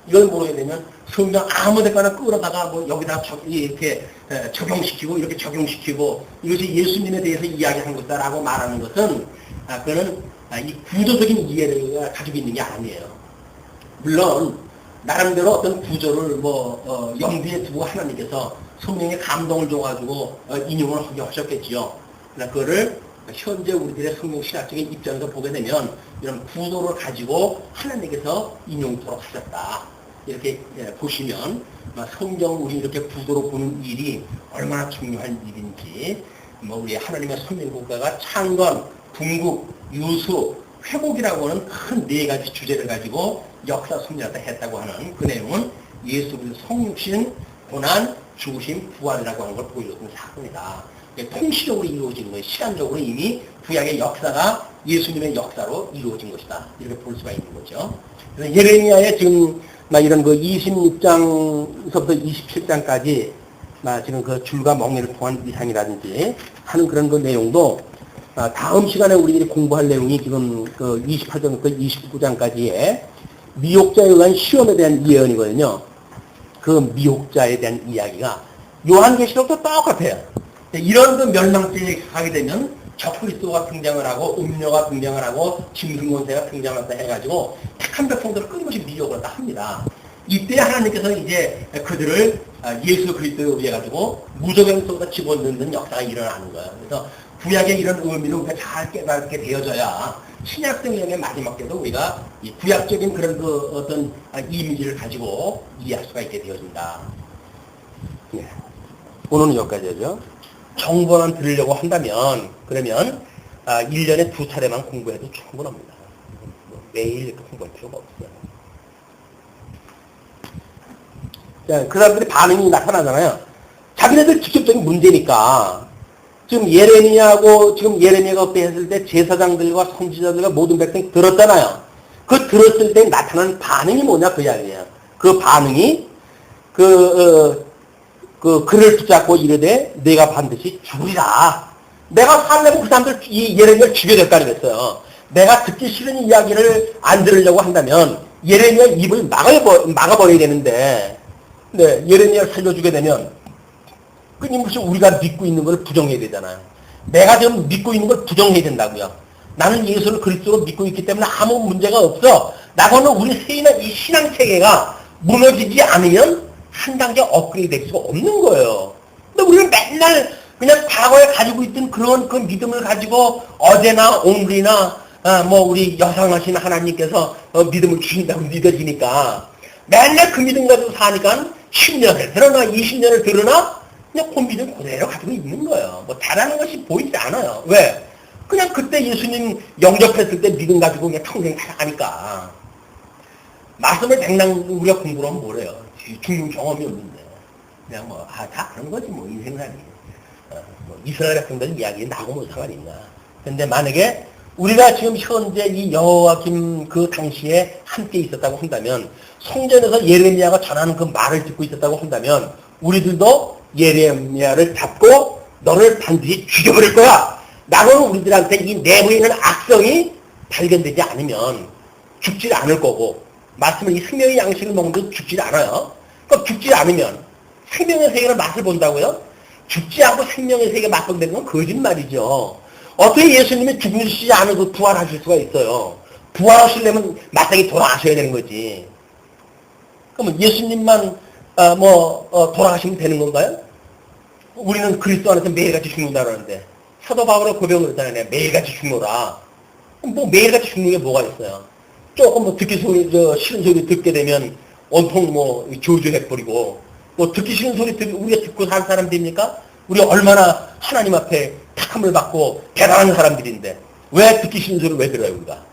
이걸 모르게 되면 성경 아무 데까나 끌어다가 여기다 이렇게 적용시키고 이렇게 적용시키고 이것이 예수님에 대해서 이야기한 것다라고 말하는 것은 그거는 이 구조적인 이해를 가지고 있는 게 아니에요. 물론 나름대로 어떤 구조를 염두에 두고 하나님께서 성령의 감동을 줘가지고 인용을 하게 하셨겠지요. 그러나 그거를 현재 우리들의 성경 신학적인 입장에서 보게 되면 이런 구도를 가지고 하나님께서 인용토록 하셨다. 이렇게 보시면 성경을 우리 이렇게 구도로 보는 일이 얼마나 중요한 일인지 우리 하나님의 선민국가가 창건, 궁극, 유수, 회복이라고 하는 큰 네 가지 주제를 가지고 역사 섭리하다 했다고 하는 그 내용은 예수 그리스도 성육신, 고난, 죽으심, 부활이라고 하는 걸 보여줬던 사건이다. 통시적으로 이루어지는 거예요. 시간적으로 이미 구약의 역사가 예수님의 역사로 이루어진 것이다. 이렇게 볼 수가 있는 거죠. 그래서 예레미야의 지금 이런 그 26장서부터 27장까지 지금 그 줄과 멍에를 통한 이상이라든지 하는 그런 그 내용도 다음 시간에 우리들이 공부할 내용이 지금 그 28장부터 29장까지의 미혹자에 의한 시험에 대한 예언이거든요. 그 미혹자에 대한 이야기가 요한계시록도 똑같아요. 이런 그 멸망때에 가게 되면 적그리스도가 등장을 하고 음녀가 등장을 하고 짐승권세가 등장한다 해가지고 택한 백성들을 끊임없이 미혹을 다 합니다. 이때 하나님께서 이제 그들을 예수 그리스도에 의해 가지고 무저병 속에다 집어넣는 역사가 일어나는 거예요. 그래서 구약의 이런 의미를 우리가 잘 깨닫게 되어져야 신약성경의 마지막 때도 우리가 이 구약적인 그런 그 어떤 이미지를 가지고 이해할 수가 있게 되어진다. 예. 오늘은 여기까지죠. 정보만 들으려고 한다면 그러면 1년에 2차례만 공부해도 충분합니다. 매일 이렇게 공부할 필요가 없어요. 자, 그 사람들이 반응이 나타나잖아요. 자기네들 직접적인 문제니까 지금 예레미야하고 지금 예레미야가 그때 했을 때 제사장들과 선지자들과 모든 백성이 들었잖아요. 그 들었을 때 나타나는 반응이 뭐냐 그 이야기예요. 그 반응이 그를 붙잡고 이르되 내가 반드시 죽으리라. 내가 살려고 그 사람들 이 예레미야를 죽여야 될까 그랬어요. 내가 듣기 싫은 이야기를 안 들으려고 한다면 예레미야 입을 막아버려야 되는데 네, 예레미야를 살려주게 되면 끊임없이 우리가 믿고 있는 걸 부정해야 되잖아요. 내가 지금 믿고 있는 걸 부정해야 된다고요. 나는 예수를 그리스도로 믿고 있기 때문에 아무 문제가 없어. 나고는 우리 세인의 이 신앙체계가 무너지지 않으면 한 단계 업그레이드 될 수가 없는 거예요. 근데 우리는 맨날 그냥 과거에 가지고 있던 그런 그 믿음을 가지고 어제나 오늘이나 우리 여상하신 하나님께서 믿음을 주신다고 믿어지니까 맨날 그 믿음 가지고 사니까 10년을 들으나 20년을 들으나 그냥 그 믿음 그대로 가지고 있는 거예요. 뭐 잘하는 것이 보이지 않아요. 왜? 그냥 그때 예수님 영접했을 때 믿음 가지고 그냥 평생 살아가니까. 말씀을 백랑 우리가 공부를 하면 뭐래요? 죽는 경험이 없는데. 그냥 다 그런 거지 뭐 인생살이. 이스라엘 백성들 이야기 나하고 뭐 상관이 있나. 근데 만약에 우리가 지금 현재 이 여호와김 그 당시에 함께 있었다고 한다면 성전에서 예레미야가 전하는 그 말을 듣고 있었다고 한다면 우리들도 예레미야를 잡고 너를 반드시 죽여버릴 거야. 나는 우리들한테 이 내부에 있는 악성이 발견되지 않으면 죽지 않을 거고 말씀은 이 생명의 양식을 먹는데 죽지 않아요. 그럼 죽지 않으면 생명의 세계를 맛을 본다고요? 죽지 않고 생명의 세계 맛을 보는 건 거짓말이죠. 어떻게 예수님이 죽으시지 않고 부활하실 수가 있어요? 부활하시려면 마땅히 돌아가셔야 되는 거지. 그러면 예수님만 돌아가시면 되는 건가요? 우리는 그리스도 안에서 매일같이 죽는다 그러는데 사도 바울의 고백을 했잖아요. 매일같이 죽노라. 뭐 매일같이 죽는 게 뭐가 있어요? 조금 듣기 싫은 소리 듣게 되면 온통 저주해버리고 듣기 싫은 소리 우리가 듣고 사는 사람들입니까? 우리 얼마나 하나님 앞에 택함을 받고 대단한 사람들인데 왜 듣기 싫은 소리를 왜 들어요 우리가?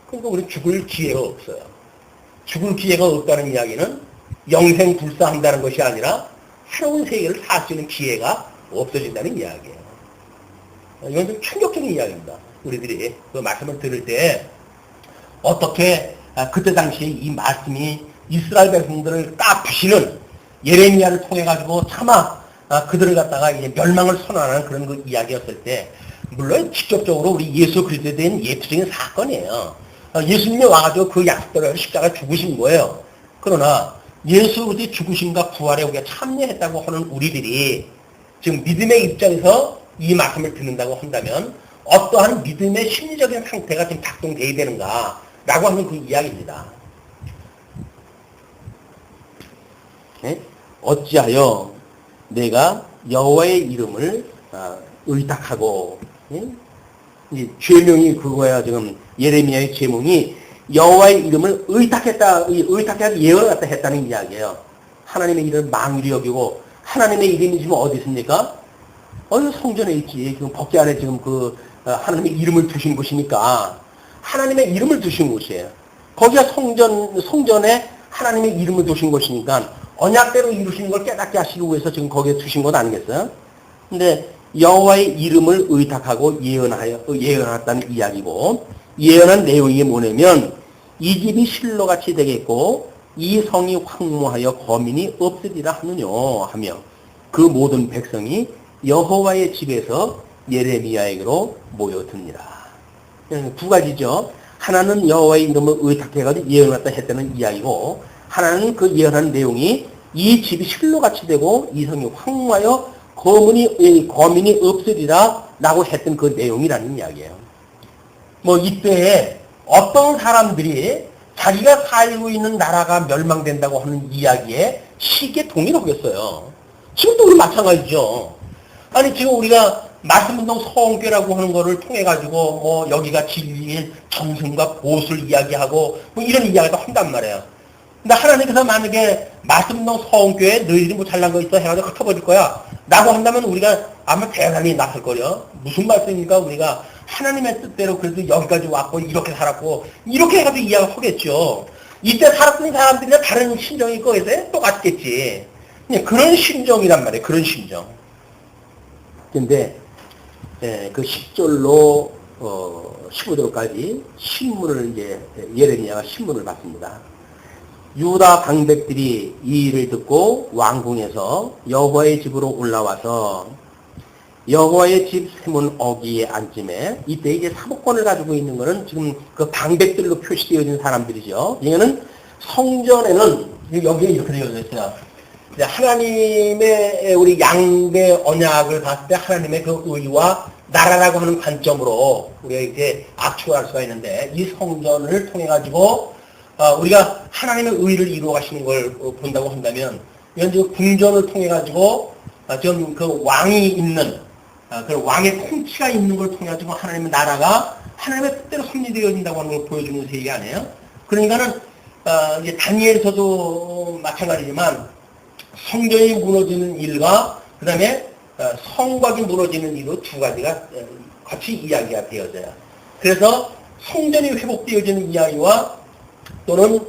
그러니까 우리 죽을 기회가 없어요. 죽을 기회가 없다는 이야기는 영생 불사한다는 것이 아니라 새로운 세계를 살 수 있는 기회가 없어진다는 이야기예요. 이건 좀 충격적인 이야기입니다. 우리들이 그 말씀을 들을 때 어떻게 그때 당시에 이 말씀이 이스라엘 백성들을 까부시는 예레미야를 통해 가지고 차마 그들을 갖다가 이제 멸망을 선언하는 그런 그 이야기였을 때 물론 직접적으로 우리 예수 그리스도에 대한 예표적인 사건이에요. 예수님이 와가지고 그 약속대로 십자가에 죽으신 거예요. 그러나 예수 그리스도의 죽으심과 부활에 우리가 참여했다고 하는 우리들이 지금 믿음의 입장에서 이 말씀을 듣는다고 한다면 어떠한 믿음의 심리적인 상태가 지금 작동되어야 되는가라고 하는 그 이야기입니다. 네? 어찌하여 내가 여호와의 이름을 의탁하고 이 죄명이 그거야. 지금 예레미야의 제목이 여호와의 이름을 의탁해서 예언을 갖다 했다는 이야기예요. 하나님의 이름을 망울히 여기고 하나님의 이름이 지금 어디 있습니까? 성전에 있지. 지금 법궤 안에 지금 하나님의 이름을 두신 곳이니까 하나님의 이름을 두신 곳이에요. 거기가 성전에 하나님의 이름을 두신 곳이니까 언약대로 이루시는 걸 깨닫게 하시기 위해서 지금 거기에 두신 것 아니겠어요? 근데 여호와의 이름을 의탁하고 예언했다는 이야기고, 예언한 내용이 뭐냐면 이 집이 실로같이 되겠고 이 성이 황무하여 거민이 없으리라 하느냐 하며 그 모든 백성이 여호와의 집에서 예레미야에게로 모여드니라. 두 가지죠. 하나는 여호와의 이름을 의탁해가지고 예언했다 했다는 이야기고, 하나는 그 예언한 내용이 이 집이 실로같이 되고 이 성이 황무하여 거민이 없으리라 라고 했던 그 내용이라는 이야기예요. 뭐 이때에 어떤 사람들이 자기가 살고 있는 나라가 멸망된다고 하는 이야기에 쉽게 동의를 하겠어요. 지금도 우리 마찬가지죠. 아니 지금 우리가 말씀운동 서원교라고 하는 거를 통해 가지고 뭐 여기가 진리의 정승과 보수를 이야기하고 뭐 이런 이야기도 한단 말이에요. 근데 하나님께서 만약에 말씀운동 서원교에 너희들이 뭐 잘난 거 있어 해가지고 흩어버릴 거야 라고 한다면 우리가 아마 대단히 나설 거요. 무슨 말씀입니까? 우리가 하나님의 뜻대로 그래도 여기까지 왔고 이렇게 살았고 이렇게 해가지고 이야기를 하겠죠. 이때 살았던 사람들이나 다른 심정이 거기서 똑같겠지. 그런 심정이란 말이에요. 그런 심정. 근데 그 10절로 15절까지 신문을 이제 예레미야가 신문을 받습니다. 유다 방백들이 이 일을 듣고 왕궁에서 여호와의 집으로 올라와서 여호와의 집 세문 어귀에 앉음에, 이때 이제 사복권을 가지고 있는 거는 지금 그 방백들로 표시되어진 사람들이죠. 이거는 성전에는 여기에 이렇게 되어 있어요. 하나님의 우리 양대 언약을 봤을 때 하나님의 그 의와 나라라고 하는 관점으로 우리가 이제 압축할 수가 있는데, 이 성전을 통해 가지고 우리가 하나님의 의를 이루어 가시는 걸 본다고 한다면, 이건 지금 궁전을 통해 가지고 좀 그 왕이 있는 그 왕의 통치가 있는 걸 통해 가지고 하나님의 나라가 하나님의 뜻대로 섭리되어진다고 하는 걸 보여주는 세계 아니에요? 그러니까는 이제 다니엘서도 마찬가지지만 성전이 무너지는 일과 그 다음에 성곽이 무너지는 일로 두 가지가 같이 이야기가 되어져요. 그래서 성전이 회복되어지는 이야기와 또는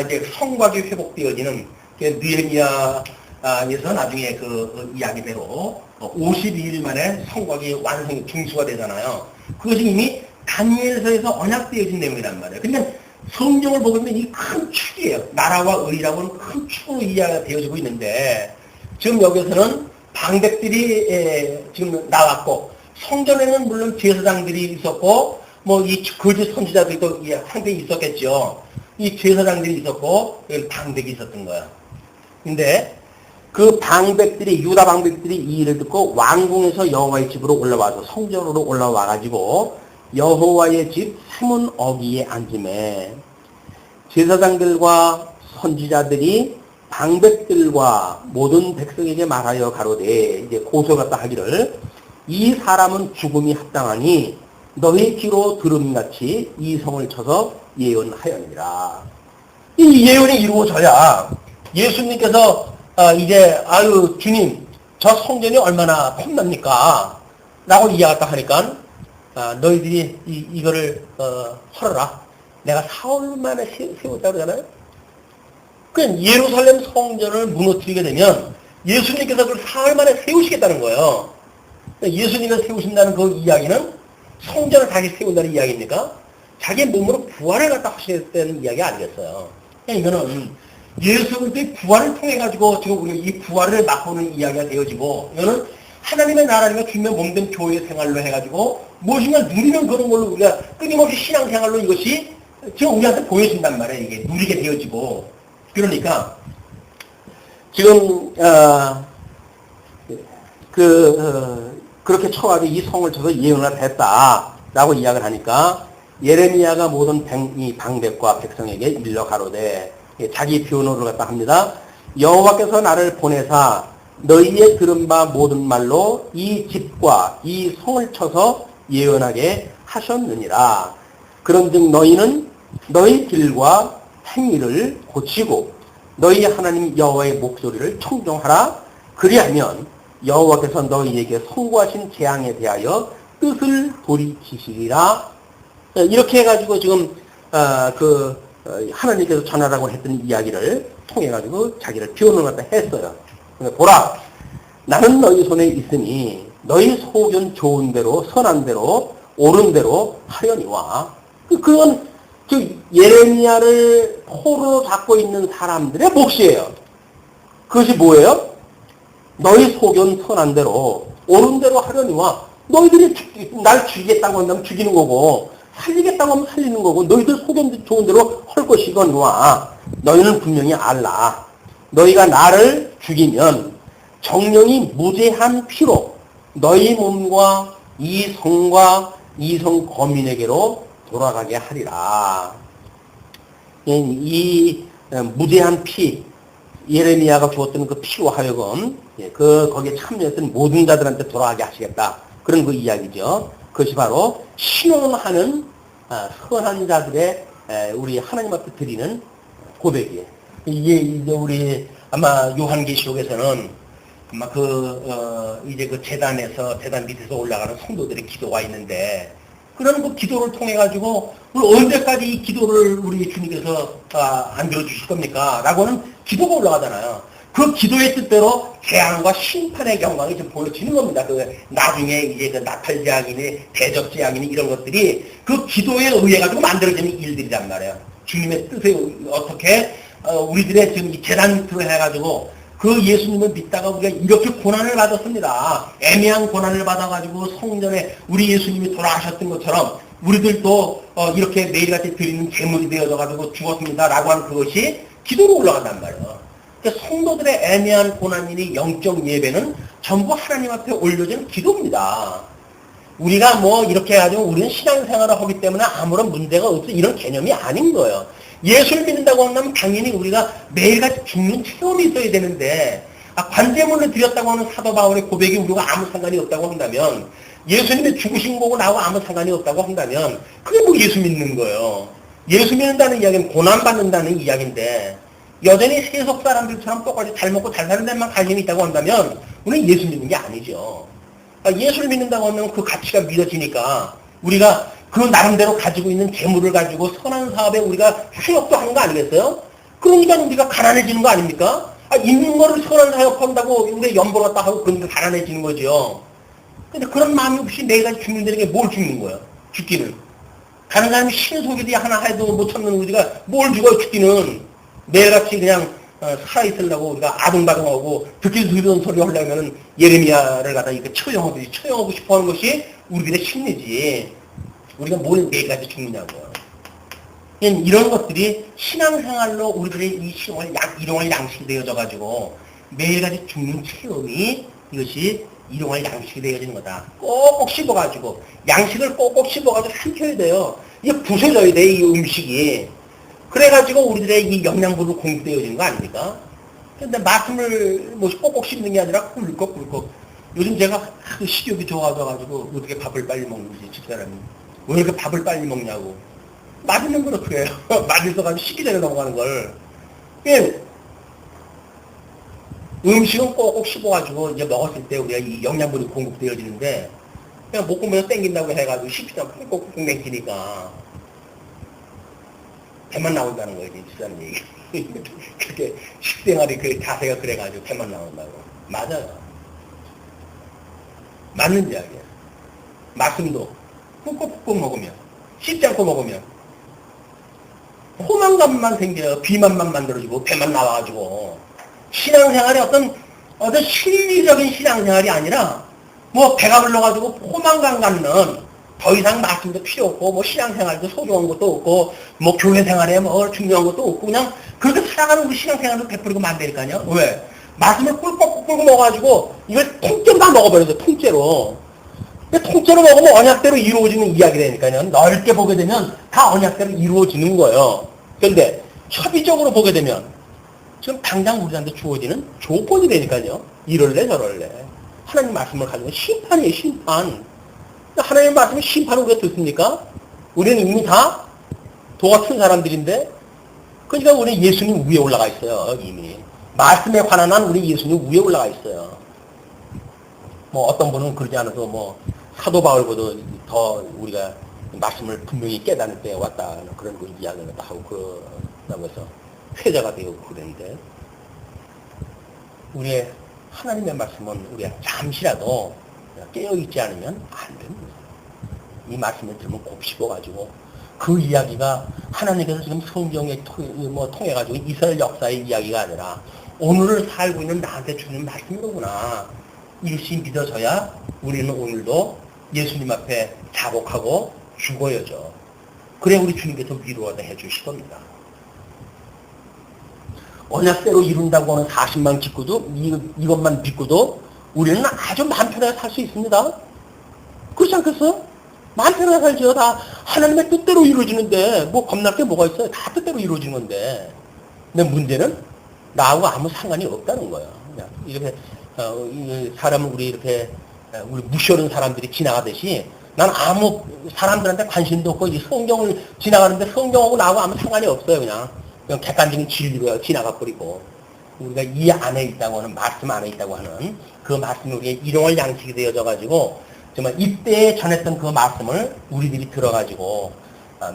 이제 성곽이 회복되어지는 느헤미야에서 나중에 그 이야기대로 52일 만에 성곽이 완성 중수가 되잖아요. 그것이 이미 다니엘서에서 언약되어진 내용이란 말이에요. 그러니까 성경을 보면 이 큰 축이에요. 나라와 의라고 하는 큰 축으로 이해가 되어지고 있는데, 지금 여기서는 방백들이 지금 나왔고, 성전에는 물론 제사장들이 있었고, 뭐 이 거짓 선지자들이 또 상대에 있었겠죠. 이 제사장들이 있었고, 여기 방백이 있었던 거예요. 근데 그 방백들이, 유다 방백들이 이 일을 듣고 왕궁에서 여호와의 집으로 올라와서 성전으로 올라와가지고 여호와의 집 세문 어귀에 앉음에, 제사장들과 선지자들이 방백들과 모든 백성에게 말하여 가로되, 이제 고소갔다 하기를, 이 사람은 죽음이 합당하니 너희 귀로 들음같이 이 성을 쳐서 예언하였느니라. 이 예언이 이루어져야 예수님께서 이제 아유 주님 저 성전이 얼마나 험납니까? 라고 이야기했다 하니까 너희들이 이거를 헐어라. 내가 사흘 만에 세웠다 그러잖아요. 그냥 예루살렘 성전을 무너뜨리게 되면 예수님께서 그걸 사흘 만에 세우시겠다는 거예요. 예수님이 세우신다는 그 이야기는 성전을 다시 세운다는 이야기입니까? 자기 몸으로 부활을 갖다 하시겠다는 이야기 아니겠어요. 이거는 예수 그리스도의 부활을 통해 가지고 지금 우리가 이 부활을 맛보는 이야기가 되어지고, 이거는 하나님의 나라님과 주님의 몸된 교회 생활로 해가지고 무엇인가 누리는 그런 걸로 우리가 끊임없이 신앙생활로 이것이 지금 우리한테 보여진단 말이에요. 이게 누리게 되어지고. 그러니까 지금 그렇게 쳐가지고 이 성을 쳐서 예언을 했다라고 이야기를 하니까, 예레미야가 모든 이 방백과 백성에게 일러 가로되, 자기 표현으로 갖다 합니다. 여호와께서 나를 보내사 너희의 들은 바 모든 말로 이 집과 이 성을 쳐서 예언하게 하셨느니라. 그런즉 너희는 너희 길과 행위를 고치고 너희 하나님 여호와의 목소리를 청종하라. 그리하면 여호와께서 너희에게 선고하신 재앙에 대하여 뜻을 돌이키시리라. 이렇게 해가지고 지금 하나님께서 전하라고 했던 이야기를 통해가지고 자기를 표현을 갖다 했어요. 보라, 나는 너희 손에 있으니 너희 소견 좋은 대로, 선한 대로, 옳은 대로 하려니와. 그건 예레미야를 포로로 잡고 있는 사람들의 몫이에요. 그것이 뭐예요? 너희 소견 선한 대로, 옳은 대로 하려니와. 너희들이 날 죽이겠다고 한다면 죽이는 거고, 살리겠다고 하면 살리는 거고, 너희들 소견 좋은 대로 할 것이거니와. 너희는 분명히 알라. 너희가 나를 죽이면 정령이 무죄한 피로 너희 몸과 이 성과 이 성 거민에게로 돌아가게 하리라. 이 무죄한 피, 예레미야가 주었던 그 피로 하여금 거기에 참여했던 모든 자들한테 돌아가게 하시겠다. 그런 그 이야기죠. 그것이 바로 신원하는 선한 자들의 우리 하나님 앞에 드리는 고백이에요. 이게 이제 우리 아마 요한계시록에서는 아마 이제 그 재단 밑에서 올라가는 성도들의 기도가 있는데, 그런 그 기도를 통해 가지고 언제까지 이 기도를 우리 주님께서 안 들어주실 겁니까? 라고는 기도가 올라가잖아요. 그 기도의 뜻대로 재앙과 심판의 경광이 좀 보여지는 겁니다. 나중에 이제 그 나팔재앙이니 대적재앙이니 이런 것들이 그 기도에 의해 가지고 만들어지는 일들이란 말이에요. 주님의 뜻에 어떻게 우리들의 지금 이 재단 밑으로 해가지고 그 예수님을 믿다가 우리가 이렇게 고난을 받았습니다. 애매한 고난을 받아가지고 성전에 우리 예수님이 돌아가셨던 것처럼 우리들도 이렇게 매일같이 드리는 제물이 되어져가지고 죽었습니다라고 하는 그것이 기도로 올라간단 말이에요. 그러니까 성도들의 애매한 고난이니 영적 예배는 전부 하나님 앞에 올려지는 기도입니다. 우리가 뭐 이렇게 해가지고 우리는 신앙생활을 하기 때문에 아무런 문제가 없어 이런 개념이 아닌 거예요. 예수를 믿는다고 한다면 당연히 우리가 매일같이 죽는 체험이 있어야 되는데, 관제물을 드렸다고 하는 사도 바울의 고백이 우리가 아무 상관이 없다고 한다면, 예수님의 죽으신 거고 나하고 아무 상관이 없다고 한다면 그게 뭐 예수 믿는 거예요. 예수 믿는다는 이야기는 고난받는다는 이야기인데, 여전히 세속 사람들처럼 똑같이 잘 먹고 잘 사는 데만 관심이 있다고 한다면 우리는 예수 믿는 게 아니죠. 예수를 믿는다고 하면 그 가치가 믿어지니까 우리가 그 나름대로 가지고 있는 재물을 가지고 선한 사업에 우리가 사역도 하는 거 아니겠어요? 그러니까 우리가 가난해지는 거 아닙니까? 있는 거를 선한 사역한다고 우리 연보를 딱 하고 그러니까 가난해지는 거죠. 근데 그런 마음이 없이 내가 죽는 데는 뭘 죽는 거야? 죽기는. 다른 사람이 신속이지 하나 해도 못 참는 우리가 뭘 죽어요, 죽기는. 매일같이 그냥 살아있으려고 우리가 아둥바둥하고 듣기 들리던 소리 하려면 예레미야를 갖다 이렇게 처형하고 싶어 하는 것이 우리들의 심리지. 우리가 뭘 매일같이 죽느냐고요. 이런 것들이 신앙생활로 우리들의 이 일용할 양식이 되어져가지고 매일같이 죽는 체험이 이것이 일용할 양식이 되어지는 거다. 꼭꼭 씹어가지고 양식을 꼭꼭 씹어가지고 삼켜야 돼요. 이게 부서져야 돼, 이 음식이. 그래가지고 우리들의 이 영양분으로 공급되어지는 거 아닙니까? 근데 말씀을 꼭꼭 씹는 게 아니라 꿀꺽꿀꺽. 요즘 제가 식욕이 좋아져가지고 어떻게 밥을 빨리 먹는지 집사람이. 왜 이렇게 밥을 빨리 먹냐고. 맛있는 거는 그래요. 맛있어가지고 식기 전에 넘어가는 걸. 음식은 꼭꼭 씹어가지고 이제 먹었을 때 우리가 이 영양분이 공급되어지는데, 그냥 못 보면서 땡긴다고 해가지고 씹지 않고 꼭꼭 땡기니까 배만 나온다는 거예요, 집사람 얘기. 그렇게 식생활이 그 자세가 그래가지고 배만 나온다고. 맞아요. 맞는 이야기야. 말씀도 꾹꾹꾹 먹으면, 씹지 않고 먹으면 포만감만 생겨요. 비만만 만들어지고 배만 나와가지고. 신앙생활이 어떤 실리적인 신앙생활이 아니라 뭐 배가 불러가지고 포만감 갖는, 더 이상 말씀도 필요 없고 뭐 신앙생활도 소중한 것도 없고 뭐 교회생활에 뭐 중요한 것도 없고 그냥 그렇게 살아가는 우리 신앙생활도 베풀고 안 되니까요. 왜? 말씀을 꿀꺽꿀꺽 먹어가지고 이걸 통째로 다 먹어버려서 통째로. 통째로 먹으면 언약대로 이루어지는 이야기라니까요. 넓게 보게 되면 다 언약대로 이루어지는 거예요. 그런데 협의적으로 보게 되면 지금 당장 우리한테 주어지는 조건이 되니까요. 이럴래 저럴래. 하나님 말씀을 가지고 심판이에요, 심판. 하나님 말씀이 심판을 우리가 듣습니까? 우리는 이미 다 도 같은 사람들인데, 그러니까 우리 예수님 위에 올라가 있어요, 이미. 말씀에 관한 한 우리 예수님 위에 올라가 있어요. 뭐 어떤 분은 그러지 않아도 뭐 사도 바울보다 더 우리가 말씀을 분명히 깨닫는 때에 왔다 그런 그 이야기를 다 하고 그러면서 회자가 되고 그랬는데, 우리의 하나님의 말씀은 우리가 잠시라도 깨어있지 않으면 안 됩니다. 이 말씀을 들으면 곱씹어가지고 그 이야기가 하나님께서 지금 성경에 통해가지고 이스라엘 역사의 이야기가 아니라 오늘을 살고 있는 나한테 주는 말씀이로구나. 이것이 믿어져야 우리는 오늘도 예수님 앞에 자복하고 죽어야죠. 그래 우리 주님께서 위로하다 해주실 겁니다. 언약대로 이룬다고 하는 40만 짓고도 이것만 믿고도 우리는 아주 마음 편하게 살 수 있습니다. 그렇지 않겠어요? 마음 편하게 살죠. 다 하나님의 뜻대로 이루어지는데 뭐 겁날 게 뭐가 있어요? 다 뜻대로 이루어지는 건데. 근데 문제는 나하고 아무 상관이 없다는 거예요. 그냥 이렇게 사람을 우리 이렇게 우리 무시하는 사람들이 지나가듯이 난 아무 사람들한테 관심도 없고 이 성경을 지나가는데 성경하고 나하고 아무 상관이 없어요. 그냥 객관적인 진리로 지나가 버리고 우리가 이 안에 있다고 하는 말씀 안에 있다고 하는 그 말씀이 우리의 일용할 양식이 되어져 가지고 정말 이때에 전했던 그 말씀을 우리들이 들어가지고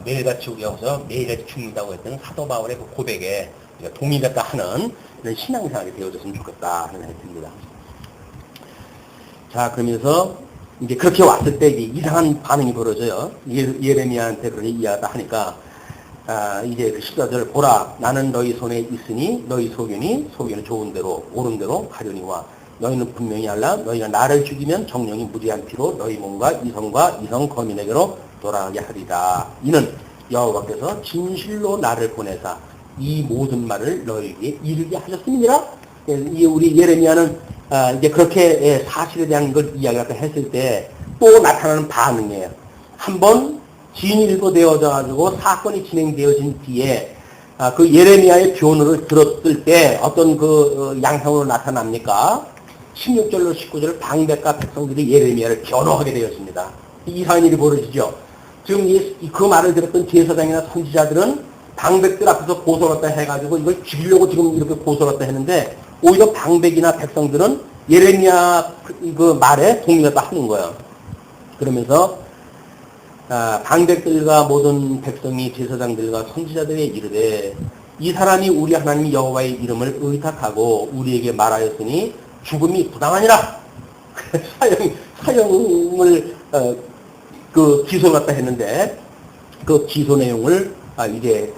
매일같이 우리 여기서 매일같이 죽는다고 했던 사도 바울의 그 고백에 동의했다 하는 그런 신앙생활이 되어졌으면 좋겠다 하는 생각이 듭니다. 자, 그러면서 이제 그렇게 왔을 때 이상한 반응이 벌어져요. 예레미야한테 그렇게 이야기하다 하니까 이제 그 14절 보라 나는 너희 손에 있으니 너희 소견은 좋은 대로 옳은 대로 하려니와 너희는 분명히 알라 너희가 나를 죽이면 정령이 무지한 피로 너희 몸과 이성 거민에게로 돌아가게 하리라. 이는 여호와께서 진실로 나를 보내사 이 모든 말을 너희에게 이르게 하셨습니다. 우리 예레미야는 이제 그렇게 사실에 대한 걸 이야기를 했을 때 또 나타나는 반응이에요. 한번 진일보 되어져 가지고 사건이 진행되어진 뒤에 그 예레미야의 변호를 들었을 때 어떤 그 양상으로 나타납니까? 16절로 19절 방백과 백성들이 예레미야를 변호하게 되었습니다. 이상한 일이 벌어지죠. 지금 그 말을 들었던 제사장이나 선지자들은 방백들 앞에서 고소했다 해가지고 이걸 죽이려고 지금 이렇게 고소했다 했는데 오히려 방백이나 백성들은 예레미야 그 말에 동의했다 하는 거예요. 그러면서 방백들과 모든 백성이 제사장들과 선지자들에게 이르되 이 사람이 우리 하나님 여호와의 이름을 의탁하고 우리에게 말하였으니 죽음이 부당하니라. 사형을 그 기소를 갖다 했는데 그 기소 내용을 이제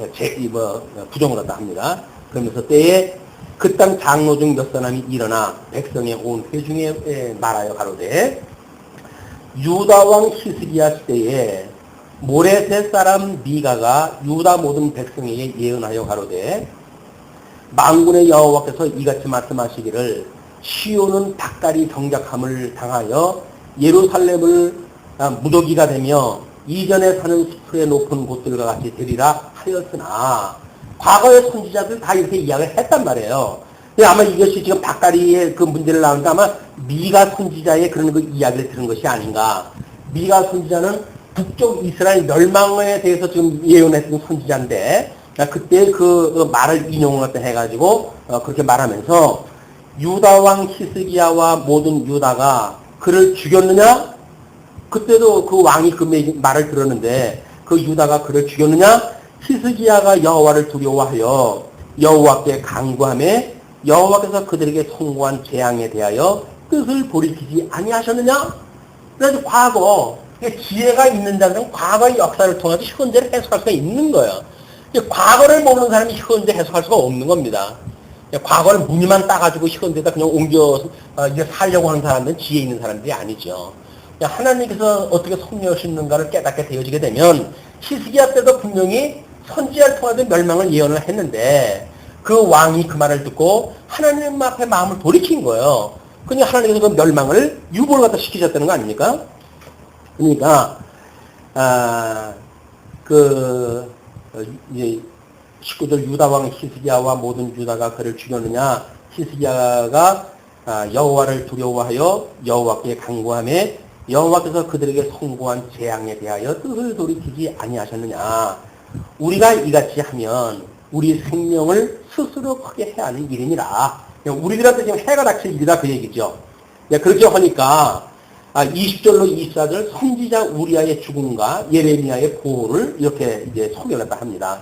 부정을 갖다 합니다. 그러면서 때에 그 땅 장로 중 몇 사람이 일어나 백성의 온 회중에 말하여 가로되 유다 왕 히스기야 시대에 모레셋 사람 미가가 유다 모든 백성에게 예언하여 가로되 만군의 여호와께서 이같이 말씀하시기를 시온은 닭다리 정작함을 당하여 예루살렘을 무더기가 되며 이전에 사는 수풀의 높은 곳들과 같이 되리라 하였으나 과거의 선지자들 다 이렇게 이야기를 했단 말이에요. 아마 이것이 지금 닭다리의 그 문제를 나오는데 아마 미가 선지자의 그런 그 이야기를 들은 것이 아닌가. 미가 선지자는 북쪽 이스라엘 멸망에 대해서 지금 예언했던 선지자인데 그때 그 말을 인용을 해가지고 그렇게 말하면서 유다 왕 히스기야와 모든 유다가 그를 죽였느냐? 그때도 그 왕이 그 말을 들었는데 그 유다가 그를 죽였느냐? 히스기야가 여호와를 두려워하여 여호와께 간구하며 여호와께서 그들에게 선고한 재앙에 대하여 뜻을 돌이키지 아니하셨느냐? 그래서 과거 지혜가 있는 자들은 과거의 역사를 통해서 현재를 해석할 수가 있는 거예요. 과거를 모르는 사람이 현재 해석할 수가 없는 겁니다. 과거를 무늬만 따가지고 현재에다 그냥 옮겨 이제 살려고 하는 사람들은 지혜 있는 사람들이 아니죠. 하나님께서 어떻게 섭리하시는가를 깨닫게 되어지게 되면 히스기야 때도 분명히 선지자를 통해서 멸망을 예언을 했는데 그 왕이 그 말을 듣고 하나님 앞에 마음을 돌이킨 거예요. 그러니까 하나님께서 그 멸망을 유보를 갖다 시키셨다는 거 아닙니까? 그러니까 이제 19절 유다 왕 히스기야와 모든 유다가 그를 죽였느냐? 히스기야가 여호와를 두려워하여 여호와께 간구하며 여호와께서 그들에게 선고한 재앙에 대하여 뜻을 돌이키지 아니하셨느냐? 우리가 이같이 하면 우리 생명을 스스로 크게 해야 하는 일이니라. 우리들한테 지금 해가 닥칠 일이다 그 얘기죠. 그렇게 하니까 20절로 24절 선지자 우리아의 죽음과 예레미야의 보호를 이렇게 이제 소개를 합니다.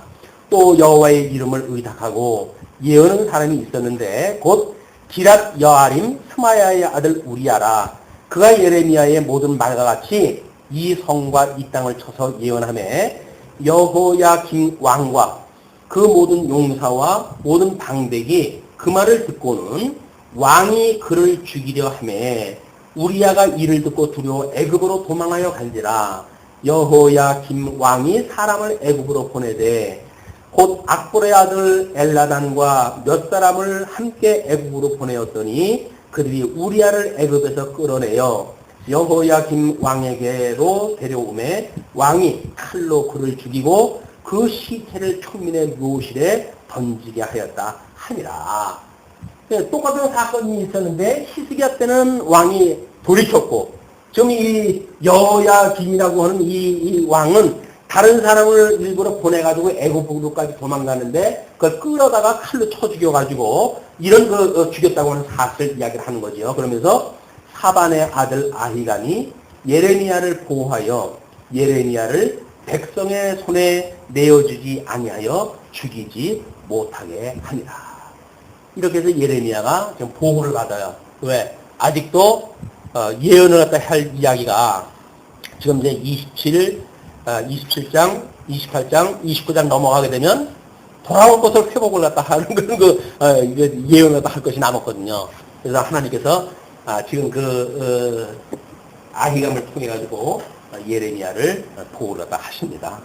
또 여호와의 이름을 의탁하고 예언하는 사람이 있었는데 곧 기랏 여아림 스마야의 아들 우리아라. 그가 예레미야의 모든 말과 같이 이 성과 이 땅을 쳐서 예언하매 여호야김 왕과 그 모든 용사와 모든 방백이 그 말을 듣고는 왕이 그를 죽이려 하매 우리야가 이를 듣고 두려워 애굽으로 도망하여 간지라. 여호야김 왕이 사람을 애굽으로 보내되 곧 악보의 아들 엘라단과 몇 사람을 함께 애굽으로 보내었더니 그들이 우리야를 애굽에서 끌어내어 여호야김 왕에게로 데려오매 왕이 칼로 그를 죽이고 그 시체를 초민의 묘실에 던지게 하였다 하니라. 똑같은 사건이 있었는데 히스기야 때는 왕이 돌이켰고 지금 이 여호야김이라고 하는 이 왕은 다른 사람을 일부러 보내가지고 애굽으로까지 도망가는데 그걸 끌어다가 칼로 쳐 죽여가지고 이런 죽였다고 하는 사실 이야기를 하는 거죠. 그러면서 사반의 아들 아히감이 예레미야를 보호하여 예레미야를 백성의 손에 내어주지 아니하여 죽이지 못하게 하니라. 이렇게 해서 예레미야가 지금 보호를 받아요. 왜? 아직도 예언을 갖다 할 이야기가 지금 이제 27장, 28장, 29장 넘어가게 되면 돌아올 것을 회복을 갖다 하는 그런 예언을 갖다 할 것이 남았거든요. 그래서 하나님께서 지금 아히감을 통해 가지고 예레미야를 보호를 갖다 하십니다.